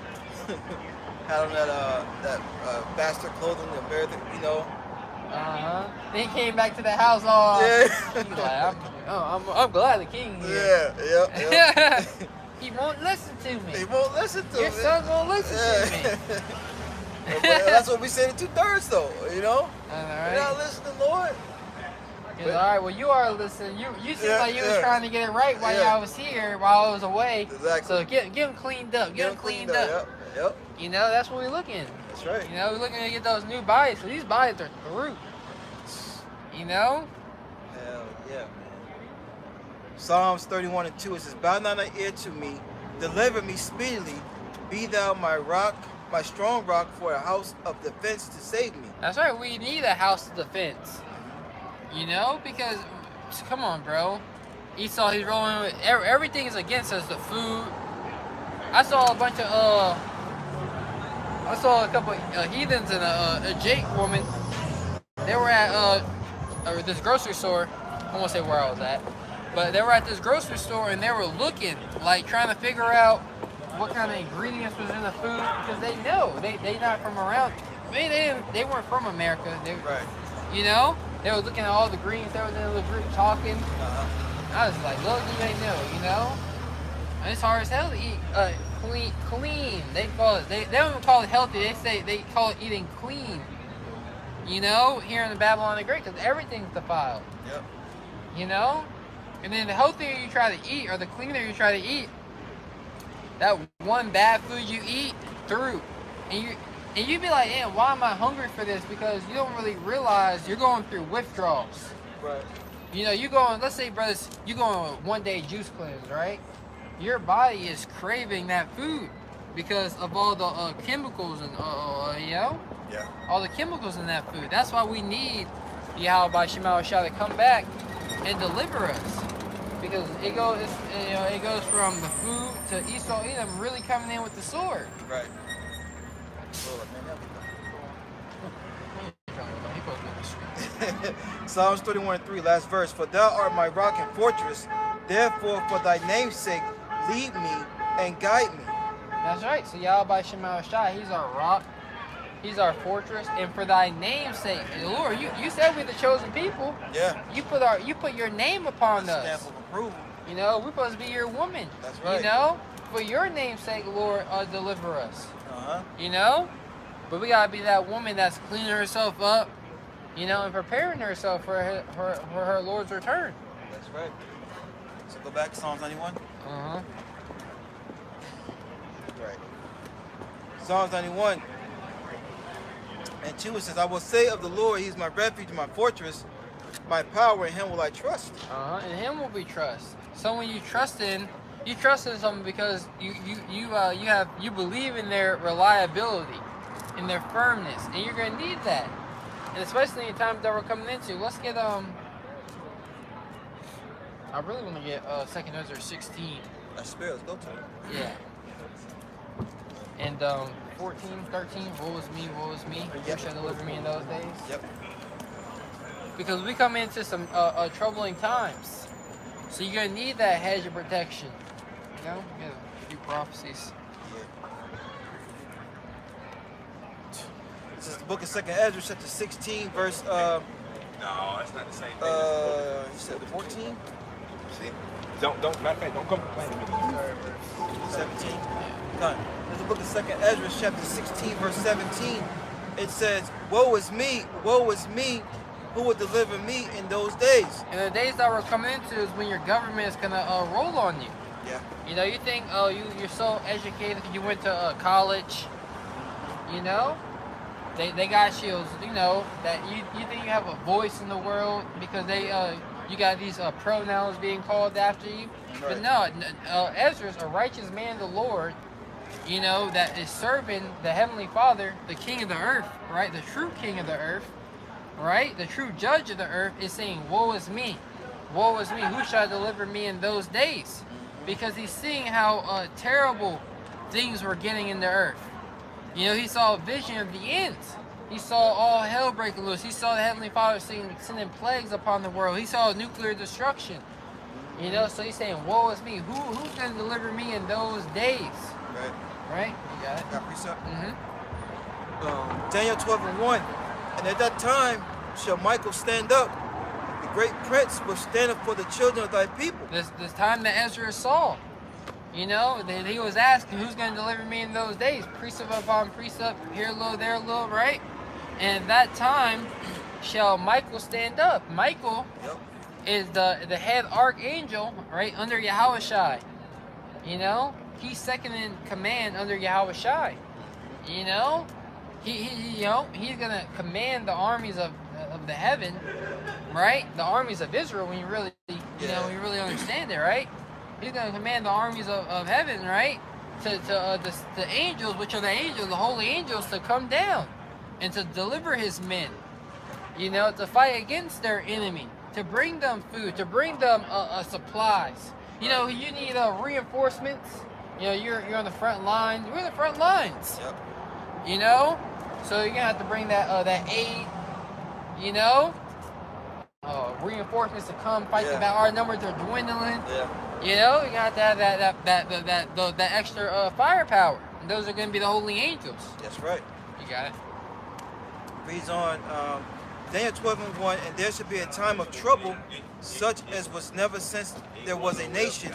Had on that bastard clothing to bear the, you know. Then he came back to the house all. Yeah. He's like, I'm glad the king here. Yeah. He won't listen to me. He won't listen to me. Your son won't listen to me. But that's what we said in 2/3 though, you know? All right. You're not listening, Lord. All right, well, you are listening. You seem like you was trying to get it right while I was here, while I was away. Exactly. So get them cleaned up. Get them cleaned up. Yep. You know, that's what we're looking. That's right. You know, we're looking to get those new bodies. So these bodies are through. You know? Hell yeah, man. Psalms 31:2, it says, "Bow not thy ear to me, deliver me speedily. Be thou my rock, my strong rock, for a house of defense to save me." That's right. We need a house of defense. You know, because come on, bro. Esau, he's rolling with everything is against us. The food. I saw a bunch of I saw a couple heathens and a Jake woman. They were at this grocery store. I won't say where I was at, but they were at this grocery store and they were looking, like trying to figure out what kind of ingredients was in the food because they know they not from around. I mean, they weren't from America. Right. You know, they were looking at all the greens. They were in the group talking. I was like, look, you ain't know, you know. And it's hard as hell to eat clean. They call it. They don't even call it healthy. They call it eating clean. You know, here in the Babylon the Great, because everything's defiled. Yep. You know, and then the healthier you try to eat, or the cleaner you try to eat, that one bad food you eat through, and you be like, "Man, why am I hungry for this?" Because you don't really realize you're going through withdrawals. Right. You know, you going. Let's say, brothers, you go on a 1-day juice cleanse, right? Your body is craving that food because of all the chemicals and you know. Yeah. All the chemicals in that food. That's why we need Yahweh Shema Shah to come back and deliver us. Because it goes from the food to Esau Edom really coming in with the sword. Right. Psalms 31:3, last verse. "For thou art my rock and fortress, therefore for thy name's sake lead me and guide me." That's right. So Yahweh Shema Shah, he's our rock. He's our fortress, and for thy name's sake, Lord, you said we're the chosen people. Yeah. You put your name upon us. Stamp of approval. You know, we're supposed to be your woman. That's right. You know, for your name's sake, Lord, deliver us. Uh-huh. You know, but we gotta be that woman that's cleaning herself up, you know, and preparing herself for her Lord's return. That's right. So go back to Psalms 91. Uh-huh. Right. Psalms 91. And 2, it says, "I will say of the Lord, He's my refuge, my fortress, my power, in Him will I trust." In Him will we trust. So when you trust in someone because you believe in their reliability, in their firmness, and you're gonna need that. And especially in times that we're coming into. Let's get I really want to get 2 Ezra 16. That's spirit. Let's go to it. Yeah. And 14, 13, woe is me, who shall deliver me in those days? Yep. Because we come into some troubling times. So you're going to need that hedge of protection. You know? You got a few prophecies. This is the book of 2 Ezra, chapter 16, verse, No, that's not the same thing. you said 14? See? Don't, matter of fact, don't come complain to me. 17. Done. This is the book of 2 Ezra, chapter 16, verse 17. It says, woe is me, who will deliver me in those days? And the days that we're coming into is when your government is going to roll on you. Yeah. You know, you think, oh, you're so educated, you went to college, you know? They got shields, you know, that you think you have a voice in the world because you got these pronouns being called after you. Right. But no, Ezra's a righteous man of the Lord, you know, that is serving the Heavenly Father, the King of the earth, right? The true King of the earth, right? The true Judge of the earth is saying, woe is me, who shall deliver me in those days? Because he's seeing how terrible things were getting in the earth. You know, he saw a vision of the end. He saw all hell breaking loose. He saw the Heavenly Father sending plagues upon the world. He saw nuclear destruction. You know, so he's saying, woe is me. Who's going to deliver me in those days? Right. Right? You got it? Got precept? Mm-hmm. Daniel 12:1. And at that time shall Michael stand up. The great prince will stand up for the children of thy people. This time that Ezra saw. You know, he was asking, who's going to deliver me in those days? Precept upon precept, here a little, there a little, right? And at that time shall Michael stand up. Michael is the head archangel, right, under Yahushai. You know, he's second in command under Yahushai. You know, he's gonna command the armies of the heaven, right? The armies of Israel. When you really, when you really understand it, right? He's gonna command the armies of heaven, right? To the angels, which are the angels, the holy angels, to come down and to deliver his men. You know, to fight against their enemy, to bring them food, to bring them supplies. You know, you need reinforcements. You know, you're on the front line. We're in the front lines. Yep. You know, so you're gonna have to bring that aid. You know, reinforcements to come fight the battle. Our numbers are dwindling. Yeah. You know, you got to have that extra firepower. And those are gonna be the holy angels. That's right. You got it. Reads on Daniel 12:1, and there should be a time of trouble, such as was never since there was a nation,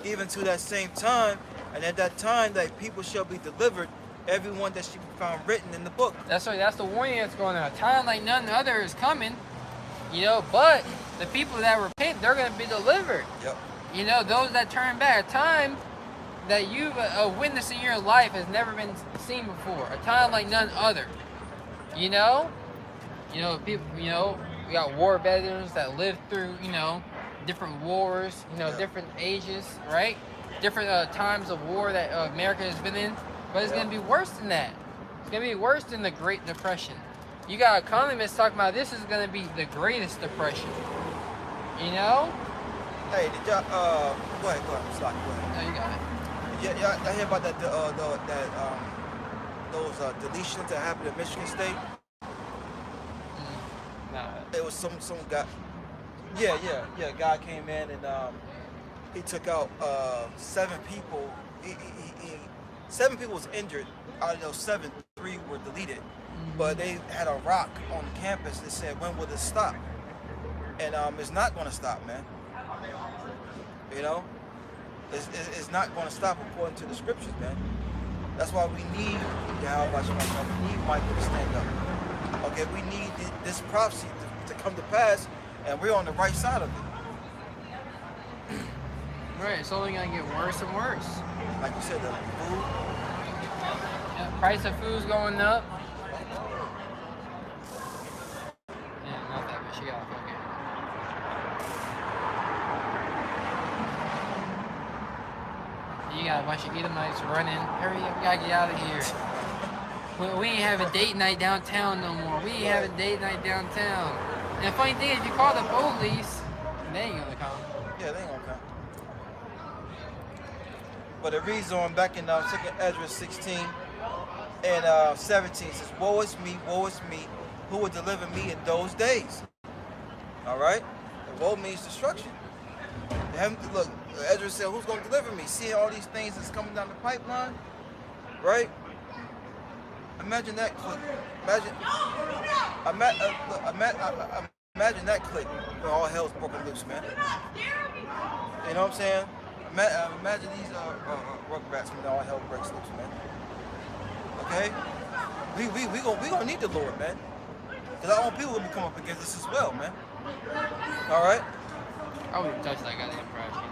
even to that same time, and at that time thy people shall be delivered, everyone that should be found written in the book. That's right. That's the warning that's going on. A time like none other is coming. You know, but the people that repent, they're going to be delivered. Yep. You know, those that turn back. A time that you've witnessed in your life has never been seen before. A time like none other. You know, people. You know, we got war veterans that lived through, different wars. Different ages, right? Different times of war that America has been in. But it's going to be worse than that. It's going to be worse than the Great Depression. You got economists talking about this is going to be the greatest depression. You know? Hey, did y'all, go ahead, Slock, go ahead. No, you got it. Yeah, I hear about that, those deletions that happened at Michigan State. No. It was some guy. Yeah. A guy came in and he took out 7 people. 7 people was injured. Out of those 7, 3 were deleted. But they had a rock on campus that said, "When will this stop?" And it's not going to stop, man. You know, it's not going to stop according to the scriptures, man. That's why we need Yahweh. We need Michael to stand up. Okay, we need this prophecy to come to pass, and we're on the right side of it. Right, it's only going to get worse and worse. Like you said, the food. Yeah, price of food's going up. Yeah, not that, but she got it. Okay. You got a bunch of Edomites running. Hurry up, we gotta get out of here. We ain't having date night downtown no more. We ain't having date night downtown. And the funny thing is, you call the police, they ain't gonna come. Yeah, they ain't gonna come. But it reads on back in 2nd Ezra 16 and 17 says, woe is me, who will deliver me in those days? All right? And woe means destruction. Look, Ezra said, who's going to deliver me? Seeing all these things that's coming down the pipeline, right? Imagine that click. Imagine that click when all hell's broken loose, man. You know what I'm saying? Imagine these rugrats when all hell breaks loose, man. Okay? We gonna need the Lord, man. Because our own people will come up against us as well, man. All right? I wouldn't touch that goddamn impression.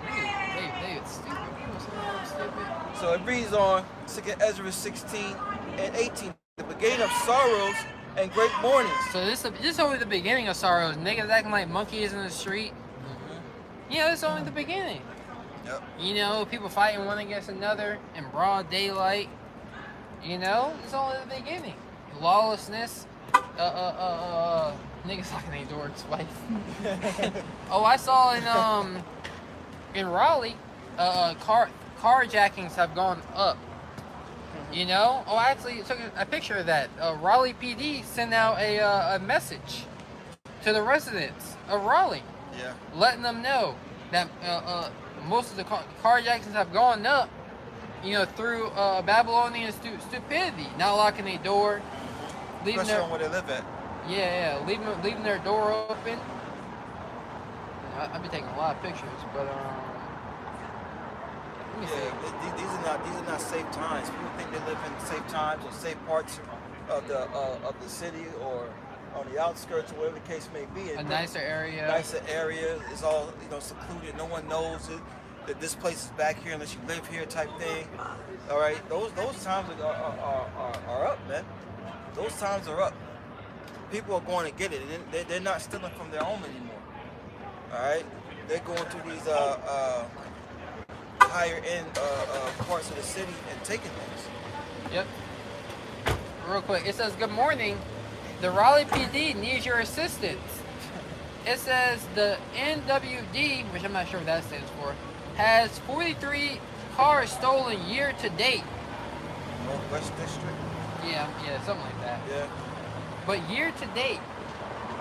They stupid. People so stupid. So it reads on 2nd Ezra 16 and 18. The beginning of sorrows and great mournings. So this is only the beginning of sorrows. Niggas acting like monkeys in the street. Yeah, this is only the beginning. Yep. You know, people fighting one against another in broad daylight. You know, it's only the beginning. Lawlessness. Niggas locking their door twice. Oh, I saw in Raleigh, carjackings have gone up. You know? Oh, I actually took a picture of that. Raleigh PD sent out a message to the residents of Raleigh. Yeah. Letting them know that most of the carjackings have gone up, you know, through Babylonian stupidity. Not locking their door. Leaving Especially on where they live at. Yeah, leaving their door open. I've been taking a lot of pictures, but Let me Yeah, see. these are not safe times. People think they live in safe times or safe parts of the city or on the outskirts or whatever the case may be. A nicer area. Nicer area is all secluded. No one knows it. That this place is back here unless you live here type thing. All right, those times are up, man. Those times are up. People are going to get it. They're not stealing from their own anymore. All right, they're going to these higher end parts of the city and taking things. Yep. Real quick, it says, good morning. The Raleigh PD needs your assistance. It says the NWD, which I'm not sure what that stands for, has 43 cars stolen year to date. Northwest District? Yeah, something like that. Yeah. But year to date,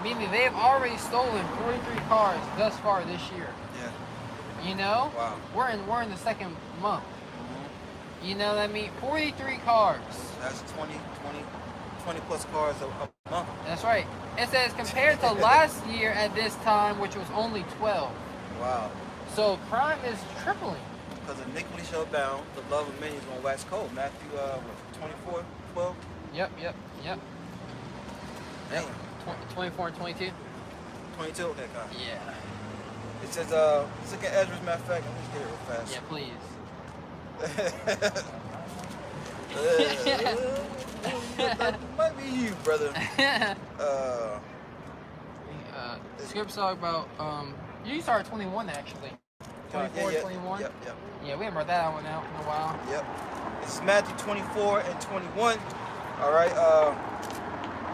meaning they've already stolen 43 cars thus far this year. Yeah. You know? Wow. We're in the second month. Mm-hmm. You know what I mean? 43 cars. That's 20 plus cars a month. That's right. It says compared to last year at this time, which was only 12. Wow. So crime is tripling. Because iniquity shall abound, the love of many is going to wax cold. Matthew 24:12. Yep. Damn. 24 and 22. 22. Okay, God. Yeah. It says, let's look at Ezra's. Matter of fact, let me just get it real fast. Yeah, please. Might be you, brother. Scripts talk about you started 21 actually. 24 and 21. Yep. Yeah, we haven't brought that one out in a while. Yep. It's Matthew 24 and 21. All right.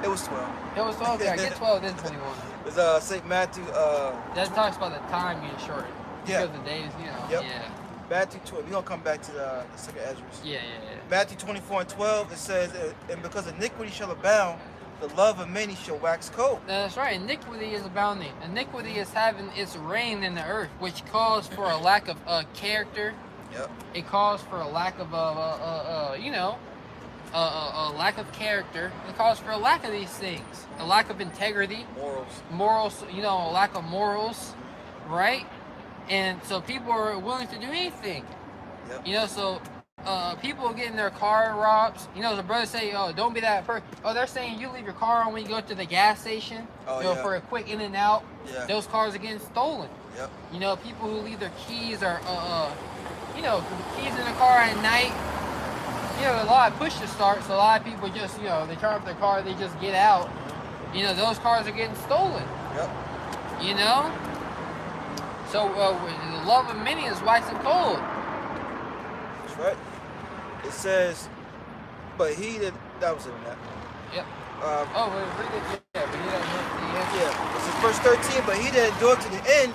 It was 12. It was 12. Yeah, get 12. Then 21. It's St. Matthew. That talks about the time getting shortened. Yeah. Because the days, you know. Yep. Yeah. Matthew 12. We're gonna come back to the second Ezra. Yeah. Matthew 24 and 12. It says, and because iniquity shall abound, the love of many shall wax cold. That's right. Iniquity is abounding. Iniquity is having its reign in the earth, which calls for a lack of character. Yep. It calls for a lack of a lack of character. It calls for a lack of these things. A lack of integrity. Morals. A lack of morals, right? And so people are willing to do anything. Yep. So people are getting their car robbed. The brothers say, oh, don't be that person. Oh, they're saying you leave your car on when you go to the gas station. For a quick in and out. Yeah. Those cars are getting stolen. Yep. People who leave their keys or keys in the car at night. A lot of push to start, so a lot of people just, they turn up their car, they just get out. Those cars are getting stolen. Yep. So the love of many is waxing cold. That's right. It says, but he that was in that. Yep. Read it. Yeah, but he that Yeah. This is verse 13. But he that endureth to the end,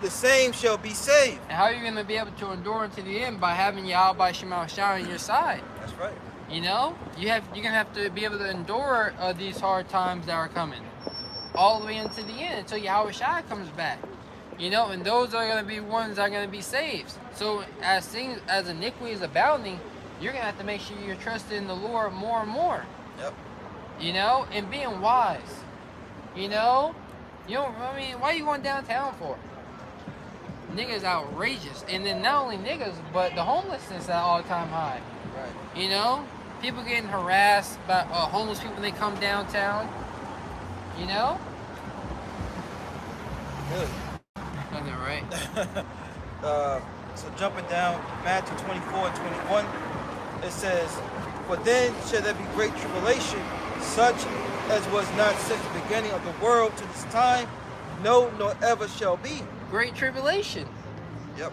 the same shall be saved. And how are you going to be able to endure unto the end? By having Yahweh Shema Shah on your side. That's right. You're gonna have to be able to endure these hard times that are coming, all the way into the end until Yahweh Shai comes back. And those are gonna be ones that are gonna be saved. So as iniquity is abounding, you're gonna have to make sure you're trusting in the Lord more and more. Yep. And being wise. Why are you going downtown for? Niggas outrageous, and then not only niggas, but the homelessness at all-time high. Right. People getting harassed by homeless people when they come downtown. Good. Isn't that right? So jumping down, Matthew 24 and 21, it says, for then shall there be great tribulation, such as was not since the beginning of the world to this time, no, nor ever shall be. Great tribulation. Yep.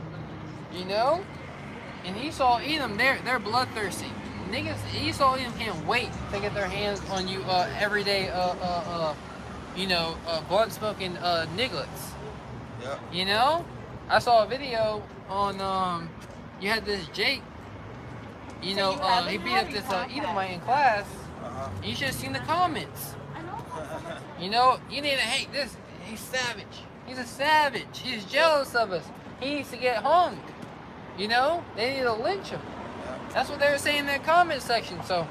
And Esau, Edom, they're bloodthirsty. Niggas, Esau, Edom can't wait to get their hands on you every day. Blunt smoking nigglets. Yep. I saw a video on you had this Jake. He beat up this Edomite in class. You should have seen the comments. You need to hate this. He's savage. He's a savage. He's jealous of us. He needs to get hung. They need to lynch him. That's what they were saying in their comment section. So,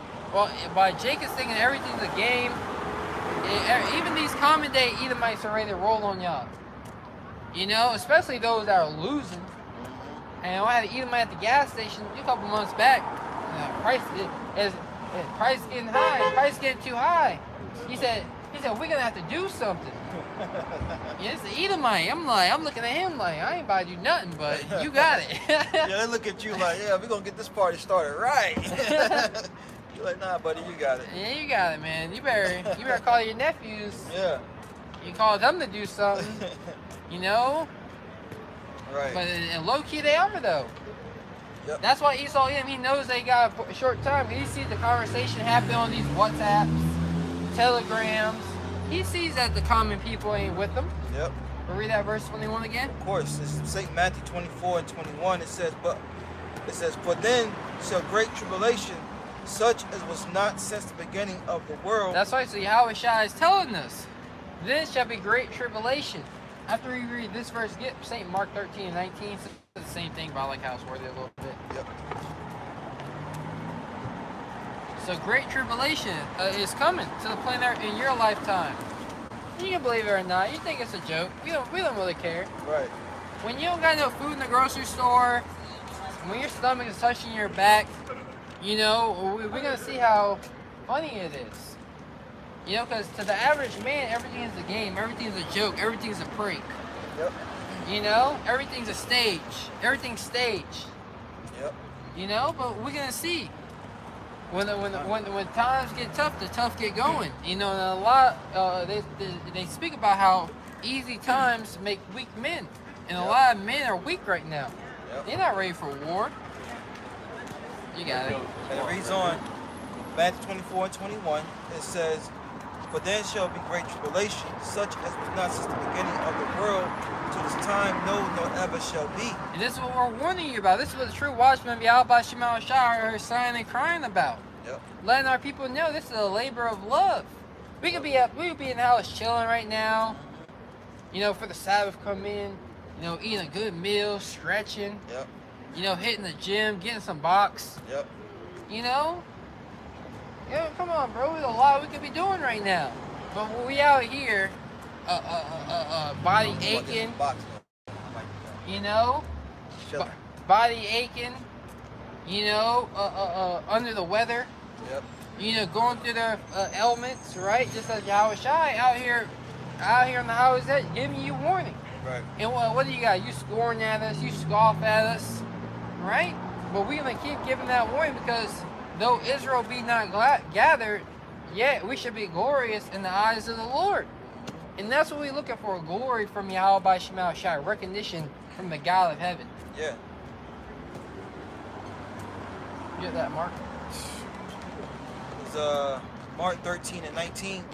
by Jake is thinking everything's a game. Even these common day Edomites are ready to roll on y'all. Especially those that are losing. And I had to eat them at the gas station a couple months back. Price getting high. Price getting too high. He said, we're gonna have to do something. Yeah, it's the Edomite. I'm looking at him like, I ain't about to do nothing, but you got it. Yeah, they look at you like, yeah, we're gonna get this party started right. You're like, nah, buddy, you got it. Yeah, you got it, man. You better call your nephews. Yeah. You call them to do something. You know. Right. But low key they are though. Yep. That's why Esau him. He knows they got a short time. He sees the conversation happen on these WhatsApps, Telegrams. He sees that the common people ain't with them. Yep. We'll read that verse 21 again. Of course, it's St. Matthew 24 and 21. It says, for then shall great tribulation, such as was not since the beginning of the world. That's right. So Yahweh Shai is telling us, then shall be great tribulation. After we read this verse, get St. Mark 13 and 19. It's the same thing, but I like how it's worded a little bit. Yep. So great tribulation is coming to the planet in your lifetime. You can believe it or not. You think it's a joke. We don't really care. Right. When you don't got no food in the grocery store, when your stomach is touching your back, you know, we're going to see how funny it is. You know, because to the average man, everything is a game, everything's a joke, everything's a prank. Yep. You know, everything's a stage. Everything's staged. Yep. You know, but we're going to see. When times get tough, the tough get going. You know, and a lot they speak about how easy times make weak men, and a lot of men are weak right now. Yep. They're not ready for war. You got it. And it reads on, Matthew 24 and 21. It says, for then shall be great tribulation, such as was not since the beginning of the world to this time, no, nor ever shall be. And this is what we're warning you about. This is what the true watchmen be out by Shema Shai are sighing and crying about. Yep. Letting our people know this is a labor of love. We could be in the house chilling right now. You know, for the Sabbath come in. You know, eating a good meal, stretching. Yep. You know, hitting the gym, getting some box. Yep. You know? Yeah, come on, bro. There's a lot we could be doing right now. But when we out here, body aching, you know? Body aching, you know, under the weather. Yep. You know, going through their elements, right? Just as Yahweh Shai out here in the house, giving you warning. Right. And what do you got? You scoring at us, you scoff at us, right? But we're going to keep giving that warning because though Israel be not gathered, yet we should be glorious in the eyes of the Lord. And that's what we're looking for, glory from Yahweh by Shema Shai, recognition from the God of heaven. Yeah. You get that, Mark? It's Mark 13 and 19.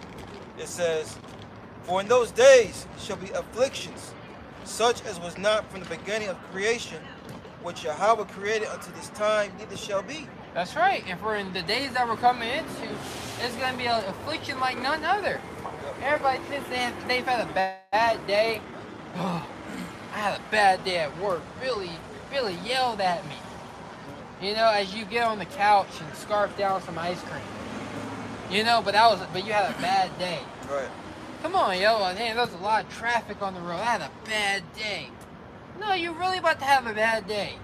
It says, for in those days shall be afflictions, such as was not from the beginning of creation, which Yahweh created unto this time, neither shall be. That's right. And for in the days that we're coming into, it's going to be an affliction like none other. Everybody thinks they've had a bad day. Oh, I had a bad day at work. Really yelled at me. You know, as you get on the couch and scarf down some ice cream. You know, but you had a bad day. Right. Come on, yo. Man, there's a lot of traffic on the road. I had a bad day. No, you're really about to have a bad day.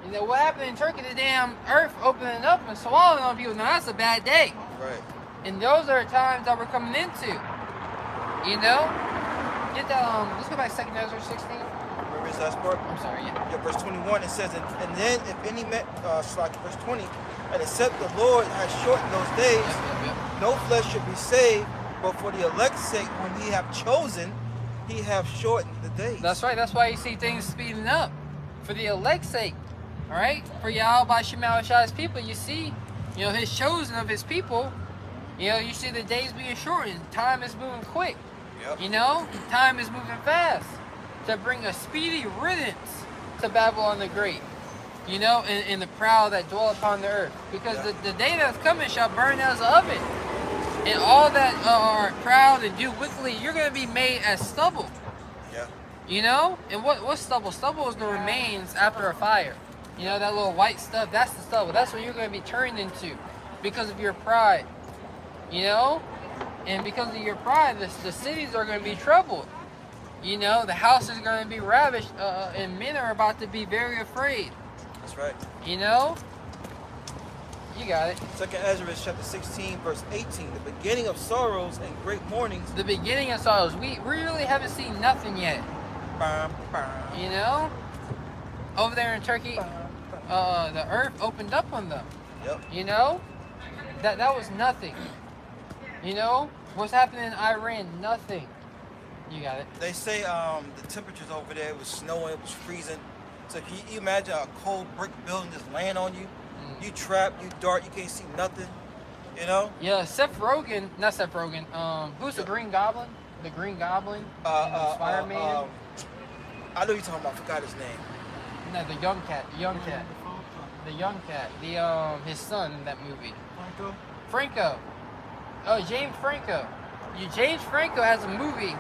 You know, what happened in Turkey, the damn earth opening up and swallowing on people. Now, that's a bad day. Right. And those are times that we're coming into. You know? Get that, let's go back to 2 Ezra 16. Remember this last part? I'm sorry, yeah. Yeah, verse 21, it says, and then if any man, verse 20, and except the Lord has shortened those days, no flesh should be saved, but for the elect's sake, whom he have chosen, he have shortened the days. That's right. That's why you see things speeding up. For the elect's sake. All right? For Yahweh by Shema Shai's people, you see, you know, his chosen of his people, you know, you see the days being shortened. Time is moving quick. Yep. You know? Time is moving fast. To bring a speedy riddance to Babylon the Great. You know, and the proud that dwell upon the earth. Because the day that's coming shall burn as an oven. And all that are proud and do wickedly, you're going to be made as stubble. Yeah. You know? And what's stubble? Stubble is the remains after a fire. You know, that little white stuff, that's the stubble. That's what you're going to be turned into because of your pride. You know? And because of your pride, the cities are going to be troubled. You know, the house is going to be ravished, and men are about to be very afraid. That's right. You know? You got it. 2nd Ezra chapter 16, verse 18. The beginning of sorrows and great mournings. The beginning of sorrows. We really haven't seen nothing yet. You know? Over there in Turkey, the earth opened up on them. Yep. You know? That was nothing. You know? What's happening in Iran? Nothing. You got it. They say the temperatures over there, it was snowing, it was freezing. So if you imagine a cold brick building just laying on you, you trapped, you dark, you can't see nothing, you know? Yeah, not Seth Rogen, who's the Green Goblin? The Green Goblin? Spider-Man? I know you're talking about, I forgot his name. No, the young cat. His son in that movie. Franco. Oh, James Franco. James Franco has a movie,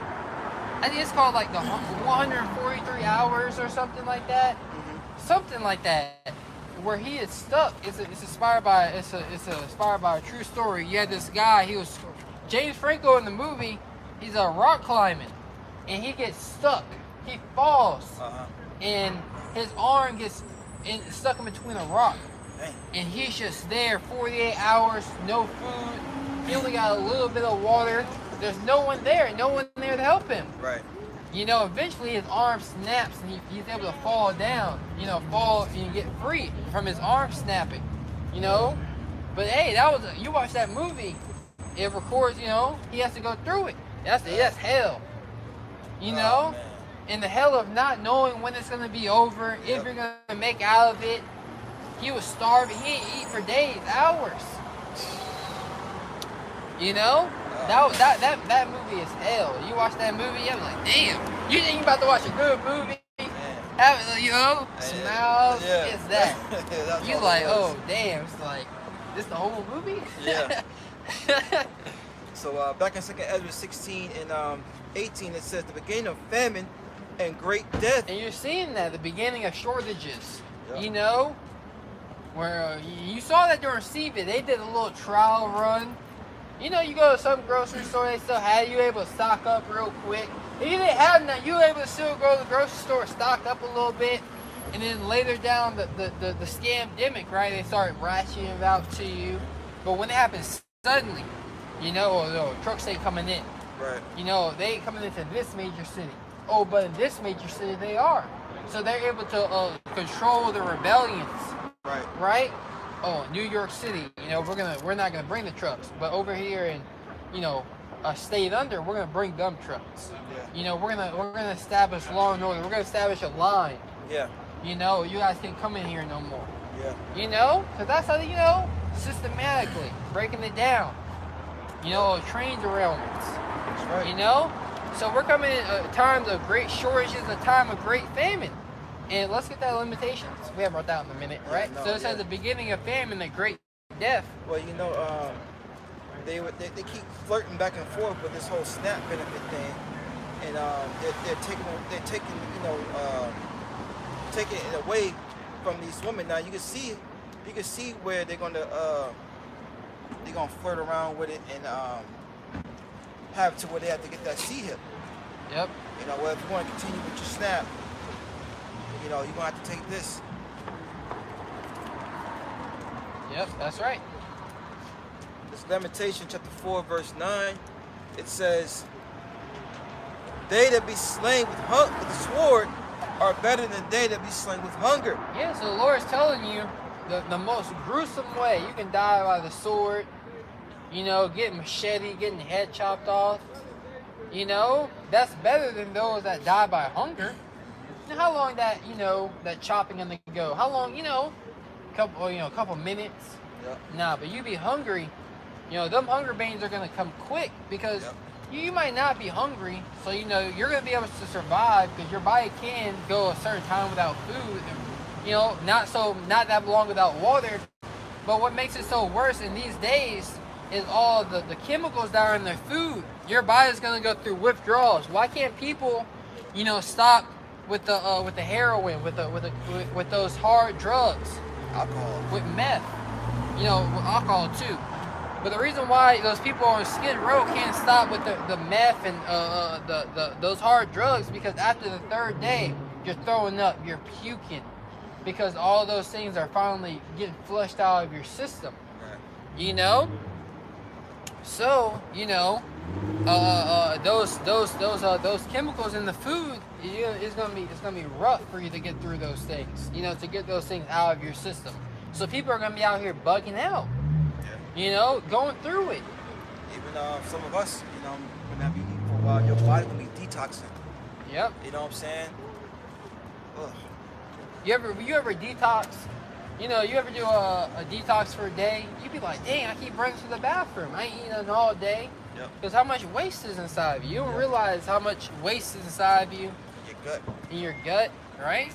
I think it's called like the 143 Hours or something like that. Something like that. Where he is stuck. It's inspired by a true story. You had this guy, James Franco in the movie, he's a rock climbing, and he gets stuck. He falls, and his arm gets stuck in between a rock. Dang. And he's just there 48 hours, no food. He only got a little bit of water. There's no one there to help him. Right. You know, eventually his arm snaps and he's able to fall down, fall and get free from his arm snapping, But hey, you watch that movie, it records, he has to go through it. That's hell, Man. In the hell of not knowing when it's going to be over, if you're going to make out of it. He was starving, he didn't eat for days, hours. That movie is hell. You watch that movie, I'm like, damn, you think you about to watch a good movie? Smiles, it's that. You like, oh, damn, it's like, this the whole movie? Yeah. So back in 2nd Ezra 16 and 18, it says, the beginning of famine and great death. And you're seeing that, the beginning of shortages, Yep. Where you saw that during CVID, they did a little trial run. You go to some grocery store, they still had you able to stock up real quick. If you didn't have none, you were able to still go to the grocery store, stock up a little bit, and then later down the scamdemic, right, they started rationing it out to you. But when it happens suddenly, trucks ain't coming in. Right. They ain't coming into this major city. Oh, but in this major city they are. So they're able to control the rebellions. Right. Right? Oh, New York City, we're not gonna bring the trucks, but over here in, a state under, we're gonna bring dump trucks. Yeah. We're gonna establish law and order. We're gonna establish a line. Yeah. You guys can't come in here no more. Yeah. Because that's how systematically breaking it down. Train derailments. That's right. So we're coming in times of great shortages, a time of great famine. And let's get that limitations. We haven't brought that in a minute, right? No, So it says the beginning of famine, the great death. Well, they keep flirting back and forth with this whole SNAP benefit thing, and they're taking it away from these women. Now you can see where they're gonna flirt around with it and have to where they have to get that C-hip. Yep. Well, if you want to continue with your SNAP, you're gonna have to take this. Yep, that's right. This Lamentation chapter 4 verse 9, it says, they that be slain with the sword are better than they that be slain with hunger. Yeah, so the Lord's telling you the most gruesome way you can die by the sword, getting machete, getting the head chopped off, that's better than those that die by hunger. Now, how long that chopping gonna go? How long, a couple minutes? Yep. Nah, but you be hungry, them hunger pains are gonna come quick because you might not be hungry, so you're gonna be able to survive because your body can go a certain time without food, not that long without water. But what makes it so worse in these days is all the chemicals that are in their food. Your body's gonna go through withdrawals. Why can't people, stop with the heroin, with those hard drugs, Alcohol. with meth, with alcohol too? But the reason why those people on Skid Row can't stop with the meth and those hard drugs, because after the third day, you're throwing up, you're puking, because all those things are finally getting flushed out of your system. Right. You know. So you know, those chemicals in the food, it's gonna be rough for you to get through those things. You know, to get those things out of your system. So people are gonna be out here bugging out. Yeah. You know, going through it. Even some of us, you know, when that be eating for a while, your body will be detoxing. Yep. You know what I'm saying? Ugh. You ever detox? You know, you ever do a detox for a day? You be like, dang, I keep running to the bathroom. I ain't eating all day. Yep. Because how much waste is inside of you? You don't realize how much waste is inside of you. Your gut. In your gut, right?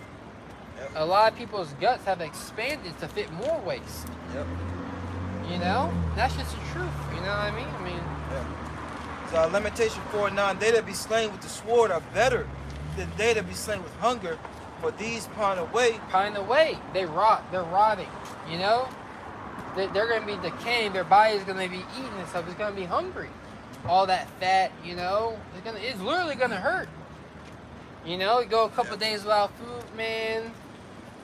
Yep. A lot of people's guts have expanded to fit more waste. Yep. You know? That's just the truth. You know what I mean? Yeah. So Lamentation 4:9, they that be slain with the sword are better than they that be slain with hunger, for these pine away. Pine away. They rot. They're rotting. You know? They're going to be decaying. Their body's going to be eating and stuff. It's going to be hungry. All that fat, you know? It's literally going to hurt. You know? You go a couple days without food, man.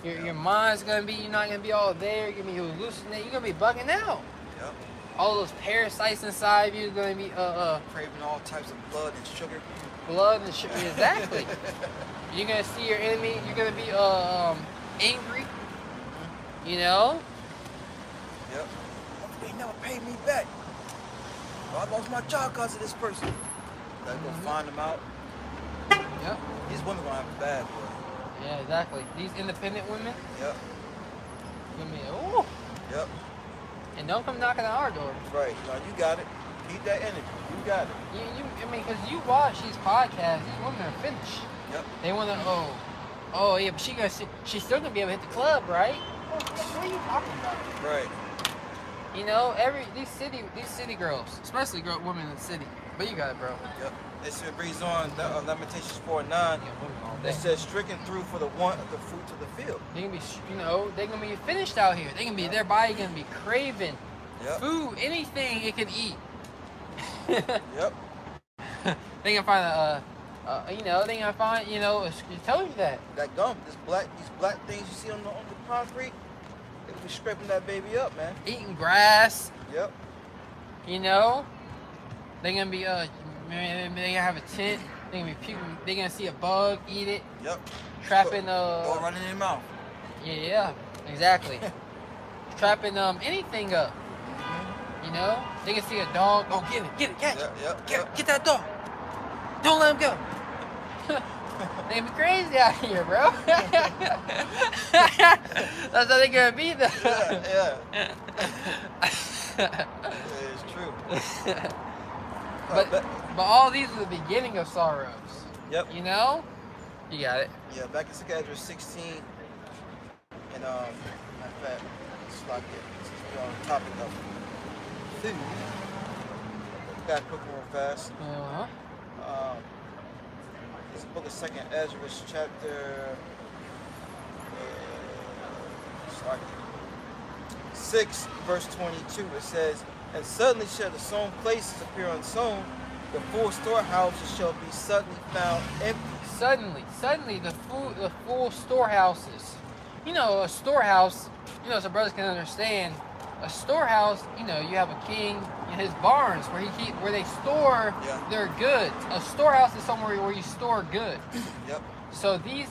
Your mind's going to be, you're not going to be all there. You're going to be hallucinating. You're going to be bugging out. Yep. All those parasites inside of you are going to be, craving all types of blood and sugar. Blood and sugar. Exactly. You're going to see your enemy. You're going to be angry. You know? Yep. They never paid me back. Well, I lost my job because of this person. Gotta go find them out. Yep. These women gonna have it bad, boy. Yeah, exactly. These independent women. Yep. Gonna be, ooh. Yep. And don't come knocking on our door. Right. No, you got it. Keep that energy. You got it. I mean, because you watch these podcasts, these women are finished. Yep. They want to, oh yeah, but she's still gonna be able to hit the club, right? What are you talking about? Right. You know, these city girls, especially women in the city. But you got it, bro. Yep. It reads on Lamentations 4:9. It says, stricken through for the want of the fruits of the field. They can be, you know, they're gonna be finished out here. They can be, their body gonna be craving food, anything it can eat. Yep. They can find you know, they can find, you know, it tells you that. That gum, these black things you see on the concrete, they be scraping that baby up, man. Eating grass. Yep. You know, they're gonna be they gonna have a tent. They're gonna be puking. They're gonna see a bug, eat it. Yep. Trapping go running in their mouth. Yeah, exactly. Trapping anything up. You know, they can see a dog. Oh, get it, catch it. Get that dog. Don't let him go. They be crazy out here, bro. That's how they gonna be, though. Yeah. It's true. But all these are the beginning of sorrows. Yep. You know? You got it. Yeah, back in Second 16, and matter of fact, it's like since we're on the topic of food, got a quick one fast. It's the book of 2nd Ezra, chapter 6, verse 22. It says, and suddenly shall the sown places appear unsown, the full storehouses shall be suddenly found empty. Suddenly, the full storehouses. You know, a storehouse, you know, so brothers can understand, a storehouse, you know, you have a king in his barns where they store their goods. A storehouse is somewhere where you store goods. Yep. So these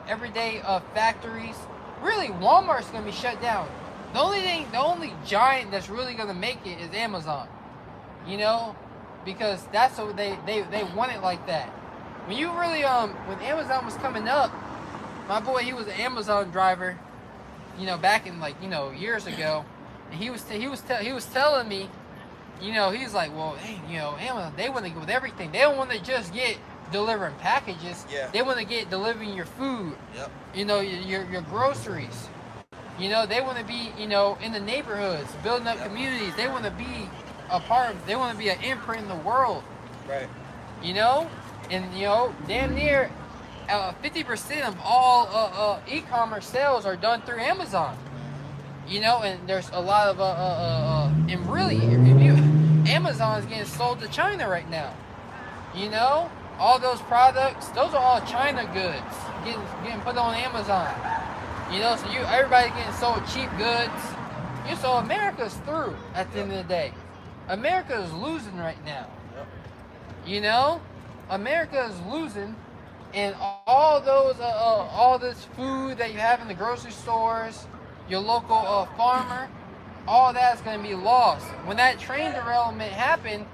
everyday factories, really Walmart's gonna be shut down. The only giant that's really gonna make it is Amazon. You know, because that's what they want it like that. When you really when Amazon was coming up, my boy, he was an Amazon driver, you know, back in, like, you know, years ago, and he was telling me, you know, he's like, well, hey, you know, Amazon, they want to go with everything. They don't want to just get delivering packages. Yeah. They want to get delivering your food. Yep. You know, your groceries. You know, they want to be, you know, in the neighborhoods, building up communities. They want to be a part of, they want to be an imprint in the world. Right. You know, and, you know, damn near 50% of all e-commerce sales are done through Amazon. You know, and there's a lot of and really, if Amazon is getting sold to China right now. You know, all those products, those are all China goods getting put on Amazon. You know, so everybody's getting sold cheap goods. So America's through at the end of the day. America is losing right now. You know, America is losing, and all this food that you have in the grocery stores, your local farmer, all that's going to be lost. When that train derailment happened,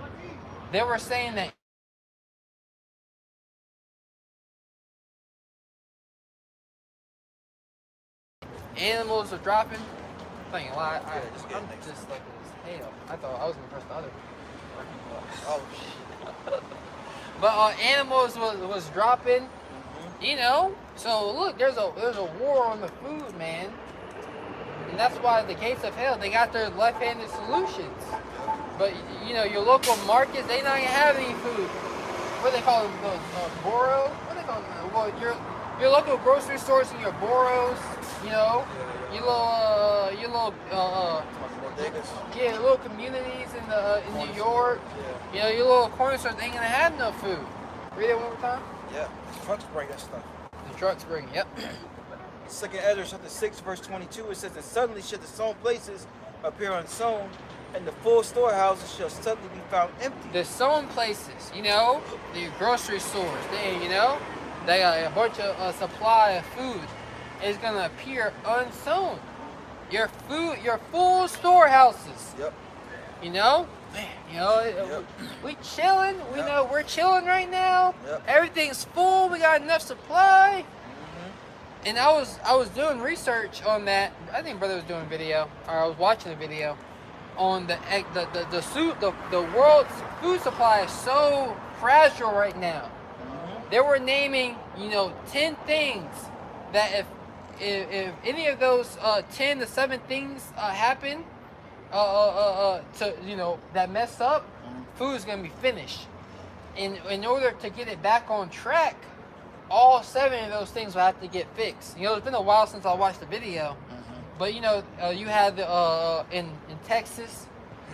they were saying that animals are dropping. I'm just like as hell. I thought I was gonna press the other. Oh shit. But animals was dropping. You know. So look, there's a war on the food, man. And that's why the gates of hell, they got their left-handed solutions. But you know, your local markets, they not gonna have any food. What do they call them? Those boro? What do they call them? Well, your local grocery stores and your boros, you know, your little little communities in New York, you know, your little corner stores, they ain't gonna have no food. Read it one more time. Yeah, the trucks bring that stuff. The trucks bring, yep. Second Ezra chapter 6 verse 22, it says, and suddenly shall the sown places appear unsown, and the full storehouses shall suddenly be found empty. The sown places, you know, the grocery stores, you know, they got a bunch of supply of food is gonna appear unsown. Your full storehouses. Yep. You know, man, you know, we chilling. We know we're chilling right now. Yep. Everything's full. We got enough supply. And I was doing research on that. I think brother was doing a video, or I was watching a video on the world's food supply is so fragile right now. They were naming, you know, 10 things that if any of those 10 to 7 things happen to, you know, that mess up, food is gonna be finished. In order to get it back on track, all 7 of those things will have to get fixed. You know, it's been a while since I watched the video, but you know, you had the in Texas,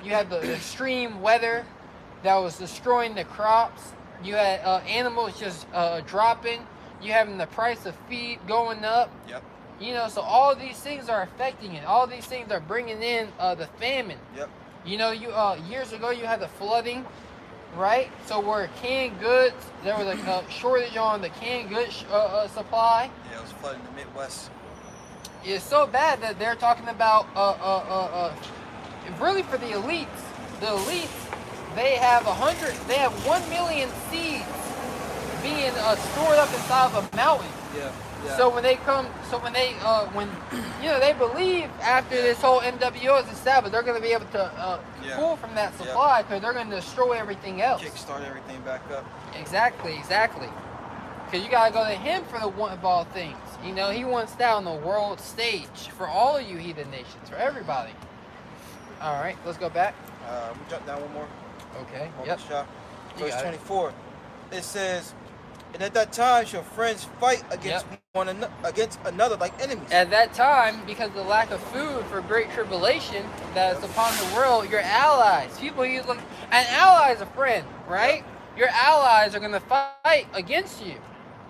you had the extreme weather that was destroying the crops. You had animals just dropping. You having the price of feed going up. Yep. You know, so all these things are affecting it. All these things are bringing in the famine. Yep. You know, you years ago you had the flooding, right? So where canned goods, there was a shortage on the canned goods supply. Yeah, it was flooding the Midwest. It's so bad that they're talking about really for the elites. The elites, they have 1 million seeds being stored up inside of a mountain. Yeah. Yeah. So when you know, they believe after this whole MWO is established, they're going to be able to pull from that supply because they're going to destroy everything else. Kickstart everything back up. Exactly. Because you got to go to him for the one of all things. You know, he wants that on the world stage for all of you heathen nations, for everybody. All right, let's go back. We jump down one more. Okay. One Yep. more shot. Verse 24. It says, and at that time shall friends fight against against another like enemies. At that time, because of the lack of food for great tribulation that is upon the world, your allies, people you look, an ally is a friend, right? Your allies are gonna fight against you.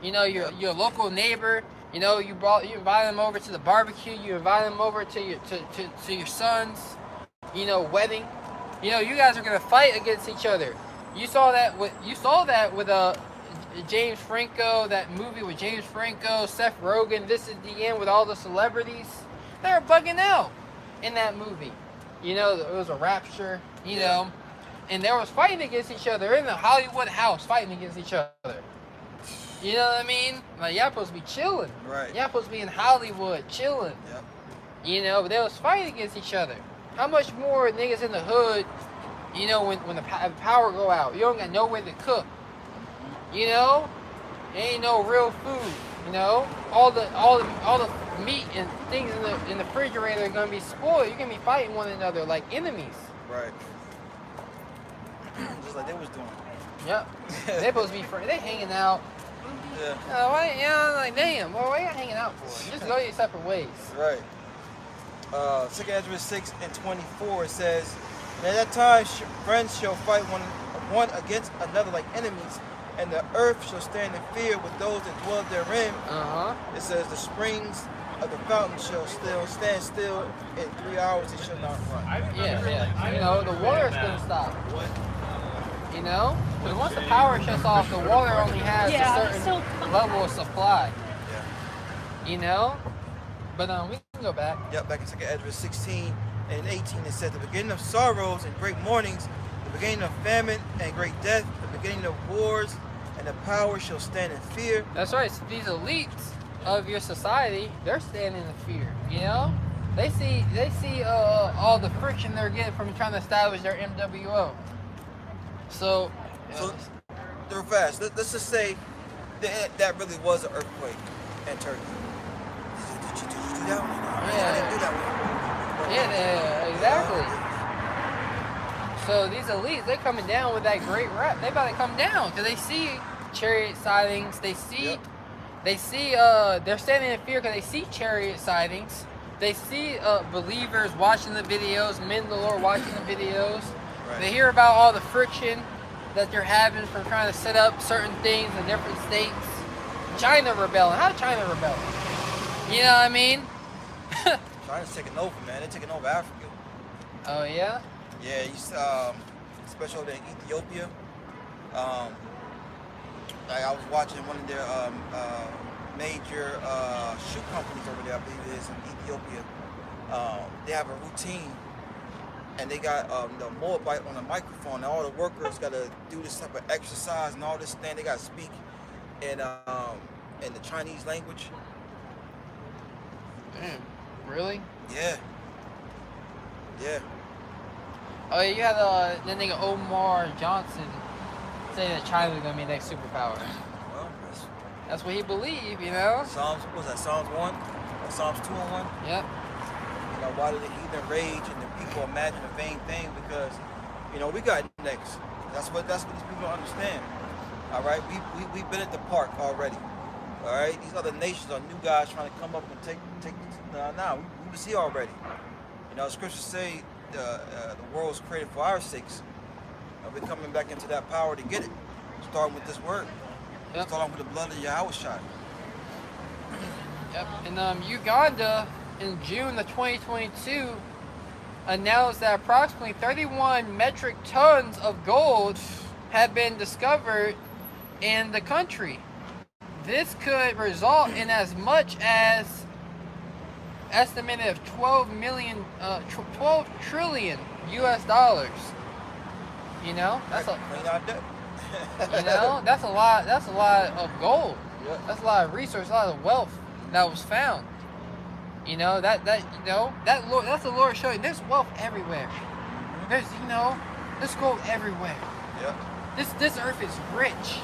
You know, your local neighbor. You know, you invite them over to the barbecue. You invite them over to your son's, you know, wedding. You know, you guys are gonna fight against each other. You saw that with James Franco, that movie with James Franco, Seth Rogen, This Is the End, with all the celebrities. They were bugging out in that movie. You know, it was a rapture, you know, and they was fighting against each other in the Hollywood house, fighting against each other. You know what I mean? Like, y'all supposed to be chilling. Right. Y'all supposed to be in Hollywood chilling. Yep. You know, but they was fighting against each other. How much more niggas in the hood, you know, when the power go out, you don't got nowhere to cook. You know, ain't no real food. You know, all the meat and things in the refrigerator are gonna be spoiled. You're gonna be fighting one another like enemies. Right. Just like they was doing. Yep. They supposed to be friends. They hanging out. Yeah. Why? Yeah, like damn. Well, why you hanging out for? Just go your separate ways. Right. 2 Ezra 6 and 24 it says, And at that time, friends shall fight one against another like enemies, and the earth shall stand in fear with those that dwell therein. It says the springs of the fountain shall still stand still. In 3 hours it shall not run. Yeah. You know, the water's gonna stop. You know, because once the power shuts off, the water only has a certain level of supply. You know, but we can go back. Yep, back in 2 Ezra 16 and 18, it said the beginning of sorrows and great mournings, the beginning of famine and great death, the beginning of wars, and the power shall stand in fear. That's right. So these elites of your society, they're standing in fear. You know, they see all the friction they're getting from trying to establish their MWO. So real fast, let's just say that really was an earthquake in Turkey. Did you do that one? No, I didn't do that one. Yeah, exactly. So these elites, they're coming down with that great rap. They about to come down because they see chariot sightings. They see, they're standing in fear because they see chariot sightings. They see believers watching the videos, men of the Lord watching the videos. Right. They hear about all the friction that they're having from trying to set up certain things in different states. China rebelling. How did China rebel? You know what I mean? China's taking over, man. They're taking over Africa. Oh, yeah? Yeah, especially in Ethiopia. I was watching one of their major shoe companies over there, I believe it is, in Ethiopia. They have a routine, and they got the Moabite on the microphone, and all the workers got to do this type of exercise and all this thing. They got to speak in the Chinese language. Damn, really? Yeah. Yeah. Oh, yeah, you had that nigga Omar Johnson say that China was gonna be the next superpower. Well, that's what he believed, you know. Psalms, what was that? Psalms 1 or Psalms 2 and 1? Yep. You know, why did the heathen rage and the people imagine a vain thing? Because, you know, we got next. That's what these people don't understand. All right, we've been at the park already. All right, these other nations are new guys trying to come up and take. We was here already. You know, scriptures say the world was created for our sakes. We're coming back into that power to get it. Starting with this word. Yep. Starting with the blood of Yahweh shot. Yep. And Uganda in June of 2022 announced that approximately 31 metric tons of gold had been discovered in the country. This could result in as much as estimated of 12 trillion US dollars. You know, that's that's a lot. That's a lot of gold. Yep. That's a lot of resource, a lot of wealth that was found. You know that's the Lord showing there's wealth everywhere. There's there's gold everywhere. Yep. This earth is rich,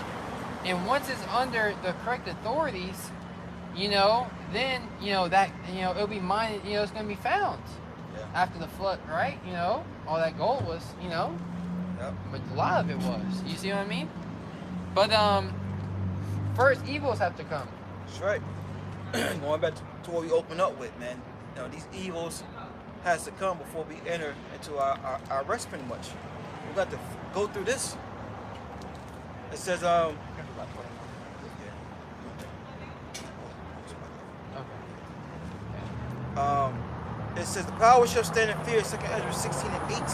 and once it's under the correct authorities, then it'll be mined. It's gonna be found after the flood, right? All that gold was, Yep. but a lot of it was. You see what I mean? But first evils have to come. That's right. Going back to what we open up with, man. These evils has to come before we enter into our rest pretty much. We got to go through this. It says it says the power shall stand in fear, 2 Ezra 16 and 18.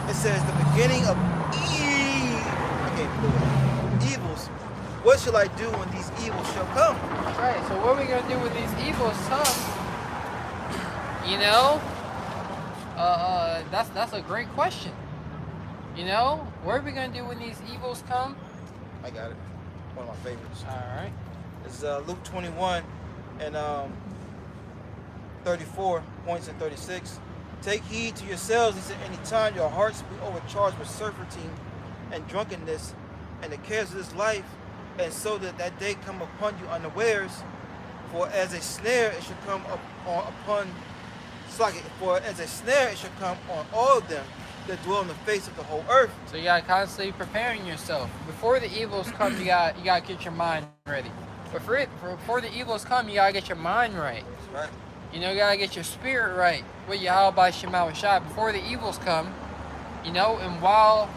It says the beginning of evils. What shall I do when these evils shall come? That's right. So what are we gonna do when these evils come? That's a great question. What are we gonna do when these evils come? I got it. One of my favorites. All right. It's Luke 21 and 34 points and 36. Take heed to yourselves, he said, any time your hearts be overcharged with surfeiting and drunkenness and the cares of this life, and so that day come upon you unawares. For as a snare it should come on all of them that dwell on the face of the whole earth. So you gotta constantly preparing yourself. Before the evils come, you gotta get your mind ready. Before the evils come, you gotta get your mind right. Right. You gotta get your spirit right with Yahweh by Shema Shai before the evils come. You know, and while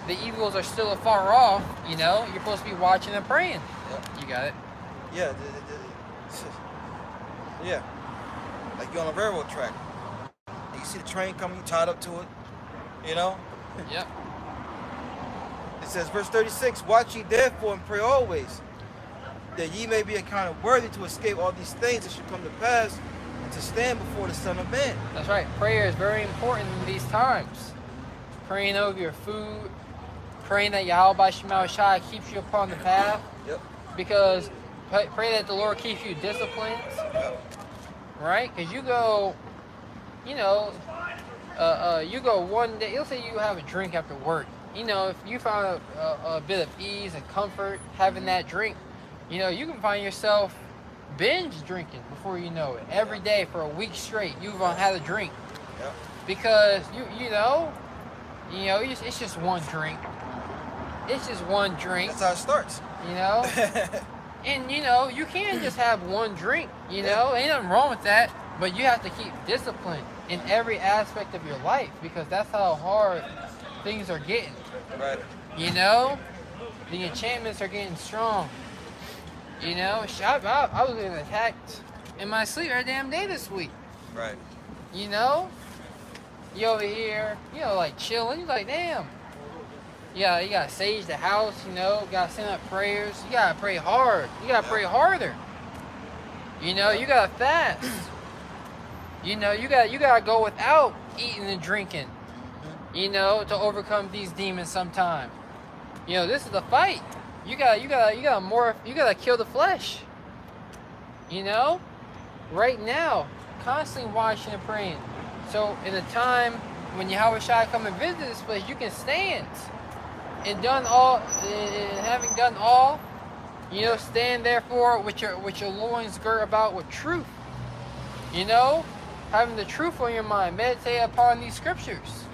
the evils are still afar off, you know, you're supposed to be watching and praying. Yep. You got it. Yeah, yeah. Like you're on a railroad track. And you see the train coming, you tied up to it. You know? Yep. It says, verse 36, watch ye therefore and pray always, that ye may be accounted worthy to escape all these things that should come to pass, and to stand before the Son of Man. That's right. Prayer is very important in these times. Praying over your food, praying that Yahweh Shema Shai keeps you upon the path. Yep. Because pray that the Lord keeps you disciplined. Yep. Right? Because you go, you know, you go one day, let's say you have a drink after work. You know, if you find a bit of ease and comfort having that drink, you know, you can find yourself binge drinking before you know it. Every day for a week straight, you've had a drink. Yep. Because, you know, it's just one drink. It's just one drink. That's how it starts. You know? And, you know, you can't just have one drink, you know? Ain't nothing wrong with that. But you have to keep discipline in every aspect of your life, because that's how hard things are getting. Right. You know? The enchantments are getting strong. You know? I was getting attacked in my sleep every damn day this week. Right. You know? You over here, you know, like chilling. You're like, damn. Yeah, you gotta sage the house, you know, gotta send up prayers. You gotta pray hard. You gotta pray harder. You know, you gotta fast. You know, you gotta go without eating and drinking. You know, to overcome these demons sometime. You know, this is the fight. You gotta kill the flesh. You know? Right now, constantly watching and praying. So in the time when Yahweh Shai come and visit this place, you can stand. And having done all, you know, stand therefore with your loins girt about with truth. You know, having the truth on your mind, meditate upon these scriptures.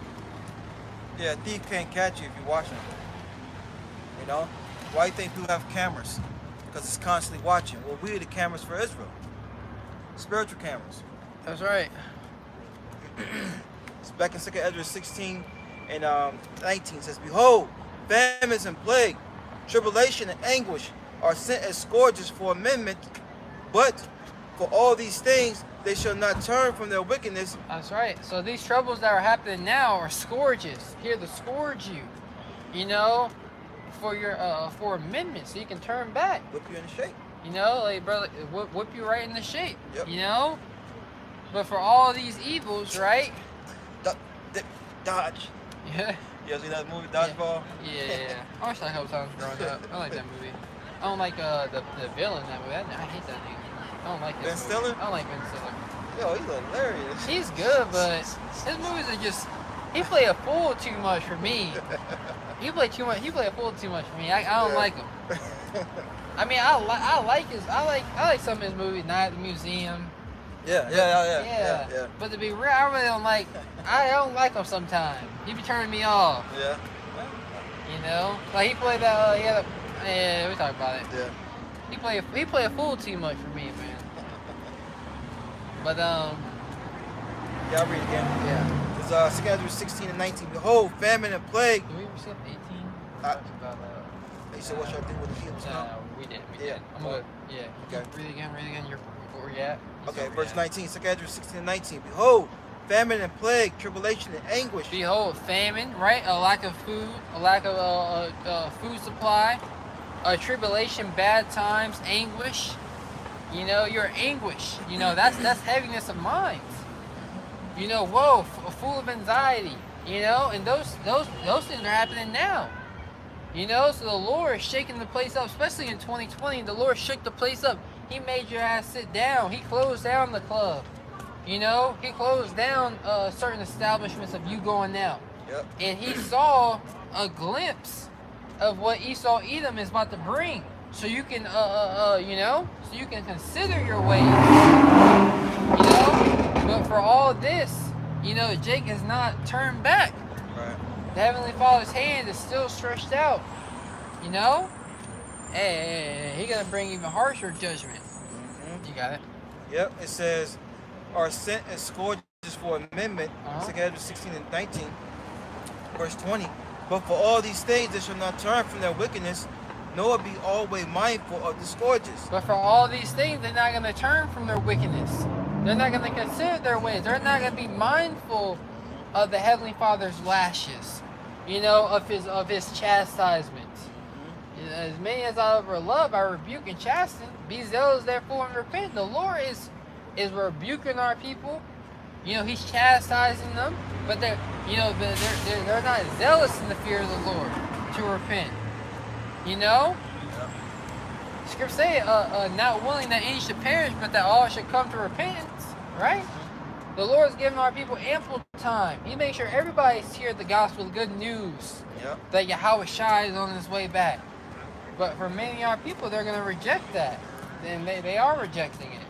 Yeah, a thief can't catch you if you're watching. You know, why do you think people have cameras? Because it's constantly watching. Well, we are the cameras for Israel, spiritual cameras. That's right. It's back in 2 Ezra 16 and 19. It says, behold, famines and plague, tribulation and anguish are sent as scourges for amendment, but for all these things they shall not turn from their wickedness. That's right. So these troubles that are happening now are scourges. Here to scourge you, you know, for your for amendment, so you can turn back. Whip you into shape. You know, like brother, whip you right into shape. Yep. You know, but for all these evils, right? Dodge. Yeah. You ever seen that movie, Dodgeball? Yeah. I watched that a couple times growing up. I like that movie. I don't like the villain in that movie. I hate that nigga. I don't like Ben that. Stiller? I don't like Ben Stiller. Yo, he's hilarious. He's good, but his movies are just. He play a fool too much for me. He play a fool too much for me. I don't like him. I mean, I like some of his movies. Night at the Museum. Yeah. But to be real, I really don't like. I don't like him sometimes. He be turning me off. Yeah. You know, like he played that. Yeah, we talk about it. Yeah. He play a fool too much for me, man. But Yeah, I'll read it again. yeah. It's 2 Ezra 16 and 19. Behold, famine and plague. Did we ever skip 18? About, you said what y'all do with the healers No, come? we did. Yeah. I'm good. Yeah. Okay. Read it again. Where you at? Okay, verse 19, 2 Ezra 16 and 19. Behold, famine and plague, tribulation and anguish. Behold, famine, right? A lack of food, a lack of food supply, a tribulation, bad times, anguish. You know, your anguish. You know, that's heaviness of mind. You know, whoa, full of anxiety. You know, and those things are happening now. You know, so the Lord is shaking the place up, especially in 2020. The Lord shook the place up. He made your ass sit down. He closed down the club. You know, he closed down certain establishments of you going out. Yep. And he saw a glimpse of what Esau Edom is about to bring. So you can, you know, so you can consider your ways. You know, but for all this, you know, Jake has not turned back. Right. The Heavenly Father's hand is still stretched out. You know? Hey, he gonna bring even harsher judgment. You got it? Yep, it says, are sent as scourges for amendment, Uh-huh. 2 Ezra 16 and 19. Verse 20. But for all these things they shall not turn from their wickedness, nor be always mindful of the scourges. But for all these things, they're not going to turn from their wickedness. They're not going to consider their ways. They're not going to be mindful of the Heavenly Father's lashes, you know, of his chastisements. As many as I ever love, I rebuke and chasten. Be zealous, therefore, and repent. The Lord is rebuking our people. You know, He's chastising them, but they're not zealous in the fear of the Lord to repent. You know, Scripture say, not willing that any should perish, but that all should come to repentance. Right? The Lord's giving our people ample time. He makes sure everybody's hear the gospel, the good news, that Yahweh Shai is on his way back. But for many of our people, they're going to reject that. And they are rejecting it.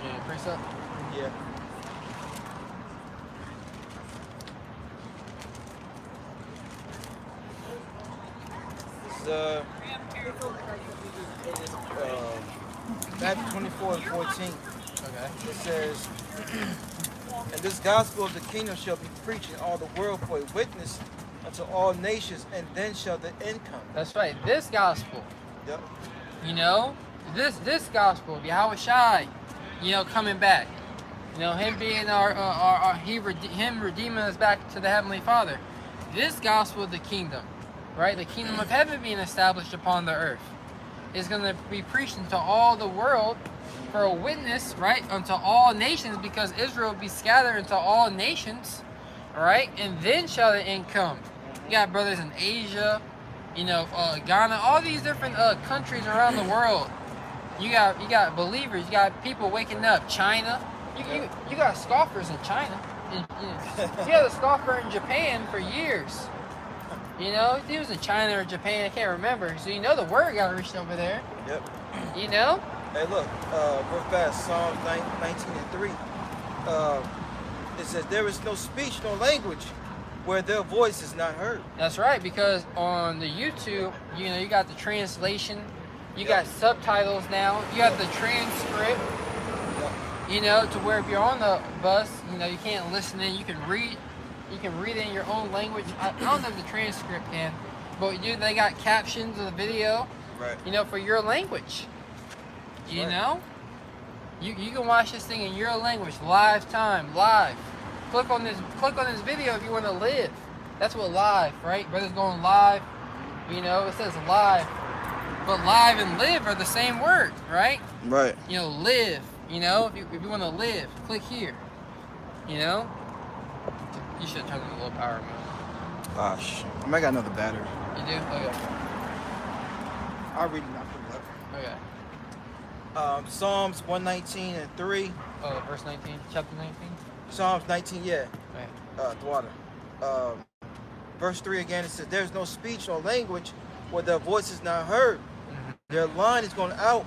Yeah, precept? Yeah. It's Matthew 24 and 14. Okay. It says, and this gospel of the kingdom shall be preached in all the world for a witness unto all nations, and then shall the end come. That's right. This gospel. Yep. You know, this gospel of Yahweh Shai, you know, coming back. You know, Him being Him redeeming us back to the Heavenly Father. This gospel of the kingdom, right? The kingdom of heaven being established upon the earth is going to be preached into all the world for a witness, right, unto all nations, because Israel will be scattered into all nations, right? And then shall the end come. You got brothers in Asia, you know, Ghana, all these different countries around the world. You got believers. You got people waking up. China. You got scoffers in China. You had a scoffer in Japan for years. You know, he was in China or Japan. I can't remember. So you know the word got reached over there. Yep. You know. Hey, look, real fast. Psalms 19 and 3. It says, "There is no speech, no language, where their voice is not heard." That's right, because on the YouTube, you know, you got the translation, you got subtitles now, you got the transcript, you know, to where if you're on the bus, you know, you can't listen in, you can read it in your own language. I don't know if the transcript can, but they got captions of the video, Right. you know, for your language. You Right. know? You can watch this thing in your language, live. Click on this video if you want to live. That's what live, right? Brother's going live. You know, it says live. But live and live are the same word, right? Right. You know, live. You know, if you want to live, click here. You know? You should turn on the low power mode. Gosh, I might got another battery. You do? Okay. I'll read it now. Put it up. Okay. Psalms 119 and 3. Oh, verse 19, chapter 19? Psalms 19, yeah. Okay. The water. Verse 3 again, it says, "There's no speech, no language, where their voice is not heard. Their line is going out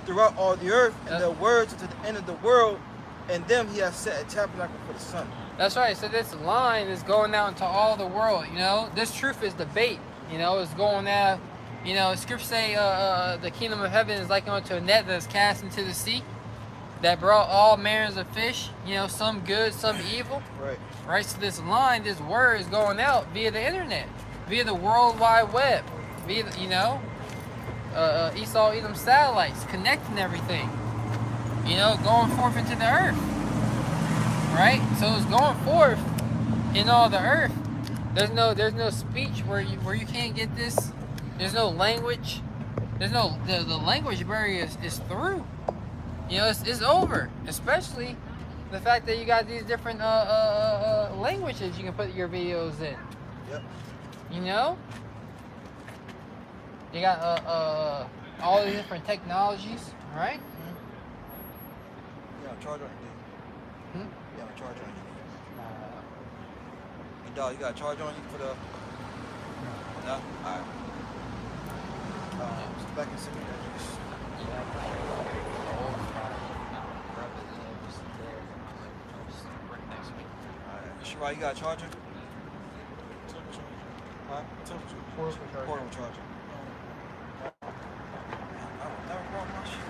throughout all the earth, and their words to the end of the world. And them he has set a tabernacle for the sun." That's right. So this line is going out into all the world. You know, this truth is the bait. You know, it's going out. You know, Scripture say the kingdom of heaven is like unto a net that is cast into the sea, that brought all manners of fish. You know, some good, some evil. Right. Right. So this line, this word is going out via the internet, via the World Wide Web, via the, you know, Esau, Edom satellites, connecting everything. You know, going forth into the earth. Right? So it's going forth in all the earth. There's no speech where you can't get this. There's no language. There's no the language barrier is through. You know, it's over. Especially the fact that you got these different languages you can put your videos in. Yep. You know? You got all the different technologies, right? You got a charger on you, dude. You got a charger on you. Hey, dog, you got a charger on you for the... No? Alright. Back in 7 minutes. Alright. Shirai, you got a charger? Huh? Portable charger. I never brought my shit.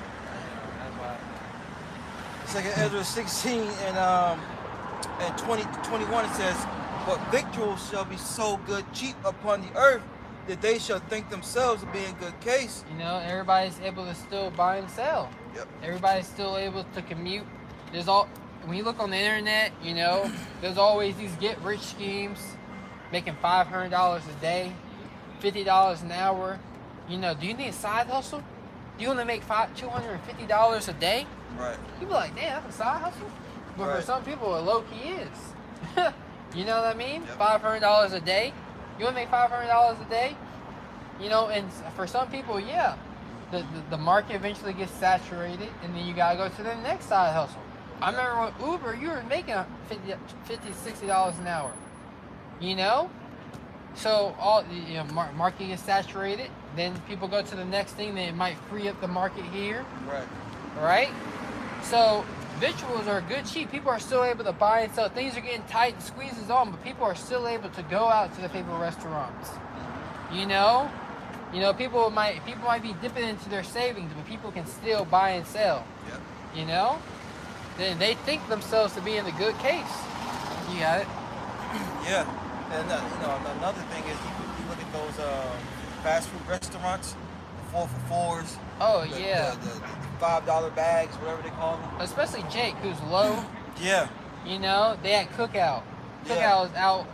Second Ezra 16 and 21 it says, "But victuals shall be so good cheap upon the earth that they shall think themselves to be in good case." You know, everybody's able to still buy and sell. Yep. Everybody's still able to commute. When you look on the internet, you know, there's always these get-rich schemes, making $500 a day, $50 an hour. You know, do you need a side hustle? Do you want to make $250 a day? Right. You be like, damn, that's a side hustle? But for Right. some people, it low-key is. You know what I mean? Yep. $500 a day. You want to make $500 a day? You know, and for some people, yeah, the market eventually gets saturated, and then you got to go to the next side hustle. I remember with Uber, you were making $50, $60 an hour. You know? So, market gets saturated, then people go to the next thing, then it might free up the market here. Right. Right? So, victuals are good cheap. People are still able to buy and sell. Things are getting tight and squeezes on, but people are still able to go out to the favorite restaurants. You know? You know, people might be dipping into their savings, but people can still buy and sell. Yep. You know? Then they think themselves to be in a good case. You got it? Yeah. And you know, another thing is you look at those fast food restaurants, the 4 for $4s. Oh, the, yeah. The $5 bags, whatever they call them. Especially Jake, who's low. Yeah. You know, they had Cookout. Yeah. Cookout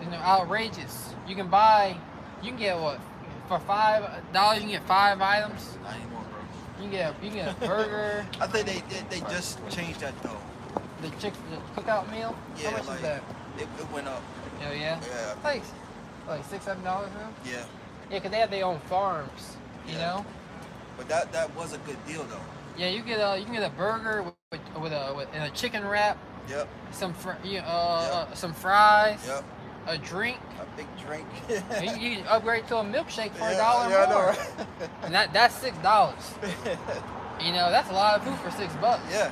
is outrageous. You can get what? For $5, you can get 5 items. Not anymore, bro. You can get a burger. I think they just changed that though. The Cookout meal. Yeah, How much like, is that? It went up. Oh yeah. Yeah. Like $6, $7 now. Yeah. Yeah, 'cause they have their own farms. You Yeah. know. But that was a good deal though. Yeah, you can get a burger with a chicken wrap. Yep. Some Yep. some fries. Yep. A drink. A big drink. You can upgrade to a milkshake for $1 yeah, more. I know, right? And that's $6. You know, that's a lot of food for $6. Yeah.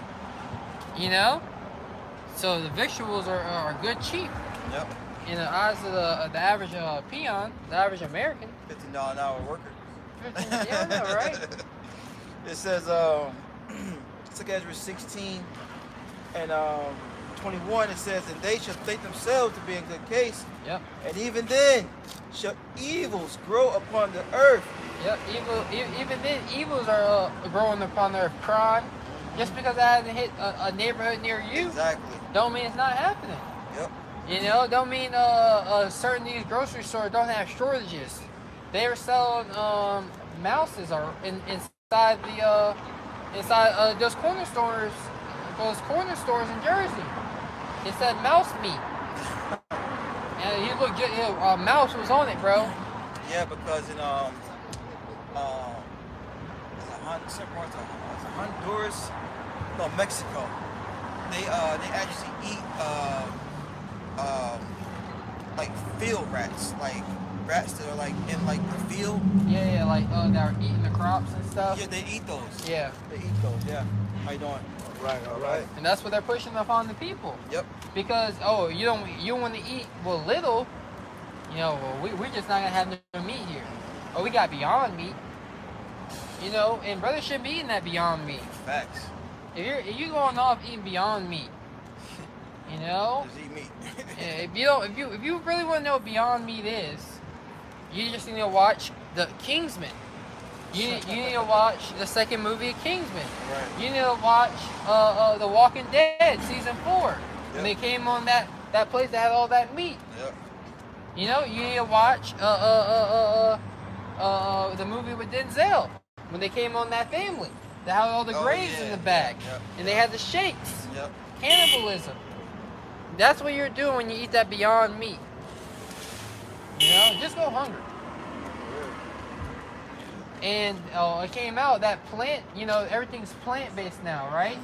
You know? So the victuals are good cheap. Yep. In the eyes of the average peon, the average American. $15 an hour worker. Yeah, I know, right? It says, Ezra 16 and 21, it says, "And they shall think themselves to be in good case, Yep. and even then shall evils grow upon the earth." Yep. Even then, evils are growing upon the earth. Crime, just because that hasn't hit a neighborhood near you, Exactly. don't mean it's not happening. Yep. You know, don't mean certain these grocery stores don't have shortages. They were selling mouses inside those corner stores. Those corner stores in Jersey. It said mouse meat. And you look, a mouse was on it, bro. Yeah, because in Honduras, no, Mexico, they actually eat like field rats, like rats that are like in like the field. Yeah, like that were eating the crops and stuff. Yeah, they eat those. Yeah. They eat those. Yeah. How you doing? All right. And that's what they're pushing upon the people. Yep. Because you want to eat little, you know, we're just not gonna have no meat here. Oh, we got Beyond Meat. You know, and brothers shouldn't be eating that Beyond Meat. Facts. If you're going off eating Beyond Meat, you know, Just eat meat. if you really want to know what Beyond Meat is, you just need to watch the Kingsman. You need to watch the second movie of Kingsman. Right. You need to watch The Walking Dead season 4. When they came on that place that had all that meat. Yep. You know, you need to watch the movie with Denzel when they came on that family. They had all the graves in the back, and they had the shakes. Yep. Cannibalism. That's what you're doing when you eat that Beyond Meat. You know, just go hungry. And it came out that plant, you know, everything's plant-based now, right?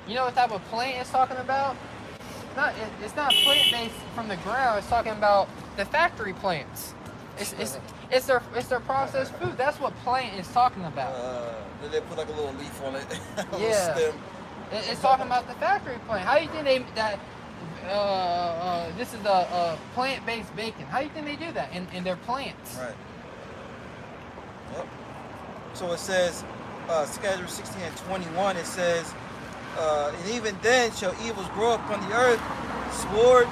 You know what type of plant it's talking about? It's not plant-based from the ground. It's talking about the factory plants. It's their processed food. That's what plant is talking about. They put like a little leaf on it. A little Yeah. stem. It's talking about the factory plant. How do you think this is a plant-based bacon? How do you think they do that in their plants? Right. Yep. So it says, Schedule 16 and 21, it says, And even then shall evils grow upon the earth, sword,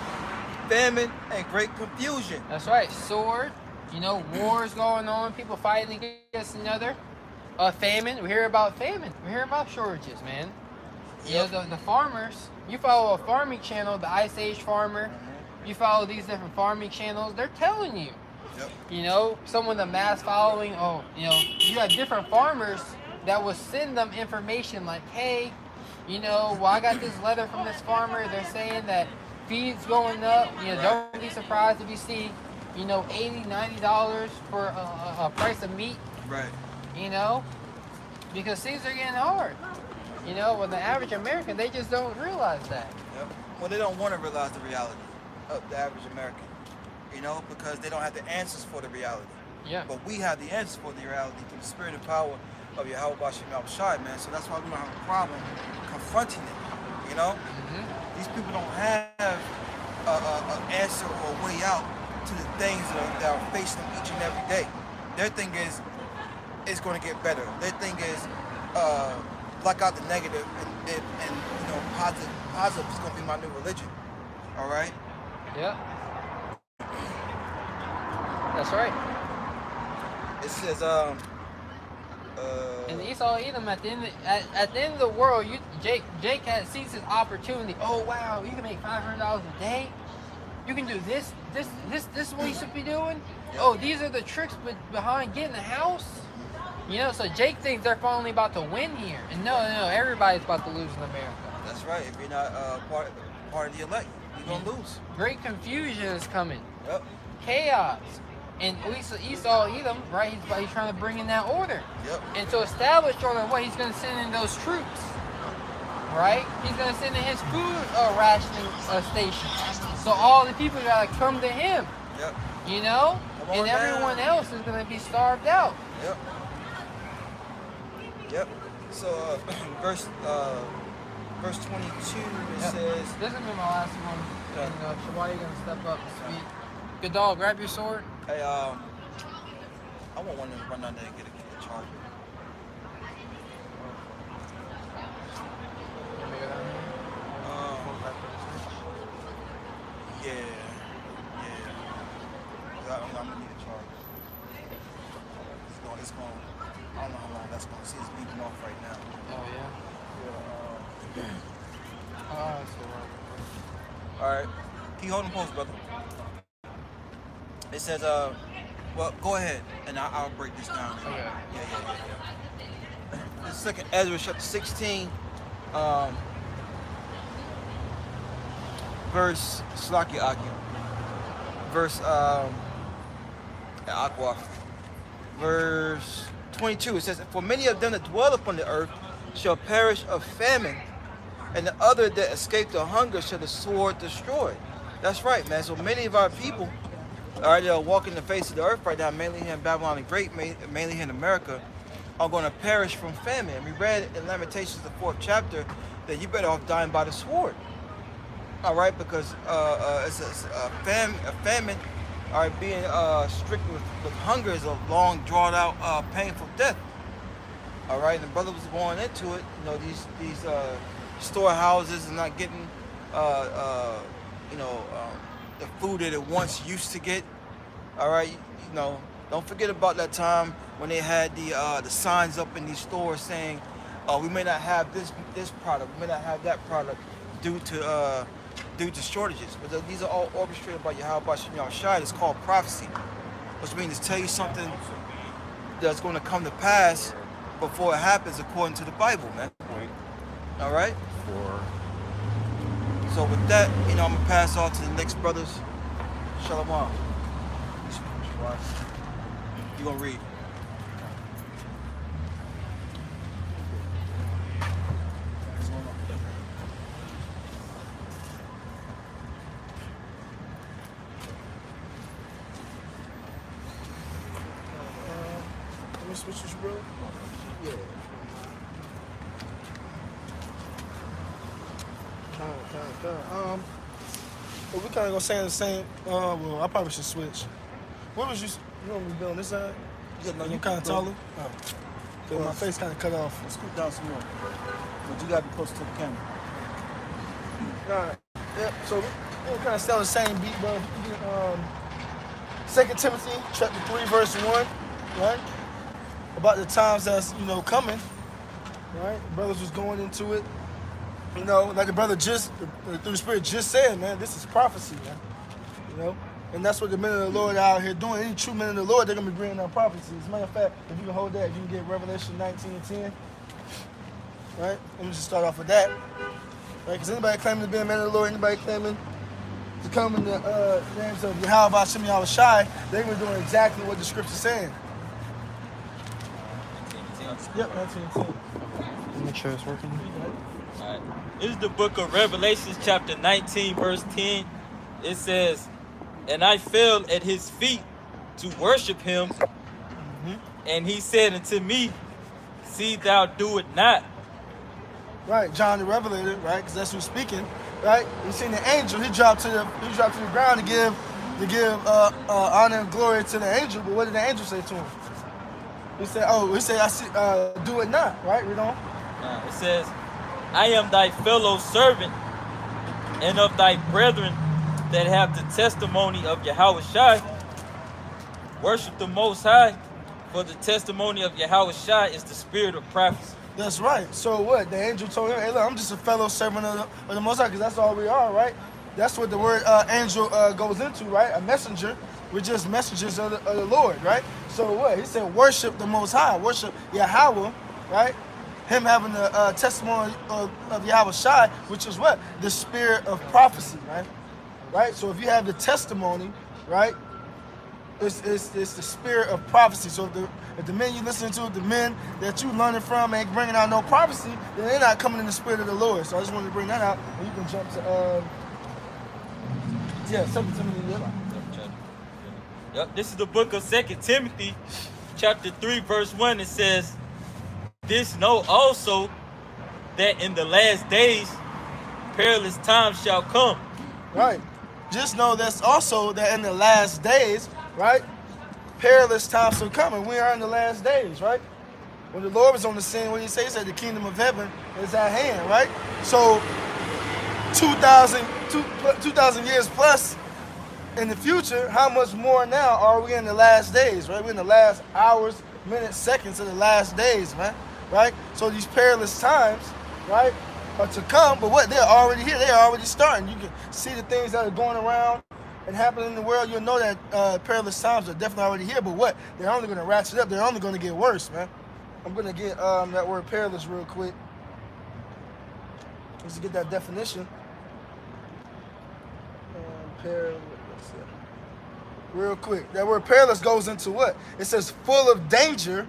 famine, and great confusion. That's right, sword. You know, wars going on, people fighting against another. Famine. We hear about famine. We hear about shortages, man. Yep. You know, the farmers. You follow a farming channel, the Ice Age farmer. You follow these different farming channels. They're telling you. Yep. You know, some with a mass following. Oh, you know, you got different farmers that will send them information like, hey, you know, well, I got this letter from this farmer. They're saying that feed's going up. You know, don't be surprised if you see, you know, $80, $90 for a price of meat. Right. You know, because things are getting hard. You know, with the average American, they just don't realize that. Yep. Well, they don't want to realize the reality of the average American, you know, because they don't have the answers for the reality. Yeah. But we have the answers for the reality through the spirit and power of Yahweh Bashim Shai, man. So that's why we don't have a problem confronting it, you know? Mm-hmm. These people don't have an answer or a way out to the things that are facing them each and every day. Their thing is, it's going to get better. Their thing is, block out the negative and you know, positive is going to be my new religion. All right? Yeah. That's right. It says, And Esau Edom at the end of the world, Jake sees his opportunity. Oh wow, you can make $500 a day. You can do this. This is what you should be doing. Oh, these are the tricks behind getting a house. You know, so Jake thinks they're finally about to win here, and no, everybody's about to lose in America. That's right. If you're not part of the elect, you're gonna lose. Great confusion is coming. Yep. Chaos. And Esau Edom, right? He's trying to bring in that order. Yep. And to establish order, what he's going to send in those troops, right? He's going to send in his food rationing station. So all the people got to come to him. Yep. You know, and down. everyone else is going to be starved out. Yep. Yep. So verse 22 it says. This is gonna be my last one. Okay. And Shabbat, you're gonna step up and speak. Good dog, grab your sword. Hey, I want one to run down there and get a charger. Let me go down here. Yeah. I'm gonna need a charger. It's going. I don't know how long that's going to see. It's beeping off right now. Oh yeah. Oh, that's the All right. Keep holding post, brother. It says, well, go ahead, and I'll break this down. Okay. Yeah. The second Ezra chapter 16, verse verse 22. It says, for many of them that dwell upon the earth shall perish of famine, and the other that escape the hunger shall the sword destroy. That's right, man. So many of our people are walking the face of the earth right now, mainly here in Babylon the Great, mainly here in America, are going to perish from famine. And we read in Lamentations, the 4th chapter, that you better off dying by the sword. All right, because it's a famine, all right, being stricken with hunger is a long, drawn out, painful death. All right, and the brother was going into it. You know, these storehouses are not getting, the food that it once used to get. All right, you know, don't forget about that time when they had the signs up in these stores saying, we may not have this product, we may not have that product due to shortages. But these are all orchestrated by Yahweh Bashim Shai. It's called prophecy, which means to tell you something that's going to come to pass before it happens, according to the Bible, man. All right. So with that, I'm gonna pass on to the next brothers. Shalom. You gonna read? Let me switch this, bro. Yeah. Well, we kind of gonna say the same. Well, I probably should switch. What was you want me to be on this side? Yeah, no, you kind of taller. Oh. Cause my face kind of cut off. Scoot down some more. But you gotta be close to the camera. All right. Yep. So we're kind of still on the same beat, but 2 Timothy chapter 3, verse 1, right? About the times that's, coming, right? Brothers was going into it. Like the brother just, through the Spirit just said, man, this is prophecy, man. And that's what the men of the Lord are out here doing. Any true men of the Lord, they're going to be bringing down prophecy. As a matter of fact, if you can hold that, if you can get Revelation 19:10, right? Let me just start off with that. Right? Because anybody claiming to be a man of the Lord, anybody claiming to come in the names of Yahweh, Hashem, Yahweh Shai, they're going to be doing exactly what the scripture's saying. Yep, 19:10. Make sure it's working. All right. This is the book of Revelations, chapter 19, verse 10. It says, "And I fell at his feet to worship him. And he said unto me, See thou do it not." Right, John the Revelator, right? Because that's who's speaking, right? You seen the angel. He dropped to the ground to give honor and glory to the angel. But what did the angel say to him? He said, I see, do it not, right? Read on. It says, "I am thy fellow servant and of thy brethren that have the testimony of Yahweh Shai. Worship the Most High, for the testimony of Yahweh Shai is the spirit of prophecy." That's right. So what? The angel told him, hey, look, I'm just a fellow servant of the Most High, because that's all we are, right? That's what the word angel goes into, right? A messenger. We're just messengers of the Lord, right? So what? He said, worship the Most High. Worship Yahweh, right? Him having the testimony of Yahweh Shai, which is what? The spirit of prophecy, right? Right? So if you have the testimony, right? It's the spirit of prophecy. So if the men you listen to, the men that you learning from ain't bringing out no prophecy, then they're not coming in the spirit of the Lord. So I just wanted to bring that out. And you can jump to 2 Timothy. Yep, this is the book of 2 Timothy, chapter 3, verse 1. It says, "This know also, that in the last days perilous times shall come." Right. Just know that's also that in the last days, right, perilous times will come, and we are in the last days, right? When the Lord was on the scene, what did he say? He said the kingdom of heaven is at hand, right? So 2,000 years plus in the future, how much more now are we in the last days, right? We're in the last hours, minutes, seconds of the last days, man, right? So these perilous times, right, are to come, but what? They're already here. They're already starting. You can see the things that are going around and happening in the world. You'll know that perilous times are definitely already here, but what? They're only going to ratchet up. They're only going to get worse, man. I'm going to get that word perilous real quick. Just to get that definition. Perilous. Real quick. That word perilous goes into what? It says full of danger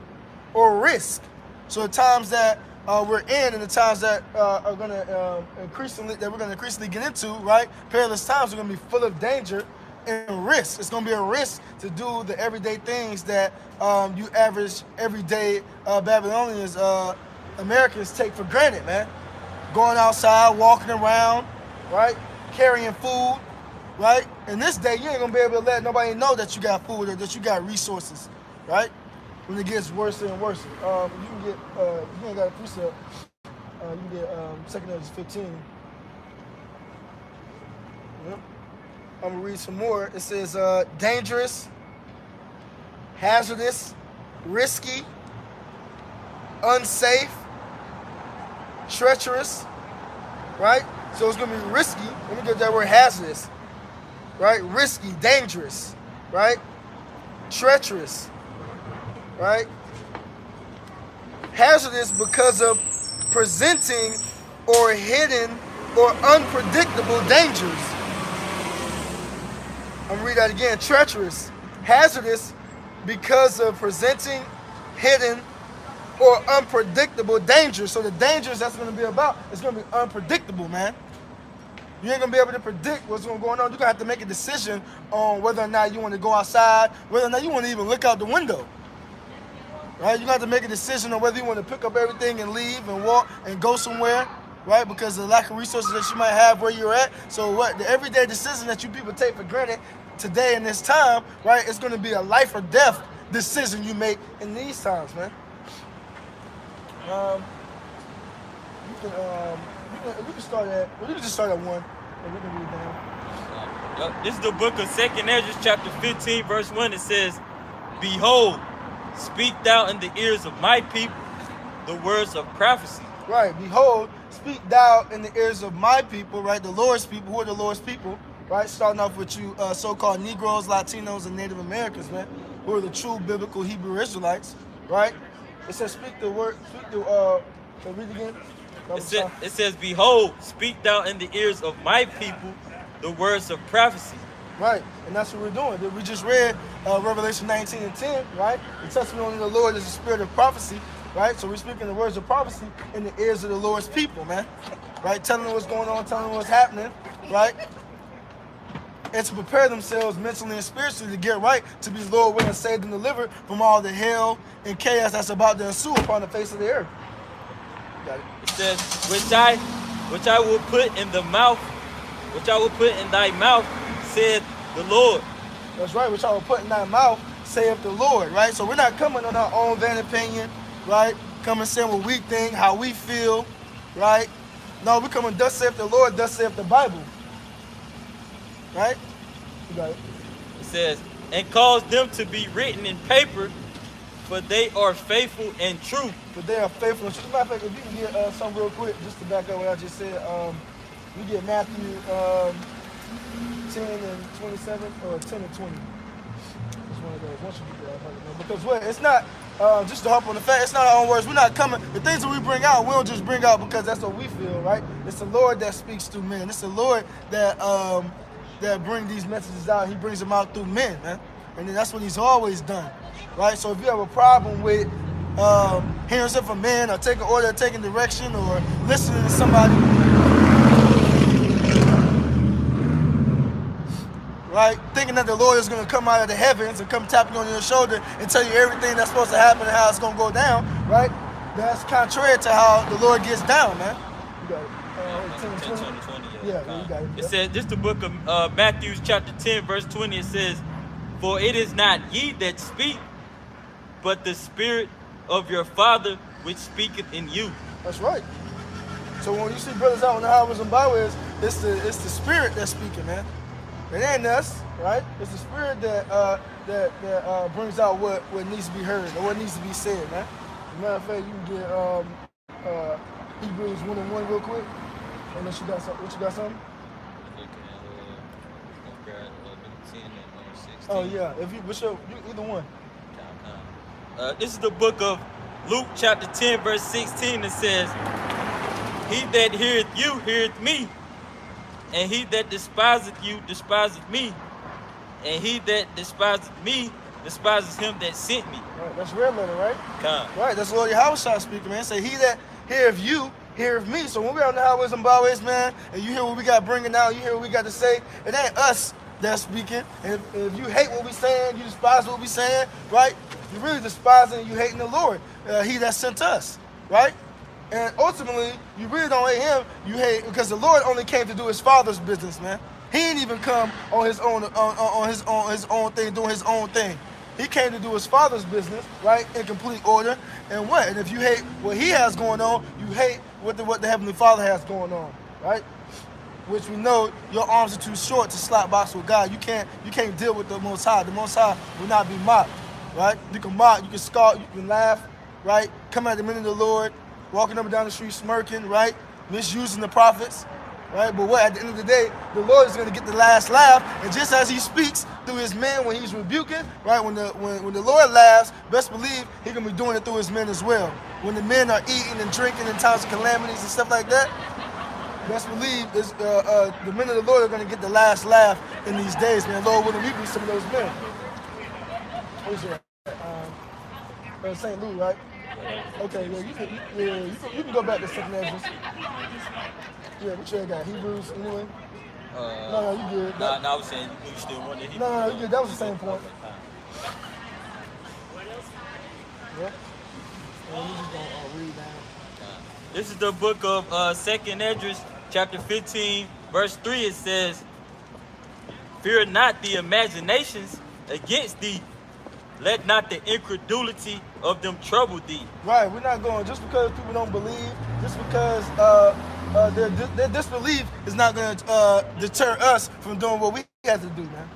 or risk. So the times that we're in and the times that are going to increasingly get into, right? Perilous times are going to be full of danger and risk. It's going to be a risk to do the everyday things that you average everyday Babylonians, Americans take for granted, man. Going outside, walking around, right? Carrying food, right? In this day, you ain't going to be able to let nobody know that you got food or that you got resources, right? When it gets worse and worse. You can get, you ain't got a precept, you can get 2 Corinthians 15. Yep. I'm going to read some more. It says, dangerous, hazardous, risky, unsafe, treacherous, right? So it's going to be risky. Let me get that word hazardous, right? Risky, dangerous, right? Treacherous, right? Hazardous because of presenting or hidden or unpredictable dangers. I'm going to read that again. Treacherous, hazardous because of presenting, hidden, or unpredictable dangers. So the dangers that's going to be about, it's going to be unpredictable, man. You ain't going to be able to predict what's going to go on. You're going to have to make a decision on whether or not you want to go outside, whether or not you want to even look out the window. Right? You're going to have to make a decision on whether you want to pick up everything and leave and walk and go somewhere, right? Because of the lack of resources that you might have where you're at. So what? The everyday decision that you people take for granted today in this time, right? It's going to be a life or death decision you make in these times, man. we can start at. We can just start at 1, and we can read down. This is the book of 2nd Ezra, chapter 15, verse 1. It says, "Behold, speak thou in the ears of my people the words of prophecy." Right. Behold, speak thou in the ears of my people. Right. The Lord's people. Who are the Lord's people? Right. Starting off with you, so-called Negroes, Latinos, and Native Americans, man, who are the true biblical Hebrew Israelites. Right. It says, speak the word. Read again. It says, "Behold, speak thou in the ears of my people the words of prophecy." Right, and that's what we're doing. We just read Revelation 19 and 10, right? The testimony of the Lord is the spirit of prophecy, right? So we're speaking the words of prophecy in the ears of the Lord's people, man. Right, telling them what's going on, telling them what's happening, right? And to prepare themselves mentally and spiritually to get right, to be Lord willing, saved and delivered from all the hell and chaos that's about to ensue upon the face of the earth. Got it. It says, which I will put in the mouth, which I will put in thy mouth, said the Lord. That's right, which I will put in thy mouth, saith the Lord, right? So we're not coming on our own van opinion, right? Coming saying what we think, how we feel, right? No, we're coming, thus saith the Lord, thus saith the Bible. Right? You got it. It says, "And cause them to be written in paper, for they are faithful and true." But they are faithful. As a matter of fact, if you can get something real quick, just to back up what I just said, we get Matthew 10 and 27, or 10 and 20. It's one of those. Once you get that, I'll let you know. Because what? It's not, just to harp on the fact, it's not our own words. We're not coming, the things that we bring out, we don't just bring out because that's what we feel, right? It's the Lord that speaks through men. It's the Lord that bring these messages out. He brings them out through men, man. And then that's what he's always done, right? So if you have a problem with hearing something from men, or taking order, or taking direction, or listening to somebody, right? Thinking that the Lord is going to come out of the heavens and come tapping on your shoulder and tell you everything that's supposed to happen and how it's going to go down, right? That's contrary to how the Lord gets down, man. You got it. 10, 20. Yeah, you got it. It says, this is the book of Matthew chapter 10, verse 20. It says, "For it is not ye that speak, but the Spirit of your Father which speaketh in you." That's right. So when you see brothers out on the highways and byways, it's the Spirit that's speaking, man. It ain't us, right? It's the Spirit that brings out what needs to be heard or what needs to be said, man. As a matter of fact, you can get Hebrews 1 and 1 real quick. Unless you got something. What you got something? Oh yeah. If you, either one. This is the book of Luke chapter 10, verse 16. It says, "He that heareth you heareth me, and he that despiseth you despiseth me, and he that despiseth me despises him that sent me." Right, that's red letter, right? Come. Right, that's Lord Yahushua speaking, man. Say, "He that heareth you heareth me." So when we're on the highways and byways, man, and you hear what we got bringing out, you hear what we got to say, it ain't us that's speaking. And if you hate what we saying, you despise what we saying, right? You're really despising and you hating the Lord, he that sent us, right? And ultimately, you really don't hate him. You hate because the Lord only came to do his Father's business, man. He ain't even come on his own thing, doing his own thing. He came to do his Father's business, right, in complete order. And what? And if you hate what he has going on, you hate what the Heavenly Father has going on, right? Which we know your arms are too short to slap box with God. You can't deal with the Most High. The Most High will not be mocked, right? You can mock, you can scoff, you can laugh, right? Come at the men of the Lord, walking up and down the street smirking, right? Misusing the prophets, right? But what? At the end of the day, the Lord is going to get the last laugh. And just as he speaks through his men when he's rebuking, right? When the Lord laughs, best believe he's going to be doing it through his men as well. When the men are eating and drinking in times of calamities and stuff like that, best believe the men of the Lord are going to get the last laugh in these days, man. Lord willing, we be some of those men. Where's that? St. Louis, right? Okay, yeah, you can go back to 2nd Ezra. Yeah, what you got? Hebrews, anyway? No, you good. No, I was saying you still wanted Hebrews. No, you good. That was the same point. Yeah. And we just gonna read down. This is the book of 2nd Ezra, chapter 15, verse 3. It says, "Fear not the imaginations against thee. Let not the incredulity of them trouble thee." Right, we're not going, just because people don't believe just because their disbelief is not going to deter us from doing what we have to do, man,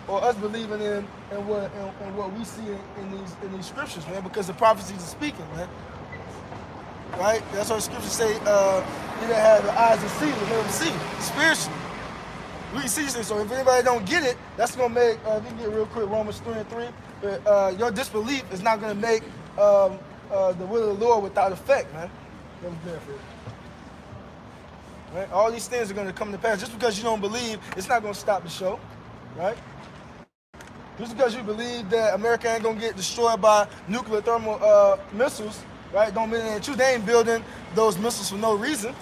or us believing in what we see in these scriptures, man, because the prophecies are speaking, man. Right? That's what the scriptures say. You that have the eyes to see, let them see spiritually. We can see these things. So if anybody don't get it, that's gonna make. If you can get real quick, Romans 3:3. Your disbelief is not gonna make the will of the Lord without effect, man. Let me benefit. Right? All these things are gonna come to pass. Just because you don't believe, it's not gonna stop the show, right? Just because you believe that America ain't gonna get destroyed by nuclear thermal missiles, right? Don't mean it ain't true. They ain't building those missiles for no reason.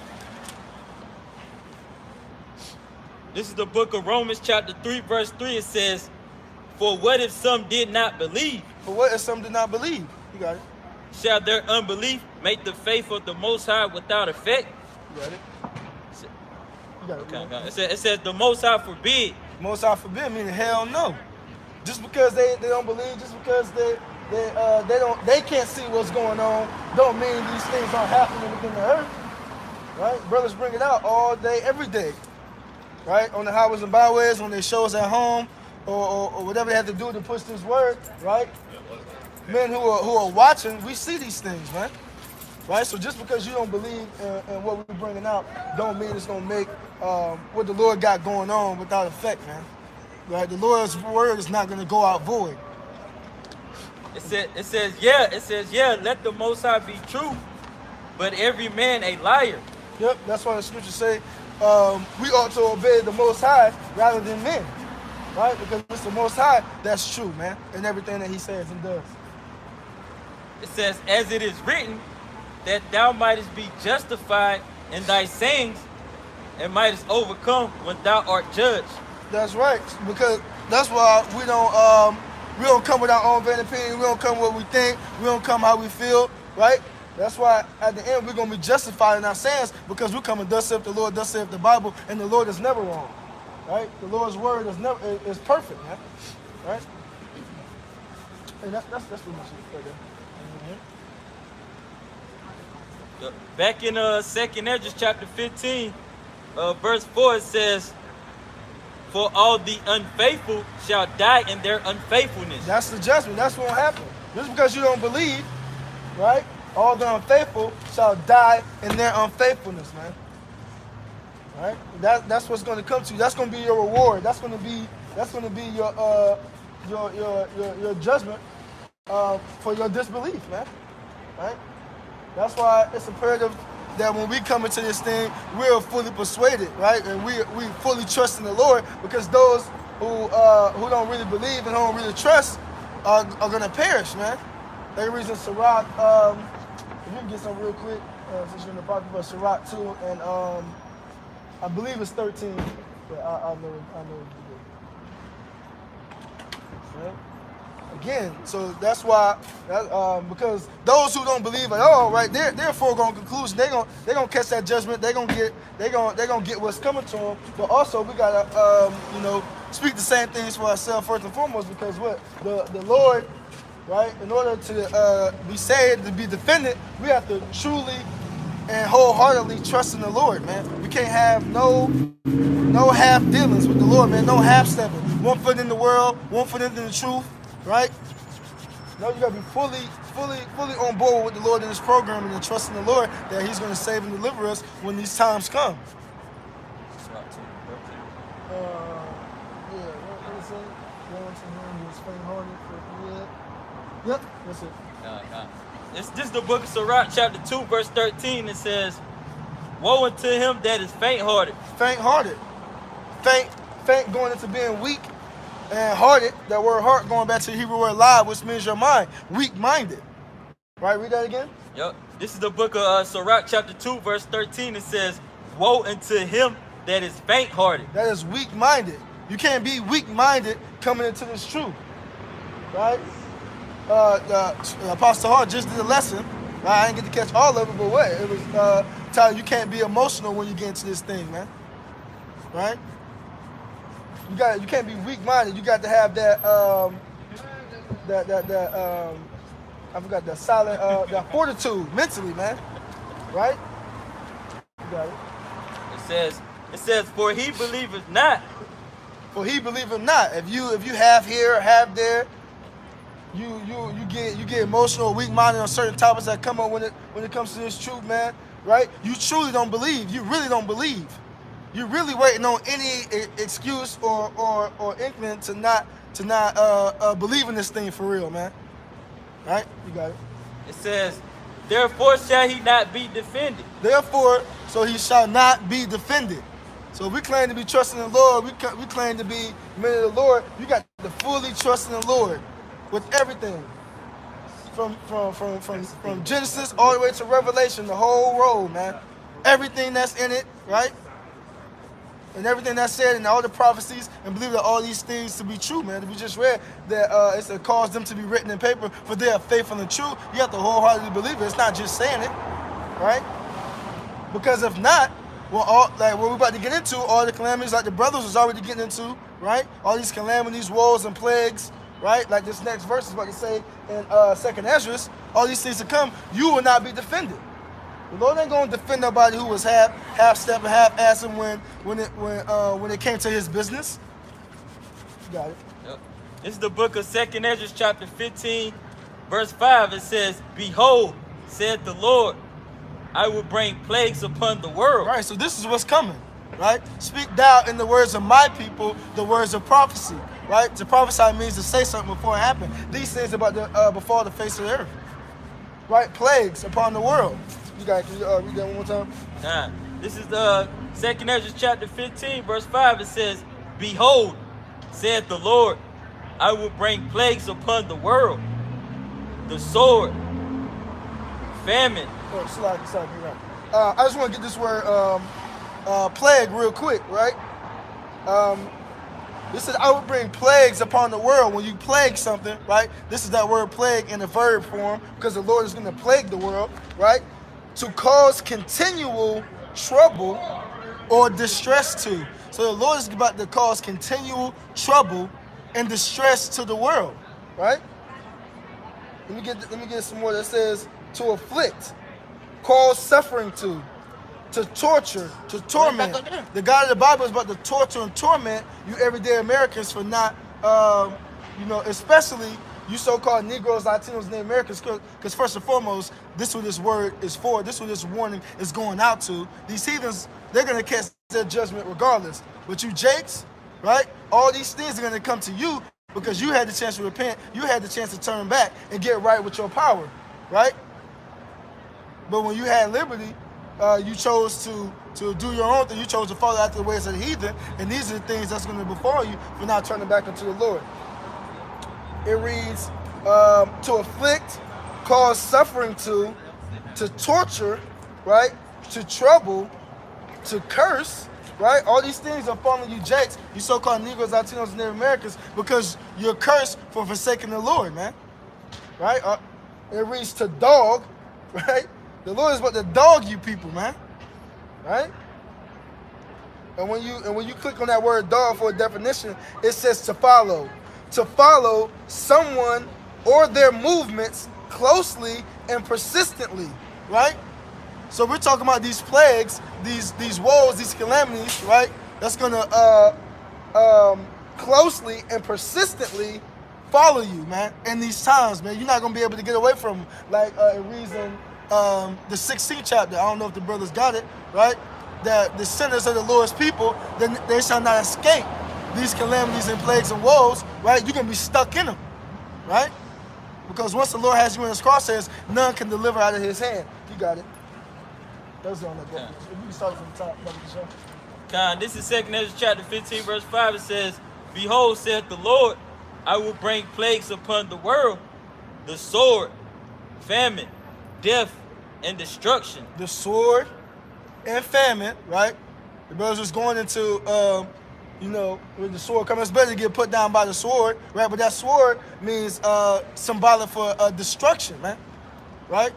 This is the book of Romans chapter 3 verse 3. It says, for what if some did not believe? For what if some did not believe? You got it. Shall their unbelief make the faith of the Most High without effect? You got it. You got it. Okay. It says the Most High forbid. Most High forbid, meaning hell no. Just because they don't believe, just because they can't see what's going on, don't mean these things aren't happening within the earth. Right? Brothers bring it out all day, every day. Right? On the highways and byways, on their shows at home, or whatever they have to do to push this word, right? Men who are watching, we see these things, man. Right? So just because you don't believe in what we're bringing out, don't mean it's going to make what the Lord got going on without effect, man. Right? The Lord's word is not going to go out void. It says, yeah, let the Most High be true, but every man a liar. Yep, that's why the scriptures say we ought to obey the Most High rather than men. Right? Because it's the Most High that's true, man, in everything that he says and does. It says, as it is written, that thou mightest be justified in thy sayings and mightest overcome when thou art judged. That's right, because that's why we don't come with our own vain opinion. We don't come what we think. We don't come how we feel, right? That's why at the end we're going to be justified in our sayings, because we're coming, thus saith the Lord, thus saith the Bible, and the Lord is never wrong, right? The Lord's word is perfect, man, right? And that's pretty much it right there. Back in 2nd Ezra chapter 15, verse 4, it says, for all the unfaithful shall die in their unfaithfulness. That's the judgment. That's what will happen. Just because you don't believe, right? All the unfaithful shall die in their unfaithfulness, man. Right? That's what's going to come to you. That's going to be your reward. That's going to be your judgment for your disbelief, man. Right? That's why it's imperative that when we come into this thing, we're fully persuaded, right? And we fully trust in the Lord, because those who don't really believe and don't really trust are going to perish, man. That's the reason Sirach, if you can get some real quick, since you're in the pocket, but Sirach 2 and I believe it's 13, but I know right? Again, so that's why, because those who don't believe at all, right? They're a foregone conclusion. They're gonna catch that judgment. They're gonna get what's coming to them. But also, we gotta, speak the same things for ourselves first and foremost, because what the Lord, right? In order to be saved, to be defended, we have to truly and wholeheartedly trust in the Lord, man. We can't have no half dealings with the Lord, man. No half stepping. One foot in the world, one foot in the truth. Right? No, you gotta be fully on board with the Lord in this program, and trust in the Lord that He's gonna save and deliver us when these times come. What is it? Yep, that's it. This is the book of Sirach, chapter 2, verse 13. It says, woe unto him that is faint-hearted. Faint-hearted. Faint going into being weak. And hearted, that word heart going back to the Hebrew word live, which means your mind. Weak-minded. Right, read that again? Yep. This is the book of Sirach, chapter 2, verse 13. It says, woe unto him that is faint-hearted. That is weak-minded. You can't be weak-minded coming into this truth. Right? Apostle Hart just did a lesson. Right? I didn't get to catch all of it, but what? It was telling you can't be emotional when you get into this thing, man. Right? You can't be weak-minded. You got to have that I forgot that solid that fortitude mentally, man. right? You got it. It says, for he believeth not. For he believeth not. If you have here, have there, you get emotional, weak-minded on certain topics that come up when it comes to this truth, man. Right? You truly don't believe. You really don't believe. You're really waiting on any excuse or inkling to not believe in this thing for real, man. Right? You got it. It says, therefore shall he not be defended. Therefore, so he shall not be defended. So if we claim to be trusting in the Lord, we claim to be men of the Lord, you got to fully trust in the Lord with everything. From Genesis all the way to Revelation, the whole road, man. Everything that's in it, right? And everything that's said in all the prophecies, and believe that all these things to be true, man. We just read that it's caused them to be written in paper, for they are faithful and true. You have to wholeheartedly believe it. It's not just saying it, right? Because if not, well, what we're about to get into, all the calamities like the brothers was already getting into, right? All these calamities, woes, and plagues, right? Like this next verse is about to say in 2nd Ezra, all these things to come, you will not be defended. The Lord ain't gonna defend nobody who was half step and half assing when it came to his business. You got it. Yep. This is the book of 2nd Ezra, chapter 15, verse 5. It says, behold, said the Lord, I will bring plagues upon the world. Right, so this is what's coming, right? Speak thou in the words of my people, the words of prophecy, right? To prophesy means to say something before it happened. These things about the before the face of the earth, right? Plagues upon the world. You got can you read that one more time? Nah, this is the 2nd Ezra chapter 15, verse 5. It says, behold, saith the Lord, I will bring plagues upon the world, the sword, famine. Oh, sorry, you're right. I just want to get this word plague real quick, right? This says, I will bring plagues upon the world. When you plague something, right? This is that word plague in a verb form, because the Lord is going to plague the world, right? To cause continual trouble or distress to. So the Lord is about to cause continual trouble and distress to the world, right? Let me get some more that says to afflict, cause suffering to torture, to torment. The God of the Bible is about to torture and torment you everyday Americans for not, especially you so-called Negroes, Latinos, and Native Americans, because first and foremost, this is what this word is for. This is what this warning is going out to. These heathens, they're going to catch their judgment regardless. But you Jakes, right? All these things are going to come to you because you had the chance to repent. You had the chance to turn back and get right with your power, right? But when you had liberty, you chose to do your own thing. You chose to follow after the ways of the heathen. And these are the things that's going to befall you for not turning back unto the Lord. It reads, to afflict, cause suffering to torture, right? To trouble, to curse, right? All these things are falling you Jakes, you so-called Negroes, Latinos, and Native Americans, because you're cursed for forsaking the Lord, man. Right? It reads to dog, right? The Lord is about to dog you people, man. Right? And when you click on that word dog for a definition, it says to follow. To follow someone or their movements closely and persistently, right? So we're talking about these plagues, these woes, these calamities, right? That's gonna closely and persistently follow you, man. In these times, man, you're not gonna be able to get away from them. Like it reads in the 16th chapter. I don't know if the brothers got it, right? That the sinners of the Lord's people, then they shall not escape these calamities and plagues and woes, right? You're going to be stuck in them, right? Because once the Lord has you in his crosshairs, none can deliver out of his hand. You got it. That's on that book. If you can start from the top, Brother Deshaun. Con, this is 2nd Ezra chapter 15, verse 5. It says, behold, saith the Lord, I will bring plagues upon the world, the sword, famine, death, and destruction. The sword and famine, right? The brothers was going into with the sword coming, it's better to get put down by the sword, right? But that sword means symbolic for destruction, man, right?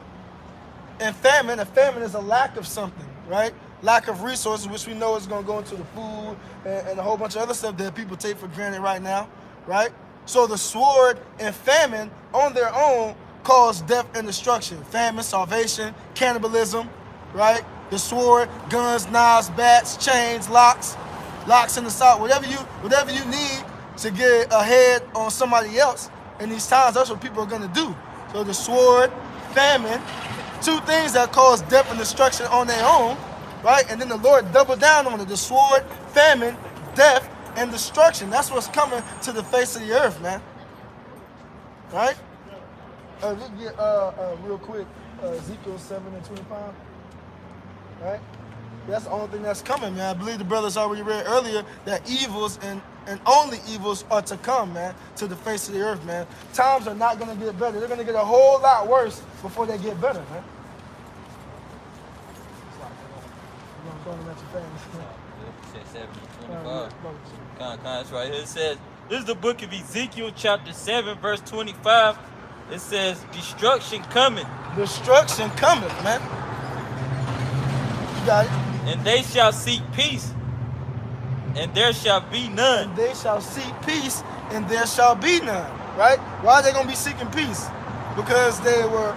And famine, a famine is a lack of something, right? Lack of resources, which we know is going to go into the food and a whole bunch of other stuff that people take for granted right now, right? So the sword and famine on their own cause death and destruction. Famine, starvation, cannibalism, right? The sword, guns, knives, bats, chains, locks in the sock, whatever you need to get ahead on somebody else in these times, that's what people are gonna do. So the sword, famine, two things that cause death and destruction on their own, right? And then the Lord doubled down on it. The sword, famine, death, and destruction. That's what's coming to the face of the earth, man. Right? Let's get real quick, Ezekiel 7:25. Right? That's the only thing that's coming, man. I believe the brothers already read earlier that evils and only evils are to come, man, to the face of the earth, man. Times are not going to get better. They're going to get a whole lot worse before they get better, man. I'm going at your It said 7:25. That's right. It says, this is the book of Ezekiel chapter 7 verse 25. It says, destruction coming. Destruction cometh, man. You got it. And they shall seek peace, and there shall be none. And they shall seek peace, and there shall be none. Right? Why are they going to be seeking peace? Because they were,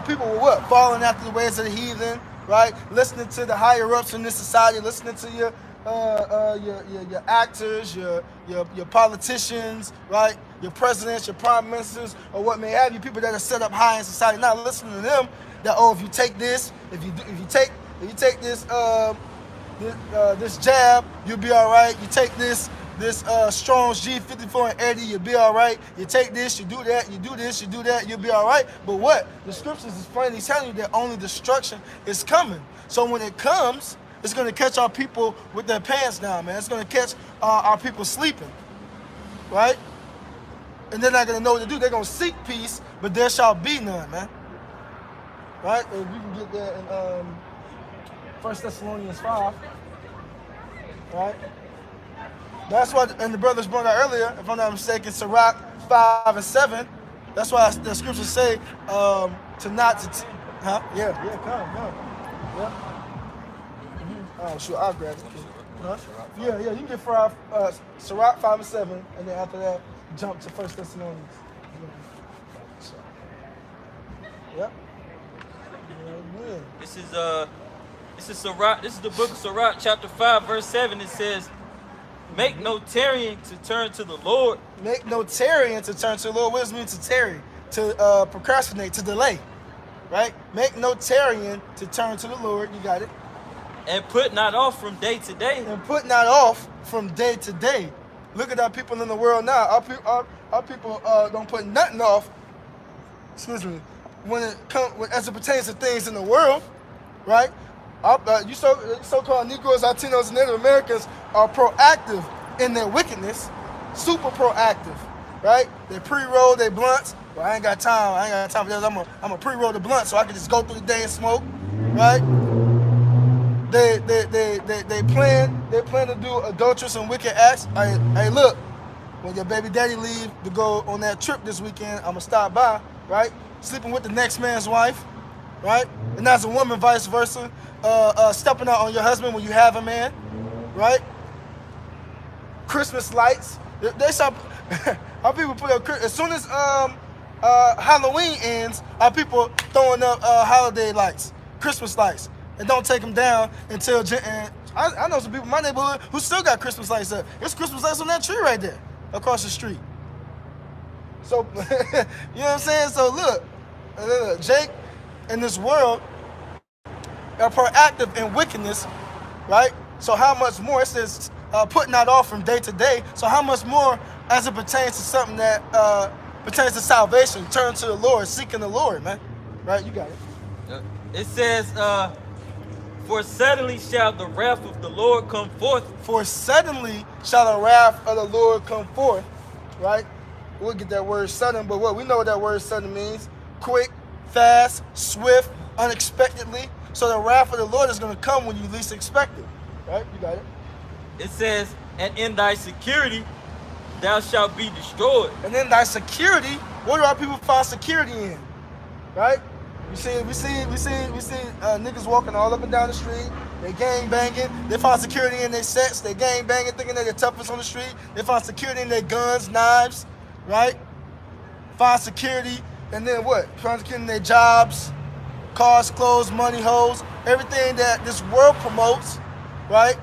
people were what? Following after the ways of the heathen, right? Listening to the higher ups in this society, listening to your actors, your politicians, right? Your presidents, your prime ministers, or what may have you, people that are set up high in society. Now listening to them, that if you take this, if you take this this jab, you'll be all right. You take this Strong's G54 and 80, you'll be all right. You take this, you do that, you do this, you do that, you'll be all right. But what? The scriptures is plainly telling you that only destruction is coming. So when it comes, it's going to catch our people with their pants down, man. It's going to catch our people sleeping, right? And they're not going to know what to do. They're going to seek peace, but there shall be none, man. Right? If we can get that in 1 Thessalonians 5, right? That's why, and the brothers brought out earlier, if I'm not mistaken, Sirach 5 and 7. That's why the scriptures say to not to, huh? Yeah, come. Yeah. Oh, sure, I'll grab it. Huh? Yeah, you can get Sirach 5 and 7, and then after that, jump to 1 Thessalonians. Yep. Yeah. This is Sirach. This is the book of Sirach, chapter 5, verse 7. It says, make no tarrying to turn to the Lord. Make no tarrying to turn to the Lord. What does it mean to tarry? To procrastinate, to delay. Right? Make no tarrying to turn to the Lord. You got it. And put not off from day to day. And put not off from day to day. Look at our people in the world now. Our people don't put nothing off. Excuse me. As it pertains to things in the world, right? You so-called Negroes, Latinos, and Native Americans are proactive in their wickedness, super proactive, right? They pre-roll their blunts. Well, I ain't got time for this. I'm gonna pre-roll the blunt so I can just go through the day and smoke, right? They plan to do adulterous and wicked acts. Hey, look, when your baby daddy leave to go on that trip this weekend, I'm gonna stop by, right? Sleeping with the next man's wife, right? And as a woman, vice versa. Stepping out on your husband when you have a man, right? Christmas lights. They stop. Our people put up as soon as Halloween ends. Our people throwing up holiday lights, Christmas lights, and don't take them down until. I know some people in my neighborhood who still got Christmas lights up. There's Christmas lights on that tree right there across the street. So you know what I'm saying? So look, Jake, in this world, are proactive in wickedness, right? So how much more, it says, putting that off from day to day. So how much more as it pertains to something that pertains to salvation, turn to the Lord, seeking the Lord, man. Right? You got it. It says, for suddenly shall the wrath of the Lord come forth. For suddenly shall the wrath of the Lord come forth, right? We'll get that word sudden, but we know what that word sudden means. Quick, fast, swift, unexpectedly. So the wrath of the Lord is going to come when you least expect it. Right? You got it. It says, and in thy security thou shalt be destroyed. And in thy security, what do our people find security in? Right? We see niggas walking all up and down the street. They gang banging. They find security in their sets. They gang banging, thinking they're the toughest on the street. They find security in their guns, knives. Right? Find security, and then what? Find security in their jobs. Cars, clothes, money, hoes. everything that this world promotes, right?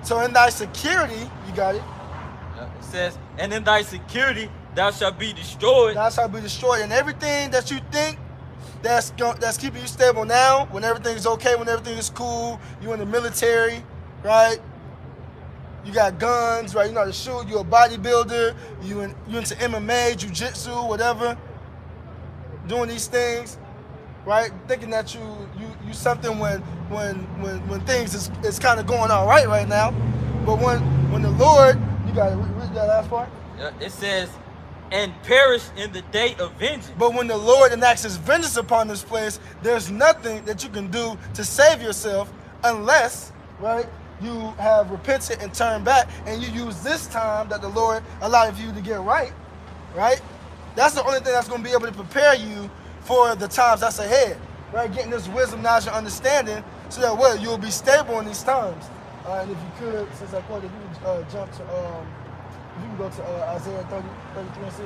So in thy security, you got it. It says, and in thy security thou shalt be destroyed. Thou shalt be destroyed. And everything that you think that's keeping you stable now, when everything's okay, when everything is cool, you in the military, right? You got guns, right? You know how to shoot. You a bodybuilder. You into MMA, jiu-jitsu, whatever. Doing these things, right? Thinking that you something when things is kind of going all right now, but when the Lord, you got to read that last part. It says, and perish in the day of vengeance. But when the Lord enacts his vengeance upon this place, there's nothing that you can do to save yourself unless, right, you have repented and turned back, and you use this time that the Lord allowed you to get right. That's the only thing that's going to be able to prepare you for the times that's ahead, right? Getting this wisdom, knowledge, and understanding so that you'll be stable in these times. And if you could, since I quoted, if you jump to, if you can go to Isaiah 33 and 6.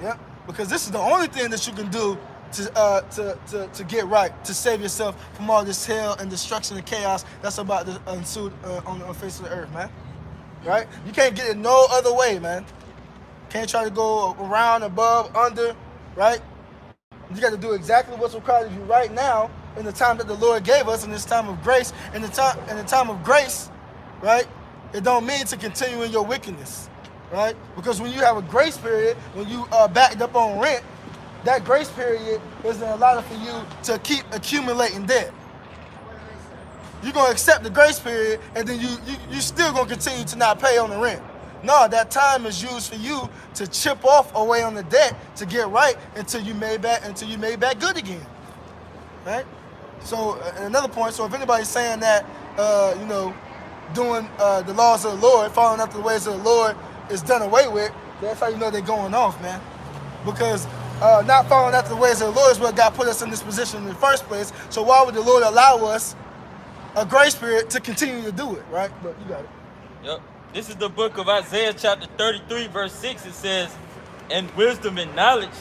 Yep. Because this is the only thing that you can do to get right, to save yourself from all this hell and destruction and chaos that's about to ensue on the face of the earth, man. Right? You can't get it no other way, man. Can't try to go around, above, under, right? You got to do exactly what's required of you right now in the time that the Lord gave us in this time of grace. In the time of grace, right? It don't mean to continue in your wickedness, right? Because when you have a grace period, when you are backed up on rent, that grace period isn't allowed for you to keep accumulating debt. You're going to accept the grace period, and then you still going to continue to not pay on the rent. No, that time is used for you to chip off away on the debt to get right until you made back good again. Right? So another point, so if anybody's saying that, doing the laws of the Lord, following after the ways of the Lord is done away with, that's how you know they're going off, man. Because not following after the ways of the Lord is what God put us in this position in the first place. So why would the Lord allow us a grace period to continue to do it, right? But you got it. Yep. This is the book of Isaiah chapter 33, verse 6. It says, and wisdom and knowledge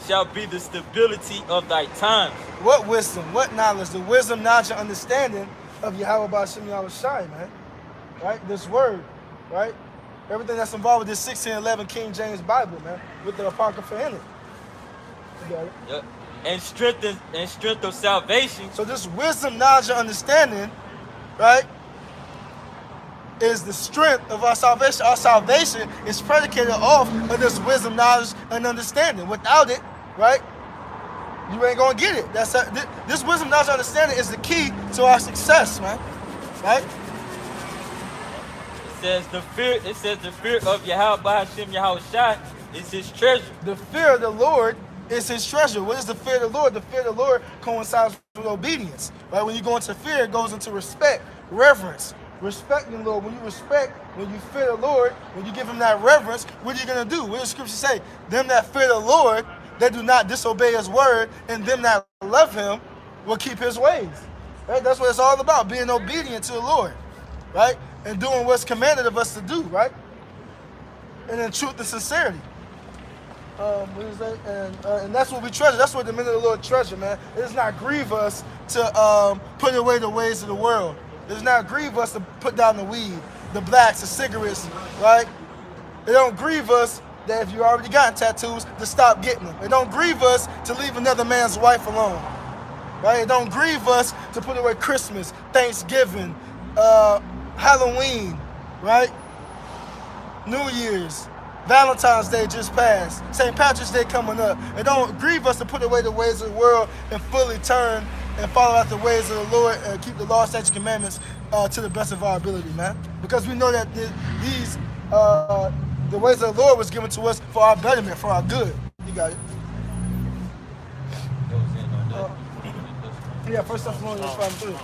shall be the stability of thy times. What wisdom? What knowledge? The wisdom, knowledge, and understanding of Yahweh B'Shem Yahweh Shai, man. Right? This word, right? Everything that's involved with this 1611 King James Bible, man, with the Apocrypha in it. You got it. Yep. And strength of salvation. So this wisdom, knowledge, and understanding, right, is the strength of our salvation. Our salvation is predicated off of this wisdom, knowledge, and understanding. Without it, right, you ain't gonna get it. This wisdom, knowledge, and understanding is the key to our success, man. Right? It says the fear of Yahweh B'Shem Yahweh Shai is his treasure. The fear of the Lord is his treasure. What is the fear of the Lord? The fear of the Lord coincides with obedience. Right? When you go into fear, it goes into respect, reverence. Respecting the Lord. When you respect, when you fear the Lord, when you give him that reverence, what are you going to do? What does the scripture say? Them that fear the Lord, they do not disobey his word, and them that love him will keep his ways. Right? That's what it's all about, being obedient to the Lord. Right? And doing what's commanded of us to do, right? And in truth and sincerity. What is that? And that's what we treasure. That's what the men of the Lord treasure, man. It does not grieve us to put away the ways of the world. It does not grieve us to put down the weed, the blacks, the cigarettes, right? It don't grieve us that if you already gotten tattoos, to stop getting them. It don't grieve us to leave another man's wife alone, right? It don't grieve us to put away Christmas, Thanksgiving, Halloween, right? New Year's, Valentine's Day just passed, St. Patrick's Day coming up. It don't grieve us to put away the ways of the world and fully turn and follow out the ways of the Lord and keep the law, statutes, and commandments to the best of our ability, man. Because we know that the ways of the Lord was given to us for our betterment, for our good. You got it. Yeah, 1 Thessalonians 5:3.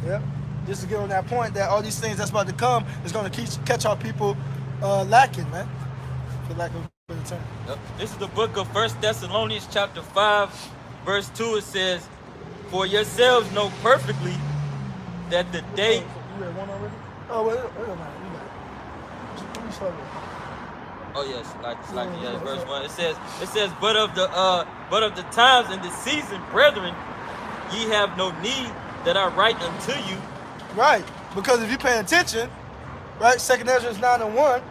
Yep. Just to get on that point that all these things that's about to come is going to catch our people lacking, man. For lack of a better term. Yep. This is the book of 1 Thessalonians chapter 5, verse 2. It says, for yourselves know perfectly that the day... You read one already? Oh, wait, you got it. you start with? Oh yes, yeah, verse 1. It says, but of the times and the season, brethren, ye have no need that I write unto you. Right, because if you pay attention, right, 2 Ezra 9:1,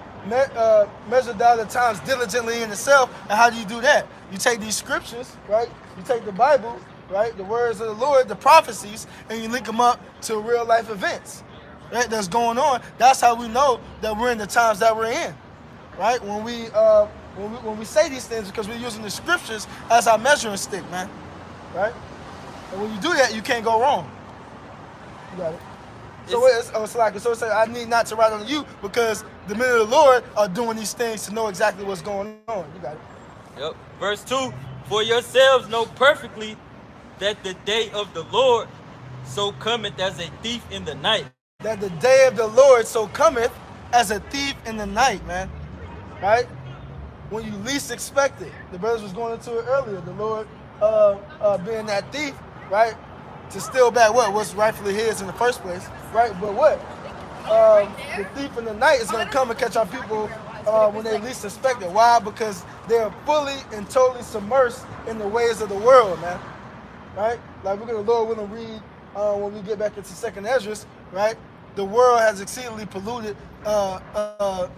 measure thou the times diligently in itself. And how do you do that? You take these scriptures, right? You take the Bible, right, the words of the Lord, the prophecies, and you link them up to real life events, right, that's going on. That's how we know that we're in the times that we're in, right? When we say these things, because we're using the scriptures as our measuring stick, man, right? And when you do that, you can't go wrong. You got it. So it's like, so it's like, I need not to write on you because the men of the Lord are doing these things to know exactly what's going on. You got it. Yep. Verse 2, for yourselves know perfectly that the day of the Lord so cometh as a thief in the night. That the day of the Lord so cometh as a thief in the night, man. Right? When you least expect it. The brothers was going into it earlier. The Lord being that thief, right? To steal back what's rightfully his in the first place, right? But what? The thief in the night is going to come and catch our people when they least expect it. Why? Because they're fully and totally submersed in the ways of the world, man. Right? Like we're going to, Lord willing, read when we get back into 2 Ezra, right? The world has exceedingly polluted, the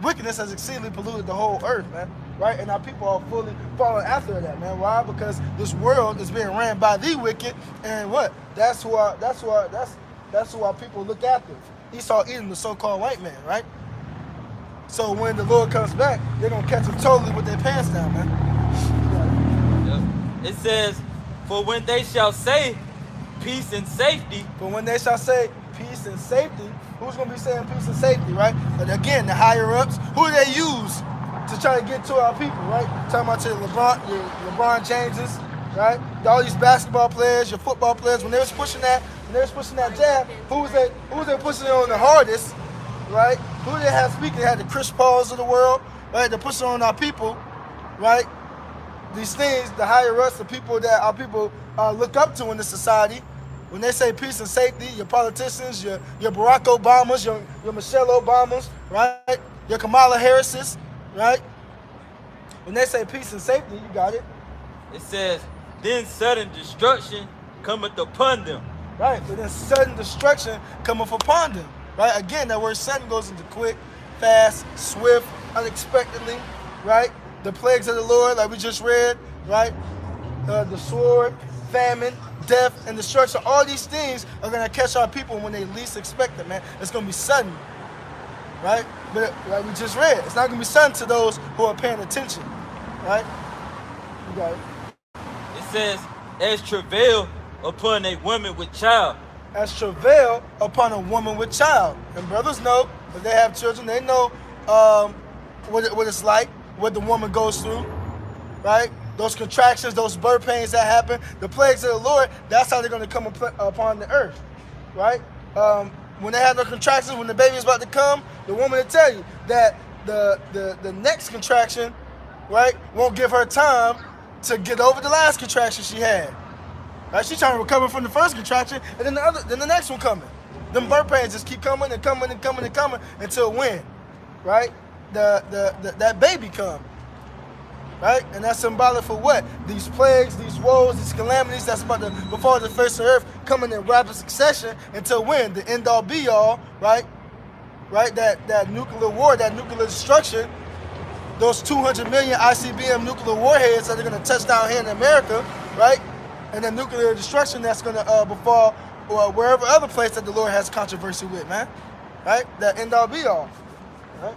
wickedness has exceedingly polluted the whole earth, man. Right? And our people are fully following after that, man. Why? Because this world is being ran by the wicked, and what? That's who our people look after. Esau eating the so-called white man, right? So when the Lord comes back, they're gonna catch him totally with their pants down, man. Yep. It says, for when they shall say peace and safety. For when they shall say peace and safety, who's gonna be saying peace and safety, right? But again, the higher ups, who do they use to try to get to our people, right? Talking about your LeBron Jameses, right? All these basketball players, your football players, when they was pushing that jab, who was they pushing it on the hardest, right? Who they had speaking? They had the Chris Pauls of the world, right? They're pushing on our people, right? These things, the higher ups, the people that our people look up to in this society. When they say peace and safety, your politicians, your Barack Obamas, your Michelle Obamas, right? Your Kamala Harrises, right? When they say peace and safety, you got it. It says, then sudden destruction cometh upon them. Right, but then sudden destruction cometh upon them. Right? Again, that word sudden goes into quick, fast, swift, unexpectedly, right? The plagues of the Lord, like we just read, right? The sword, famine, death, and destruction. All these things are going to catch our people when they least expect it, man. It's going to be sudden, right? But like we just read, it's not going to be sudden to those who are paying attention, right? You got it. It says, as travail upon a woman with child. As travail upon a woman with child. And brothers know, if they have children, they know what it's like, what the woman goes through, right? Those contractions, those birth pains that happen, the plagues of the Lord, that's how they're going to come upon the earth, right? When they have the contractions, when the baby is about to come, the woman will tell you that the next contraction, right, won't give her time to get over the last contraction she had. Right? She's trying to recover from the first contraction, and then the next one coming. Them birth pains just keep coming and coming and coming and coming until when, right? That baby come, right? And that's symbolic for what? These plagues, these woes, these calamities that's about to befall the face of the earth coming in rapid succession until when? The end all be all, right? Right? That nuclear war, that nuclear destruction, those 200 million ICBM nuclear warheads that are going to touch down here in America, right? And the nuclear destruction that's going to befall wherever other place that the Lord has controversy with, man. Right? That end all be all. Right?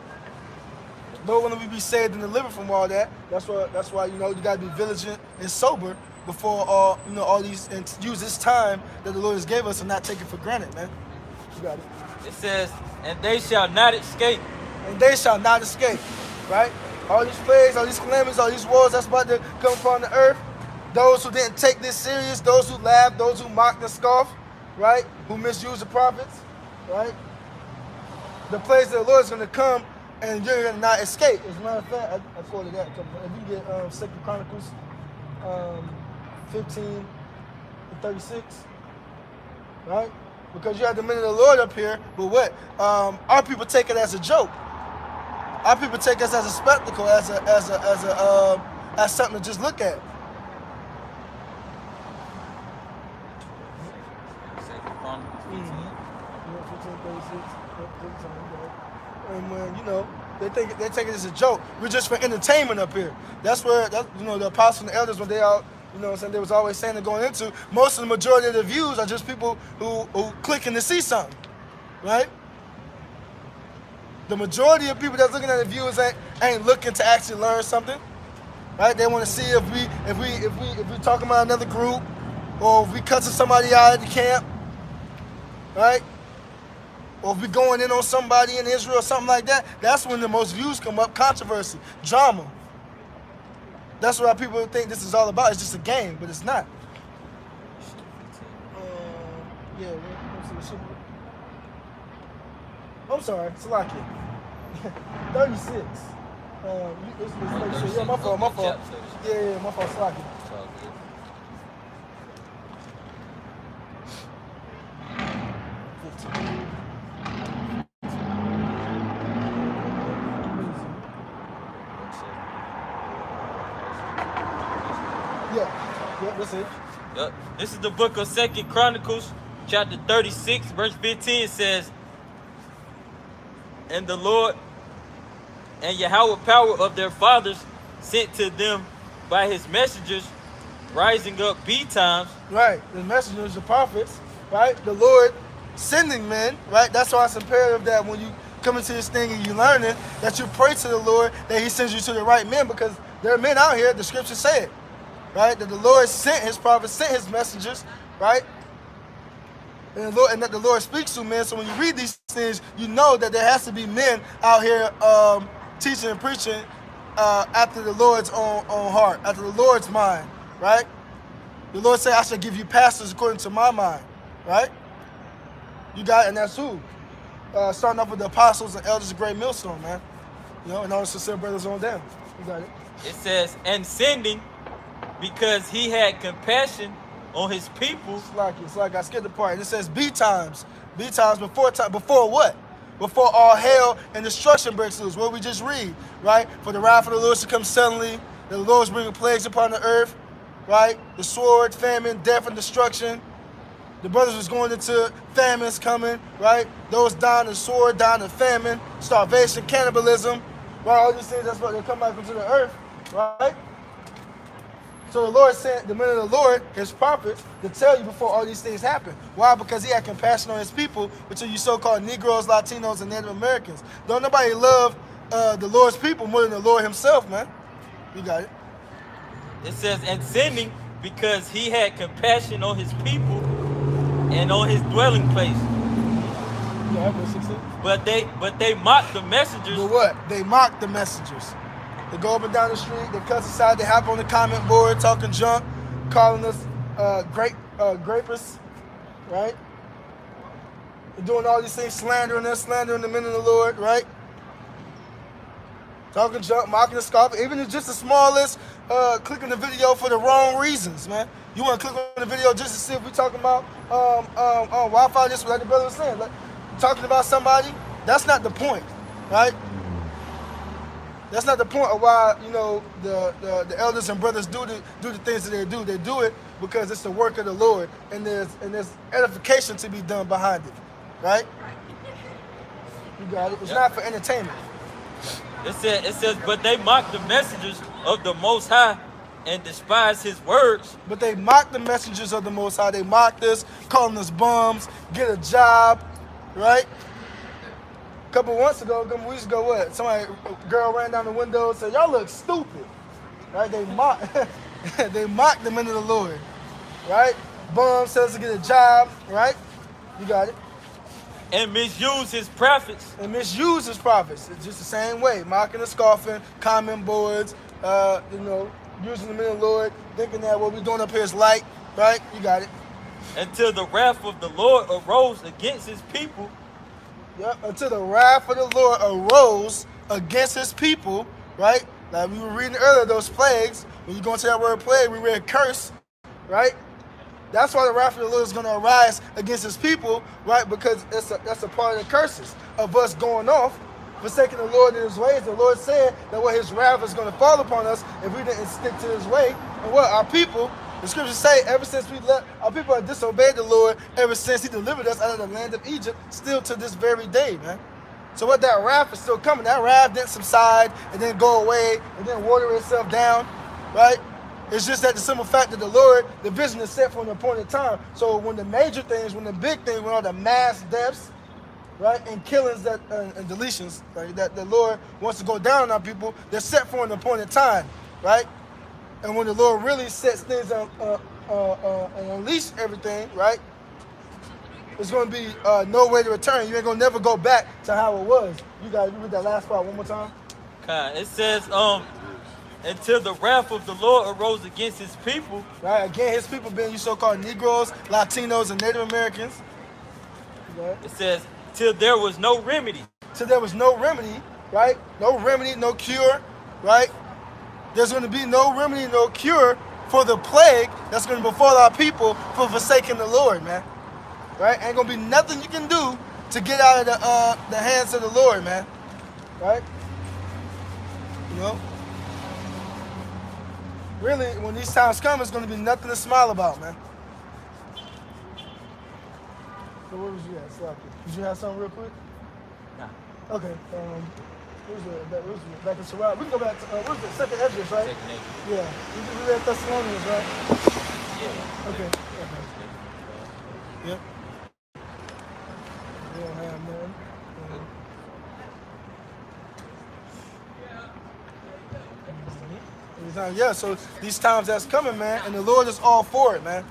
But when we be saved and delivered from all that, that's why you got to be vigilant and sober before all these, and use this time that the Lord has gave us and not take it for granted, man. You got it. It says, and they shall not escape. And they shall not escape. Right? All these plagues, all these calamities, all these wars that's about to come upon the earth. Those who didn't take this serious, those who laughed, those who mocked and scoffed, right? Who misused the prophets, right? The place of the Lord is going to come, and you're going to not escape. As a matter of fact, I quoted that. If you get 2 Chronicles 15 and 36, right? Because you have the men of the Lord up here, but what? Our people take it as a joke. Our people take us as a spectacle, as something to just look at. And when they take it as a joke, we're just for entertainment up here. That's the apostles and the elders, when they all, they was always saying they're going into. Most of the majority of the views are just people who clicking to see something, right? The majority of people that's looking at the views ain't looking to actually learn something, right? They want to see if we talking about another group, or if we cussing somebody out at the camp, right? Or if we going in on somebody in Israel or something like that. That's when the most views come up. Controversy, drama. That's what people think this is all about. It's just a game, but it's not. I'm sorry, Salaki. 36. Yeah, my fault. Yeah, my fault, Salaki. Yeah, that's it. Yep. This is the book of 2 Chronicles, chapter 36, verse 15 says, "And the Lord and Yahweh power of their fathers sent to them by his messengers, rising up betimes." Right, the messengers, the prophets, right? The Lord sending men, right? That's why it's imperative that when you come into this thing and you learn it, that you pray to the Lord that he sends you to the right men, because there are men out here, the scriptures say it, right? That the Lord sent his prophets, sent his messengers, right? And that the Lord speaks to men. So when you read these things, you know that there has to be men out here teaching and preaching after the Lord's own heart, after the Lord's mind, right? The Lord said, "I shall give you pastors according to my mind," right? You got it, and that's who? Starting off with the apostles and elders of Great Millstone, man. And all the sincere brothers on down. You got it. It says, "And sending, because he had compassion on his people." It's like I skipped the part. And it says betimes. Betimes before what? Before all hell and destruction breaks loose. What we just read, right? "For the wrath of the Lord shall come suddenly. The Lord is bringing plagues upon the earth," right? The sword, famine, death, and destruction. The brothers was going into famines coming, right? Those dying of sword, dying of famine, starvation, cannibalism, right? All these things, that's what they come back into the earth, right? So the Lord sent the men of the Lord, his prophets, to tell you before all these things happen. Why? Because he had compassion on his people, which are you so-called Negroes, Latinos, and Native Americans. Don't nobody love the Lord's people more than the Lord himself, man. You got it. It says, "And sending, because he had compassion on his people and on his dwelling place." Yeah, verse 16. But they mocked the messengers. But what? They mocked the messengers. They go up and down the street, they cuss aside, they hop on the comment board, talking junk, calling us grapists, right? They're doing all these things, slandering us, slandering the men of the Lord, right? Talking junk, mocking the scoffing, even if it's just the smallest, clicking the video for the wrong reasons, man. You want to click on the video just to see if we're talking about Wi-Fi, just like the brother was saying, like, talking about somebody. That's not the point, right? That's not the point of why the elders and brothers do the things that they do. They do it because it's the work of the Lord, and there's edification to be done behind it, right? You got it. It's not for entertainment. It says, "But they mocked the messengers of the Most High and despised his words." But they mocked the messengers of the Most High. They mocked us, calling us bums, get a job, right? A couple weeks ago, what? A girl ran down the window and said, "Y'all look stupid," right? They mocked the men of the Lord, right? Bum says to get a job, right? You got it. "And misuse his prophets." And misuse his prophets. It's just the same way, mocking and scoffing, comment boards, using the men of the Lord, thinking that what we're doing up here is light, right? You got it. "Until the wrath of the Lord arose against his people." Yep, until the wrath of the Lord arose against his people, right? Like we were reading earlier, those plagues. When you go into that word plague, we read curse, right? That's why the wrath of the Lord is going to arise against his people, right? Because that's a part of the curses of us going off forsaking the Lord and his ways. The Lord said that what his wrath is going to fall upon us if we didn't stick to his way. And what our people, the scriptures say, ever since we left, our people have disobeyed the Lord ever since he delivered us out of the land of Egypt, still to this very day, man. So what, that wrath is still coming. That wrath didn't subside and then go away and then water itself down, right? It's just that the simple fact that the Lord, the vision is set for an appointed time. So when the major things, when the big things, when all the mass deaths, right, and killings that and deletions, right, that the Lord wants to go down on our people, they're set for an appointed time, right? And when the Lord really sets things and unleash everything, right, it's going to be no way to return. You ain't going to never go back to how it was. You got to read that last part one more time. Okay. It says, until the wrath of the Lord arose against his people. Right, again, his people being you so-called Negroes, Latinos, and Native Americans. Right. It says, till there was no remedy. Till there was no remedy, right? No remedy, no cure, right? There's going to be no remedy, no cure for the plague that's going to befall our people for forsaking the Lord, man. Right? Ain't going to be nothing you can do to get out of the hands of the Lord, man. Right? You know? Really, when these times come, it's going to be nothing to smile about, man. So where was you at, Sloppy? Did you have something real quick? Nah. Okay. Where's the back in Sarah? We can go back to, where's the second Esdras, right? Second Esdras. Yeah. We read Thessalonians, right? Yeah. Okay. Yep. We don't have none. Yeah, so these times that's coming, man, and the Lord is all for it, man.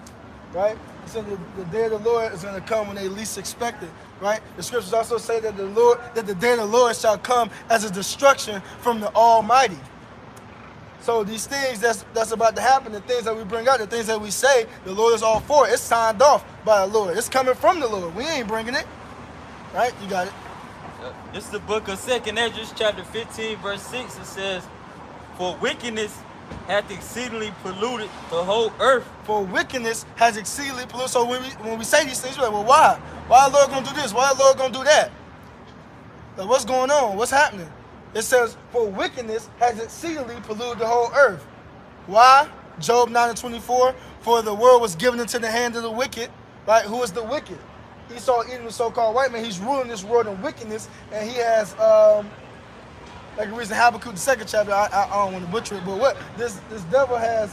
Right? So the day of the Lord is going to come when they least expect it, right? The scriptures also say that the day of the Lord shall come as a destruction from the Almighty. So these things that's about to happen, the things that we bring out, the things that we say, the Lord is all for it. It's signed off by the Lord. It's coming from the Lord. We ain't bringing it, right? You got it. This is the book of 2nd Esdras, chapter 15, verse 6. It says, for wickedness hath exceedingly polluted the whole earth. For wickedness has exceedingly polluted. So when we say these things, we're like, well, why? Why the Lord going to do this? Why the Lord going to do that? Like, what's going on? What's happening? It says, for wickedness has exceedingly polluted the whole earth. Why? Job 9:24. For the world was given into the hand of the wicked. Right? Who is the wicked? Esau, Edom, the so-called white man. He's ruling this world in wickedness, and he has like the reason Habakkuk the second chapter, I don't want to butcher it, but what this devil has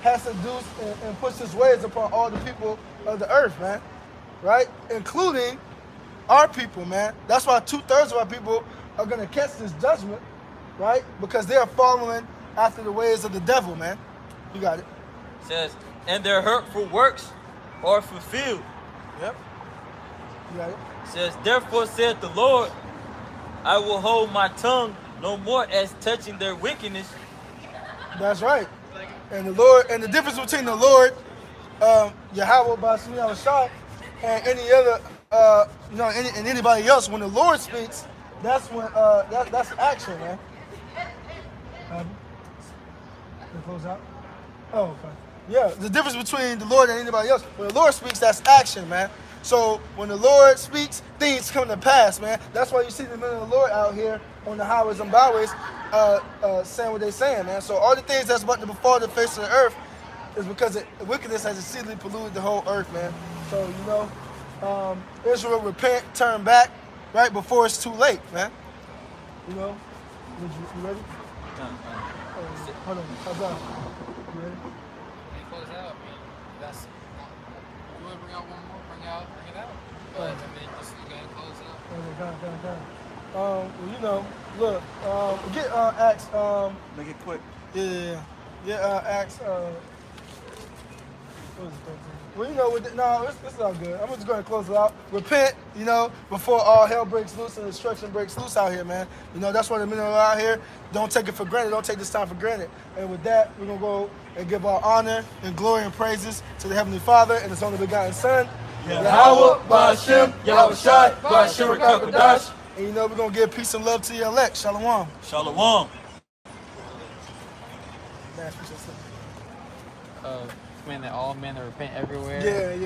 seduced and pushed his ways upon all the people of the earth, man, right? Including our people, man. That's why 2/3 of our people are gonna catch this judgment, right? Because they are following after the ways of the devil, man. You got it. It says, and their hurtful works are fulfilled. Yep. You got it. It says, therefore said the Lord, I will hold my tongue no more as touching their wickedness. That's right. And the Lord, and the difference between the Lord, Yahweh Bashim Yahushua, and any other, and anybody else, when the Lord speaks, that's when that's action, man. Close out. Oh, okay. Yeah, the difference between the Lord and anybody else, when the Lord speaks, that's action, man. So when the Lord speaks, things come to pass, man. That's why you see the men of the Lord out here on the highways and byways saying what they're saying, man. So all the things that's about to befall the face of the earth is because the wickedness has exceedingly polluted the whole earth, man. So, Israel repent, turn back, right, before it's too late, man. You ready? Hold on. How's that? You ready? Close out. That's. You want to bring out one more? Bring it out. But I mean, just you gotta close out. Look, get Acts. Make it quick. Yeah, Acts. What was it? Well, it's all good. I'm just going to close it out. Repent, before all hell breaks loose and destruction breaks loose out here, man. That's why the men are out here. Don't take it for granted. Don't take this time for granted. And with that, we're going to go and give our honor and glory and praises to the Heavenly Father and His only begotten Son. Yahweh, Ba'ashem, Yahushai, Ba'ashem Rakakadash. And we're going to give peace and love to the elect. Shalom. Shalom. Command that all men to repent everywhere. Yeah.